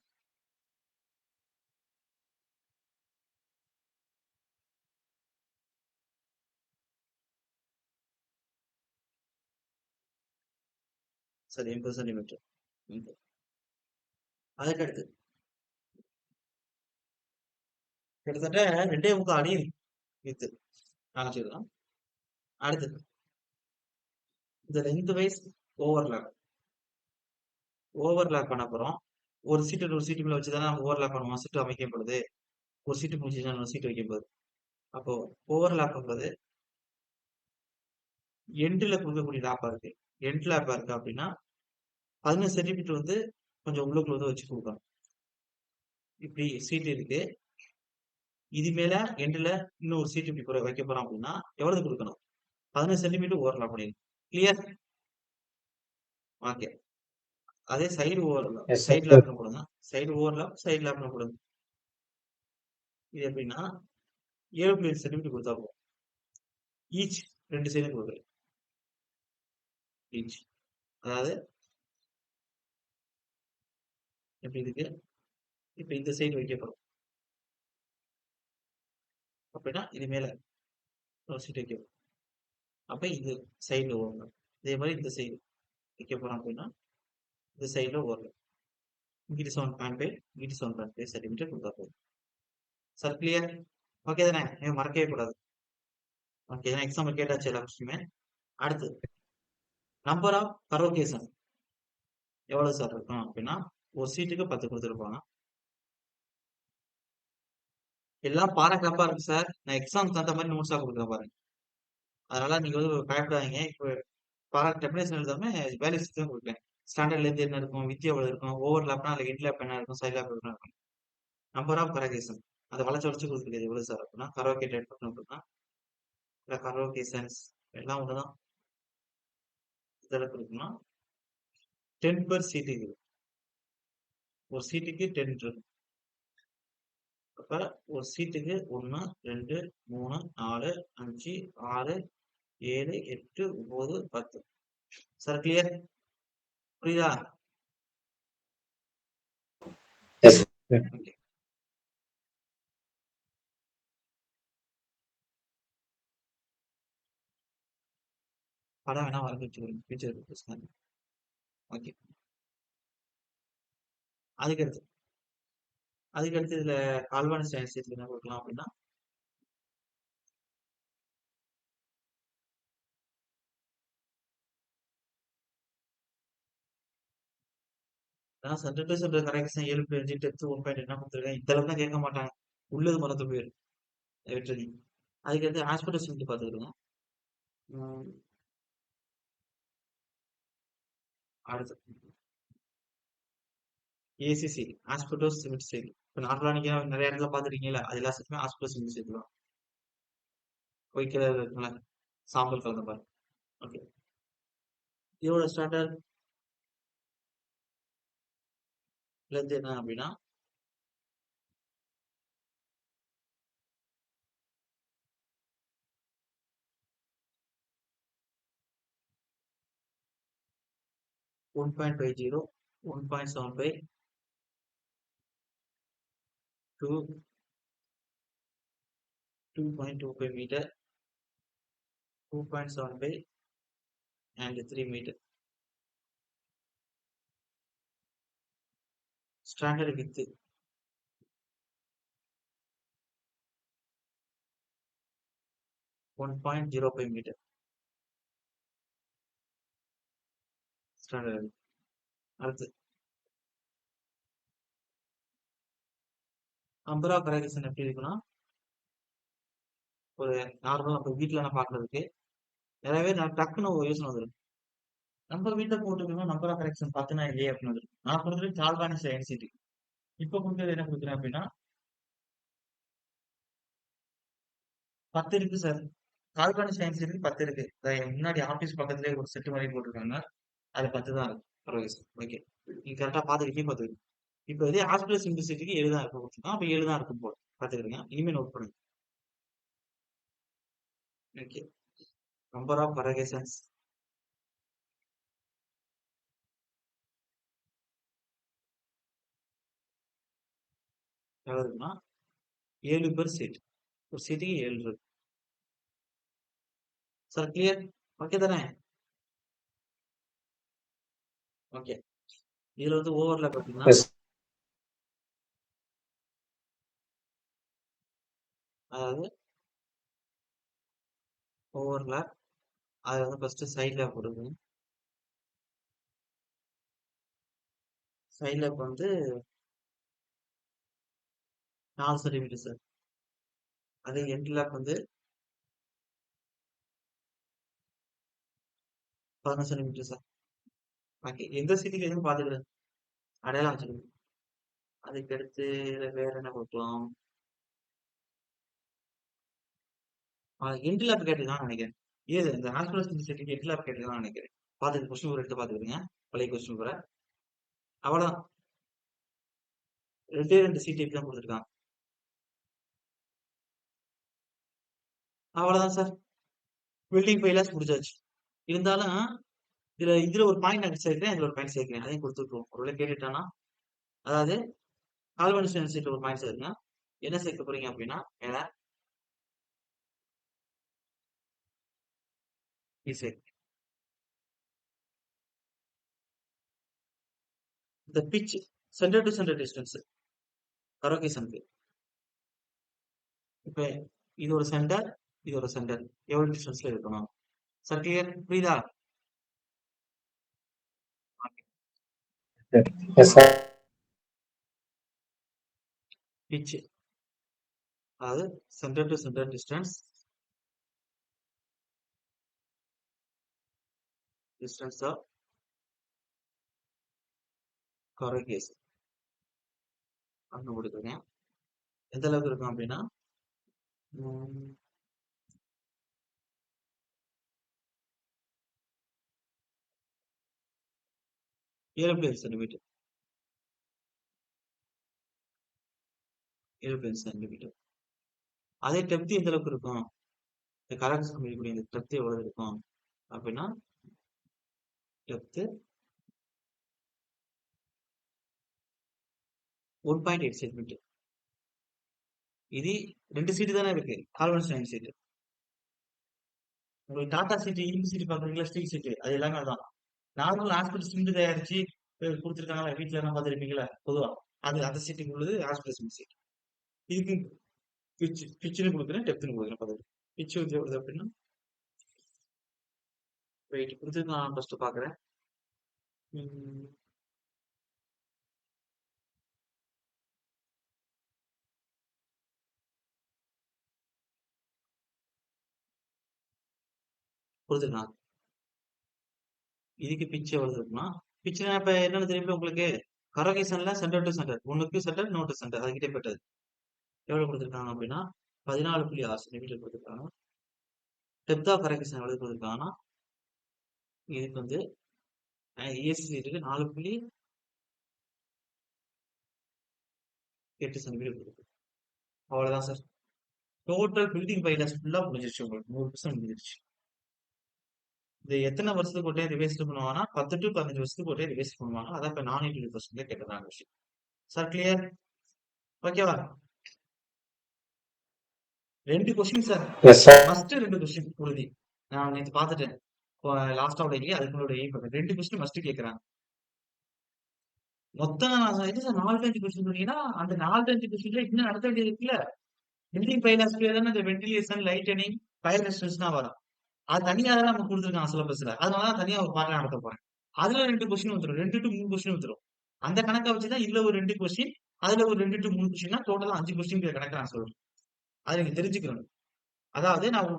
சரி 80 சென்டிமீட்டர். அதுக்கடுத்து கிட்டத்தட்ட 2.25 அடி வித்து காமிச்சிருக்கோம். அடுத்தது இந்த லென்த் வைஸ் ஓவர்லேப் பண்ண போறோம். ஒரு சீட்டு ஒரு சீட்டுக்குள்ள வச்சுதானே நம்ம ஓவர்லேப் பண்ணுவோம். சீட்டு அமைக்கப்படுது. ஒரு சீட்டு முடிச்சுதான் இன்னொரு சீட்டு வைக்கப்படுது. அப்போ ஓவர்லேப் பண்றது எண்ட்ல கொடுக்கக்கூடிய லேப்பா இருக்கு. எண்ட் லேப்பா இருக்கு அப்படின்னா 15 சென்டிமீட்டர் வந்து கொஞ்சம் உள்ளுக்குள்ள வந்து வச்சு கொடுக்கணும். இப்படி சீட் இருக்கு. இது மேல எண்ட்ல இன்னொரு சீட் இப்படி வைக்க போறோம் அப்படின்னா எவ்வளவு கொடுக்கணும்? 15 சென்டிமீட்டர் ஓவர்லாப் பண்ணிருக்கணும். கிளியர்? ஓகே. அதே side overlap, Yes, sir. Side Yes. லேப்னு போடுங்க. சைடு ஓவர்லாப், சைடு லேப்னு போடுங்க. இது எப்படின்னா 7.5 சென்டிமீட்டர் கொடுத்தா போதும். ஈச் 2 சைடும் கொடுக்குறேன். ஈச் அதாவது எப்படி இருக்கு? இப்ப இந்த சைடு வைக்கப்படும் அப்படின்னா இது மேல ஒரு சீட் வைக்கப்படும். அப்ப இது சைடுல ஓடணும். இதே மாதிரி இந்த சைடு வைக்க போறோம் அப்படின்னா இந்த சைடுல ஓரல் இங்கிட்டு 7.5 இங்கிட்டு 7.5 சென்டிமீட்டர் கொடுத்தா போதும். Sir clear? ஓகே தானே? மறக்கவே கூடாது. ஓகே, எக்ஸாம்பிள் கேட்டாச்சு எல்லா கொஸ்டினுமே. அடுத்து நம்பர் ஆஃப் கரோகேசன் எவ்வளவு சார் இருக்கும் அப்படின்னா ஒரு சீட்டுக்கு 10 கொடுத்துருப்பாங்க. எல்லாம் பாராகிராஃபா இருக்கு சார். நான் எக்ஸாம் தகுந்த மாதிரி நோட்ஸா கொடுக்குறேன் பாருங்க. அதனால நீங்க வந்து பயப்படாதீங்க. இப்போ டெபினேஷன் எழுதாம வேல்யூஸ் தான் கொடுக்குறேன். ஸ்டாண்டர்ட் லென்த் என்ன இருக்கும், வித் எவ்வளவு இருக்கும், ஓவர்லாப்னா அதுல இன்லாப் என்ன இருக்கும், சைட்லாப் என்ன இருக்கும். நம்பர் ஆஃப் கரோகேசன் அதை வளைச்சு வளைச்சு கொடுத்துருக்குது எவ்வளவு சார் அப்படின்னா கரோகேட்டட் அப்படின்னா கரோகேசன்ஸ் எல்லாம் ஒண்ணுதான். இதெல்லாம் இருக்குன்னா 10 per சீட்டுக்கு ஒரு சீட்டுக்கு 10 இருக்கு. அப்ப ஒரு சீட்டுக்கு 1 2 3 4 5 6 7 8 9 10. Sir clear? புரியுதா? Yes sir. ஓகே. படம் வேணா வரைஞ்சி வச்சுக்கிறேன் ஃபியூச்சர். ஓகே. அதுக்கடுத்து அதுக்கடுத்து இதுல கால்வானிக் சயின்ஸ் என்ன கொடுக்கலாம் அப்படின்னா நான் centre to centre correction 7.5 depth 1.8 என்ன கொடுத்துருக்கேன். இந்த அளவுக்கு தான் கேட்க மாட்டாங்க. உள்ளது மறந்து போயிடும். வெற்றி. அதுக்கடுத்து ஹாஸ்பிட்டல் சிமெண்ட் பார்த்துக்கிடுங்க. அடுத்து ஏசிசி ஹாஸ்பிட்டல் சிமெண்ட் சைடு. இப்போ நார்மலா நீங்க நிறைய இடத்துல பார்த்துருக்கீங்களா, அது எல்லா செட்டுமே ஹாஸ்பிட்டல் சிமெண்ட் சைடு தான். ஒயிட் கலர் இருக்குல்ல, சாம்பல் கலந்த பாரு. ஓகே. இதோட ஸ்டாண்டர்ட் லென்த் என்ன அப்படின்னா 1.50 1.75 to 2.25 meter 2.75 and 3 meter. Standard width 1.05 meter. Standard. அடுத்து நம்பர் ஆஃப் கரெக்ஷன் எப்படி இருக்குன்னா ஒரு நார்மலா நம்ம வீட்டுல நான் பாக்குறதுக்கு நிறைய பேர் நான் டக்குன்னு ஒரு யோசனை வந்துடும். நம்ம வீட்டை போட்டுக்கணும் நம்பர் ஆஃப் கரெக்ஷன் பார்த்தனா இல்லையே அப்படின்னு வந்துடும். நான் கொடுக்குறது கால்வானிக் சயின்ஸ். இப்ப கொடுக்குறது என்ன கொடுக்குறேன் அப்படின்னா 10 இருக்கு சார். கால்வானிக் சயின்ஸ் இருக்கு 10 இருக்கு. முன்னாடி ஆபீஸ் பக்கத்துலேயே ஒரு செட்டு மாதிரி போட்டிருக்காங்க. அது 10 தான் இருக்கு. பரவாயில்ல. ஓகே, நீங்க கரெக்டா பாத்துக்கிட்டே பாத்துக்கணும். இப்போ இதே ஹாஸ்பிட்டல் சிம்பிளிசிட்டிக்கு 7 தான் இருக்கும் கொடுத்துருக்கோம். அப்ப 7 தான் இருக்கும் போல பாத்துக்கிறீங்க. இனிமே நோட் பண்ணுங்க. ஓகே. நம்பர் ஆஃப் கரெக்ஷன்ஸ் எவ்வளவு இருக்குன்னா 7 per சீட். ஒரு சீட்டுக்கு 7 இருக்கு. Sir clear? ஓகே தானே? ஓகே. இதுல வந்து ஓவர்ல பாத்தீங்கன்னா எஸ் அதாவது ஓவர்ல அது வந்து ஃபர்ஸ்ட் சைட்ல போடுங்க. சைட்ல வந்து 4 சென்டிமீட்டர் சார். அதே எண்ட் லேப் வந்து 11 சென்டிமீட்டர் சார். ஓகே, எந்த சீட்டுக்கு எதுவும் பாத்துக்கிறேன் அடையாளம் வச்சுக்கணும். அதுக்கு அடுத்து வேற என்ன கொடுக்கலாம். எண்ட் லேப் கேட்டுதான் நினைக்கிறேன். ஏது இந்த ஹாஸ்பிட்டல் சிம்பிளிசிட்டிக்கு எண்ட் லேப் கேட்டுதான் நினைக்கிறேன். பாத்துக்கு கொஸ்டின் பேப்பர் எடுத்து பாத்துக்கிறீங்க. பழைய கொஸ்டின் பேப்பர். அவ்வளவுதான். 2 சீட் எக்ஸாம் கொடுத்துருக்காங்க. அவ்வளவுதான் சார். பில்டிங் ஃபைலாஸ் முடிச்சாச்சு. இருந்தாலும் இதுல ஒரு பாயிண்ட் நான் சேர்க்கிறேன், இதுல ஒரு பாயிண்ட் சேர்க்கிறேன். அதையும் கொடுத்துருக்கோம். ஒருவேளை கேட்டுட்டானா அதாவது கால்வனிக் சீட்ல ஒரு பாயிண்ட் சேர்க்குங்க. என்ன சேர்க்க போறீங்க அப்படின்னா மேல சேர்க்க இந்த pitch centre to centre distance கரோகேசனுக்கு. இப்ப இது ஒரு சென்டர், இது ஒரு சென்டர். எவ்வளவு டிஸ்டன்ஸ்ல இருக்கணும்? Sir clear? புரியுதா? Yes, sir. பிட்ச் அதாவது centre to centre distance of corrugation அப்படின்னு கொடுத்துருக்கேன். எந்த அளவுக்கு இருக்கும் அப்படின்னா 7 சென்டிமீட்டர் 7 சென்டிமீட்டர். அதே டெப்த் எந்த அளவுக்கு இருக்கும்? இந்த கரோகேசன் கம்பிக்கக்கூடிய இந்த டெப்த் எவ்வளவு இருக்கும் அப்படின்னா டெப்த் 1.8 சென்டிமீட்டர். இது 2 சீட்டு தானே இருக்கு, கால்வன்ஸ் சீட்டு. உங்களுக்கு டாடா சீட்டு, இரும்பு சீட்டு பாக்குறீங்களா, ஸ்டீல் சீட்டு, அது எல்லாமே அதான். நார்மல் ஹாஸ்பிட்டல் சிமெண்ட் தயாரிச்சு கொடுத்துருக்காங்களா, வீட்டுல எல்லாம் பார்த்துருப்பீங்களா பொதுவா, அது அந்த சீட்டுக்கு உள்ளது ஹாஸ்பிட்டல் சிமெண்ட் சீட். இதுக்கு பிச்சுன்னு கொடுக்குறேன், டெப்த்னு கொடுக்குறேன். பார்த்து பிச்சு வந்து எவ்வளவு அப்படின்னா வெயிட் கொடுத்து நான் ஃபர்ஸ்ட் பாக்குறேன். கொடுத்துருக்கான். இதுக்கு பிச்சு எவ்வளவு இருக்குன்னா, பிச்சுனா இப்ப என்னன்னு தெரியுமா உங்களுக்கு? கரோகேசன்ல சென்டர் டு சென்டர், ஒண்ணுக்கு சென்டர் நோட்டு சென்டர், அது கிட்டப்பட்டது எவ்வளவு கொடுத்துருக்காங்க அப்படின்னா 14.6 சென்டிமீட்டர் கொடுத்துருக்காங்க. டெப்த் ஆஃப் கரோகேசன் எவ்வளவு கொடுத்துருக்காங்கன்னா, இதுக்கு வந்து ஏசி சீட்டுக்கு 4.8 சென்டிமீட்டர் கொடுத்துருக்கு. அவ்வளவுதான் சார். டோட்டல் பில்டிங் பைலஸ் ஃபுல்லா முடிஞ்சிருச்சு, உங்களுக்கு 100% முடிஞ்சிருச்சு. இது எத்தனை வருஷத்துக்கு ஒரு ரிவைஸ் பண்ணுவாங்கன்னா 10 to 15 வருஷத்துக்கு ஒரு ரிவைஸ் பண்ணுவாங்க. அதான் இப்ப 480% கேட்டதான விஷயம். Sir clear? ஓகேவா? 2 question sir. Yes, sir. Must 2 question உறுதி. நான் நேற்று பார்த்துட்டேன். லாஸ்ட் ஆஃப் இல்லையே, அதுக்கு முன்னாடி 2 கொஸ்டின் மஸ்ட் கேட்கறாங்க. மொத்தம் நான் என்ன சார் 4-5 கொஸ்டின் சொன்னீங்கன்னா, அந்த 4-5 கொஸ்டின்ல இன்னும் நடத்த வேண்டியது இருக்குல்ல. பில்டிங் பைலாஸ்ல தானே இந்த வென்டிலேஷன், லைட்டனிங், ஃபயர் ரெசிஸ்டன்ஸ் தான் வரும். அது தனியா தான் நம்ம கொடுத்துருக்காங்க சிலபஸ்ல. அதனால தான் தனியா ஒரு பாடம் நடத்த போறேன். அதுல 2 கொஸ்டின் வந்துடும், 2 to 3 கொஸ்டின் வந்துடும். அந்த கணக்கை வச்சுதான் இதுல ஒரு 2 கொஸ்டின், அதுல ஒரு 2 to 3 கொஸ்டின், டோட்டலா 5 கொஸ்டின் கணக்கு நான் சொல்றேன். அதை நீங்க தெரிஞ்சுக்கணும். அதாவது நான்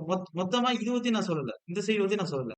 மொத்தமா இது பத்தி நான் சொல்லல, இந்த சைடு பத்தி நான் சொல்லல.